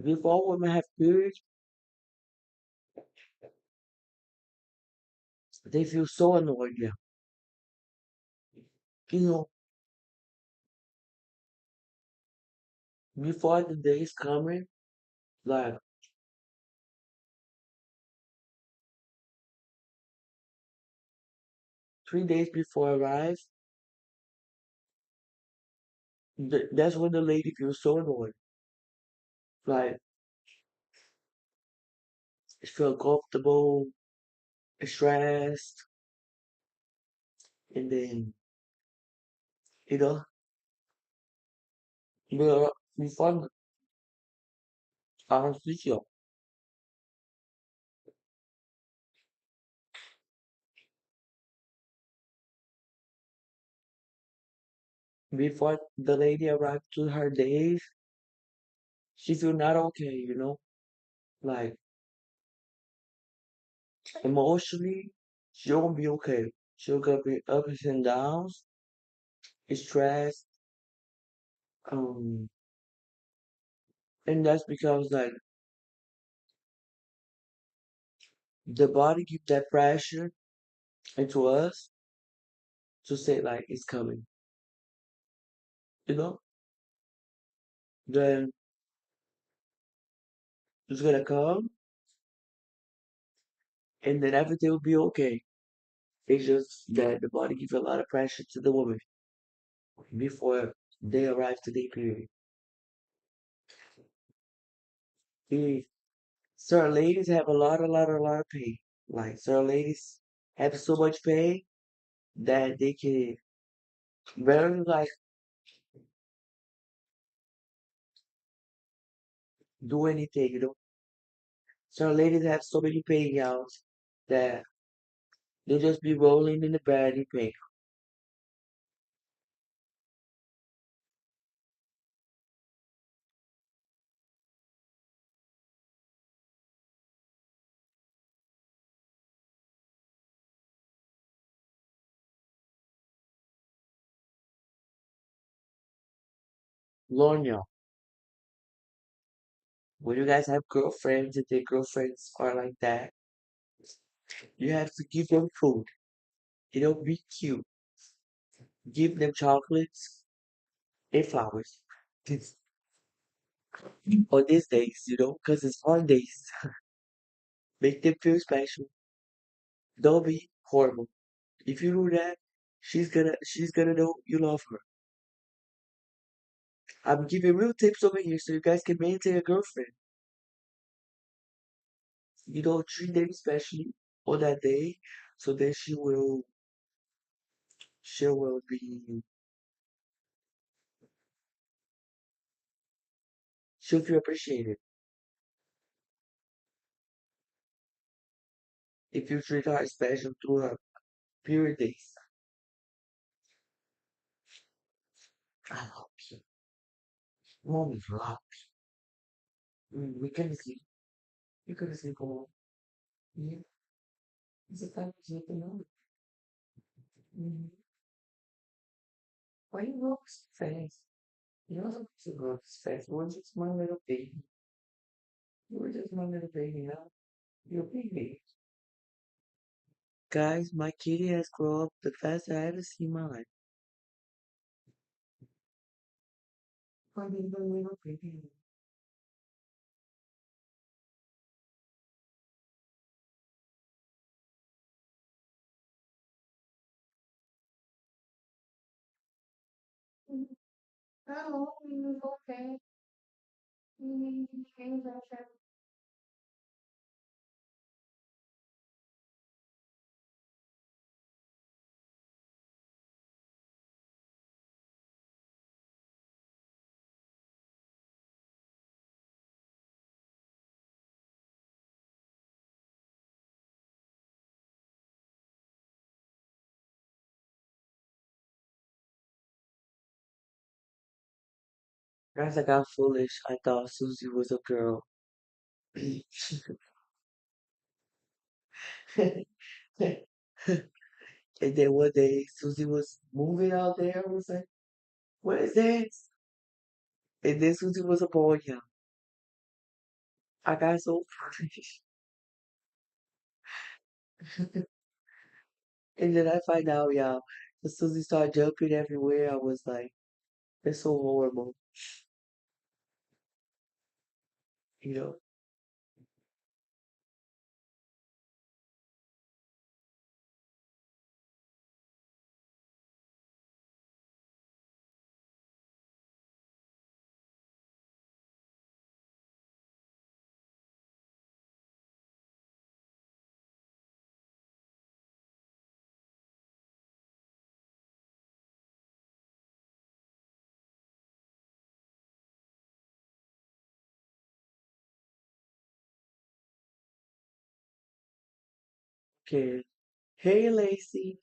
Before women have periods, they feel so annoyed, yeah. You know, before the day is coming, like 3 days before it arrives, that's when the lady feels so annoyed. Like, she feel comfortable, stressed, and then, you know, before, honestly, yo, before the lady arrives to her days, she feel not okay, you know? Like, emotionally, she won't be okay. She'll go be ups and downs, stressed, um, and that's because, like, the body give that pressure into us to say, like, it's coming, you know? Then it's gonna come, and then everything will be okay. It's just that the body gives a lot of pressure to the woman before they arrive to their period. The certain ladies have a lot of pain. Like certain ladies have so much pain that they can barely like do anything, you know. Certain ladies have so many pain gowns that they just be rolling in the bed in pain. Learn y'all. When you guys have girlfriends and their girlfriends are like that, you have to give them food. It'll be cute. Give them chocolates and flowers. This, on these days, because it's holidays. Make them feel special. Don't be horrible. If you do that, she's gonna know you love her. I'm giving real tips over here so you guys can maintain a girlfriend. Treat them specially on that day so that she'll feel appreciated. If you treat her special through her period days. I love you. Mom is love. We can sleep. You can sleep all. Yeah. It's a time to sleep alone. Mm-hmm. Why you walk so fast? You're not supposed to go this fast. You were just my little baby. You were just my little baby now. You're a baby. Guys, my kitty has grown up the fastest I ever seen my life. My little baby. Hello, you okay? Guys, I got foolish. I thought Susie was a girl. And then one day, Susie was moving out there. I was like, what is this? And then Susie was a boy, yeah. I got so foolish. And then I find out, yeah, that Susie started jumping everywhere. I was like, that's so horrible, you know? Okay. Hey, Lacey.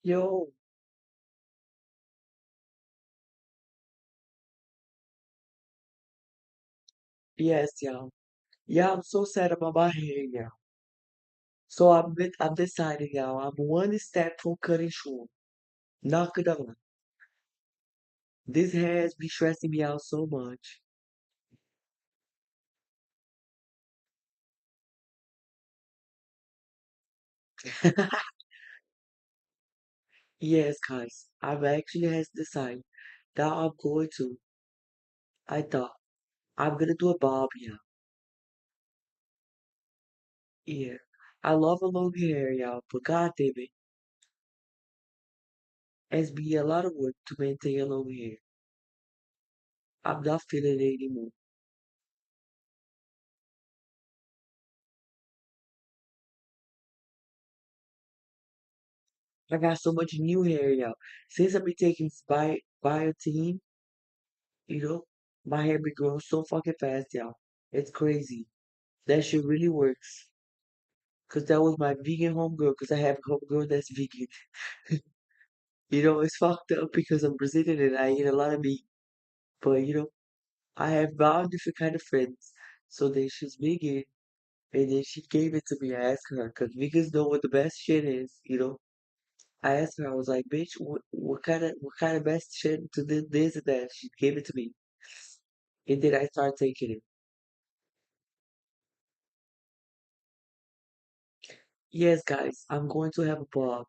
Yo, yes, y'all. Yeah, I'm so sad about my hair, y'all. So I'm deciding, y'all. I'm one step from cutting short. Not gonna lie. This hair has been stressing me out so much. Yes, guys. I've actually has decided that I'm going to. I thought I'm gonna do a bob, yeah. Yeah. I love a long hair, y'all, but god damn it, it's be a lot of work to maintain a long hair. I'm not feeling it anymore. I got so much new hair, y'all. Since I've been taking biotin, you know, my hair been growing so fucking fast, y'all. It's crazy. That shit really works. Cause that was my vegan homegirl. Cause I have a homegirl that's vegan. It's fucked up because I'm Brazilian and I eat a lot of meat. But I have found different kind of friends. So then she's vegan, and then she gave it to me. I asked her, cause vegans know what the best shit is. I asked her, I was like, bitch, what kind of best shit to this and that? She gave it to me. And then I started taking it. Yes, guys, I'm going to have a bob.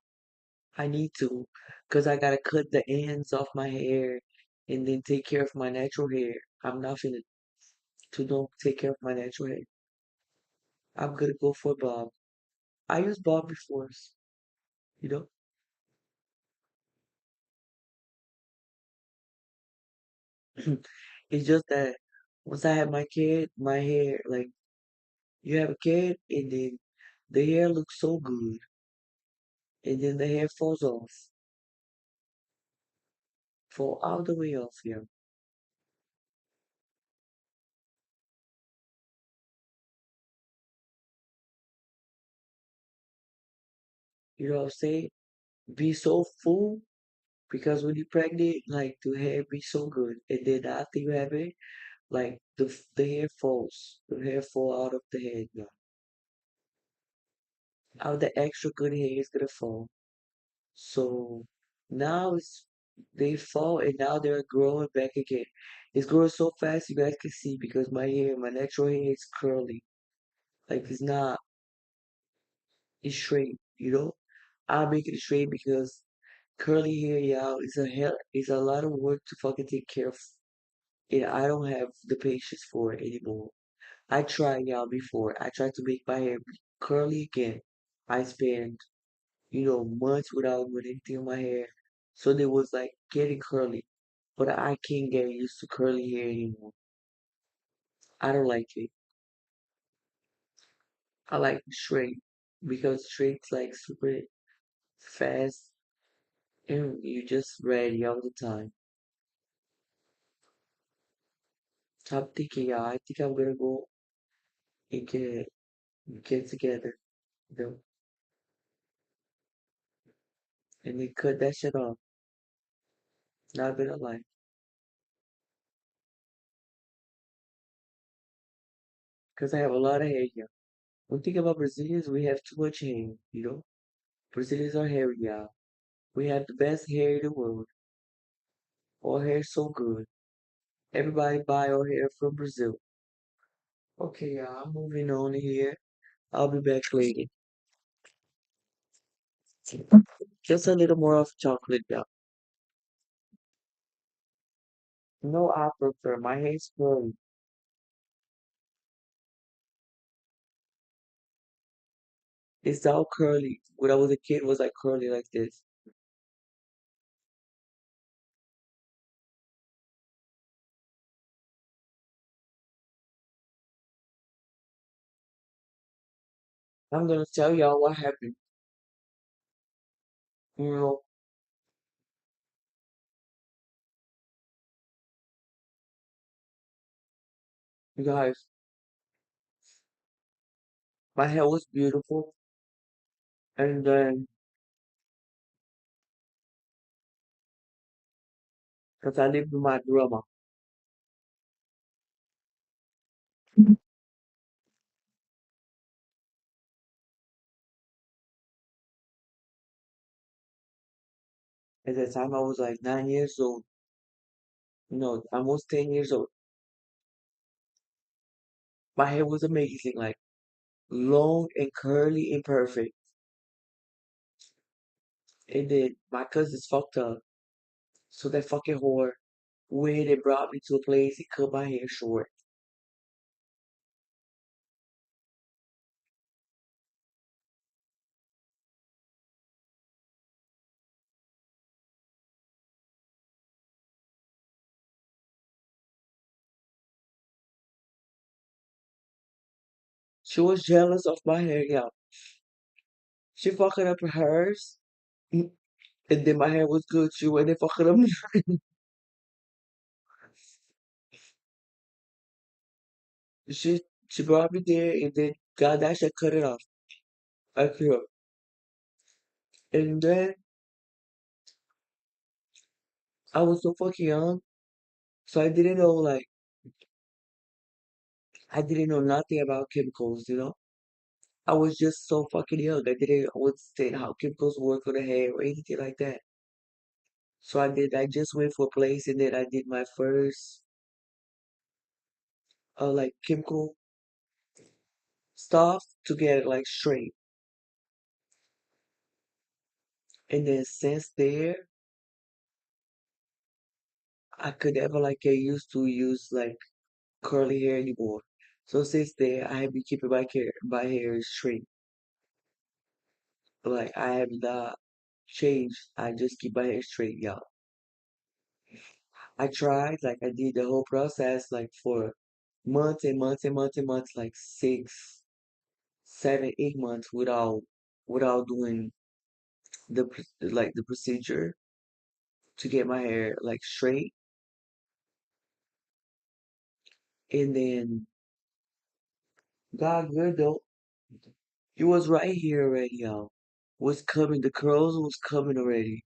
I need to, cause I gotta cut the ends off my hair and then take care of my natural hair. I'm not finna to don't take care of my natural hair. I'm gonna go for a bob. I used bob before, you know. It's just that once I have my kid, my hair like you have a kid and then the hair looks so good and then the hair falls off, fall all the way off, yeah. You know what I'm saying? Be so full because when you're pregnant, like the hair be so good, and then after you have it, like the hair falls, the hair fall out of the head, yeah. All the extra good hair is gonna fall. So now they fall and now they're growing back again. It's growing so fast you guys can see because my natural hair is curly. Like it's not, it's straight. I make it straight because curly hair, y'all, is a lot of work to fucking take care of. And I don't have the patience for it anymore. I tried y'all before. I tried to make my hair curly again. I spent, months without doing anything on my hair. So they was like getting curly. But I can't get used to curly hair anymore. I don't like it. I like straight because straight's like super fast and you just ready all the time. So I'm thinking, yeah, I think I'm gonna go and get together, you know, and then cut that shit off. Not gonna lie. Because I have a lot of hair here. One thing about Brazilians, we have too much hair. Brazilians are hairy, y'all. We have the best hair in the world. Our hair is so good. Everybody buy our hair from Brazil. Okay, y'all, I'm moving on here. I'll be back later. Just a little more of chocolate, y'all. No, I prefer my hair's curly. It's all curly. When I was a kid, it was like curly like this. I'm gonna tell y'all what happened. You know, you guys, my hair was beautiful, and then because I lived with my grandma, at that time I was like 9 years old. No, almost 10 years old. My hair was amazing, like long and curly and perfect. And then my cousins fucked up. So that fucking whore went and brought me to a place and cut my hair short. She was jealous of my hair, yeah. She fucking up hers. Mm. And then my hair was good too, and they fucking up. She she brought me there, and then God, that shit cut it off. I feel. And then I was so fucking young, so I didn't know like I didn't know nothing about chemicals, you know. I was just so fucking young. I didn't understand how chemicals work on the hair or anything like that. So I just went for a place and then I did my first like chemical stuff to get it like straight. And then since there, I could never like get used to use like curly hair anymore. So since there, I have been keeping my hair straight. Like I have not changed. I just keep my hair straight, y'all. I tried, like I did the whole process like for months and months and months and months, like 6, 7, 8 months without doing the procedure to get my hair like straight. And then God good though. It was right here already, y'all. Was coming. The curls was coming already.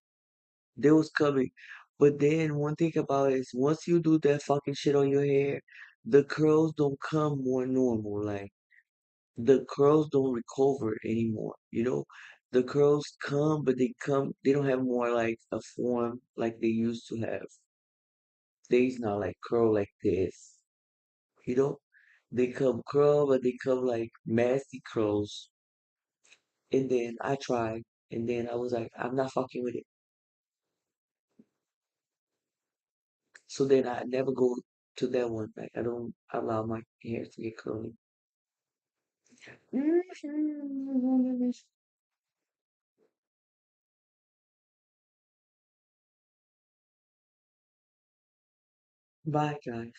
They was coming. But then one thing about it is once you do that fucking shit on your hair, the curls don't come more normal. Like the curls don't recover anymore, you know? The curls come, but they don't have more like a form like they used to have. They's not like curl like this, you know? They come curl, but they come like messy curls. And then I tried, and then I was like, I'm not fucking with it. So then I never go to that one. Like I don't allow my hair to get curly. Bye, guys.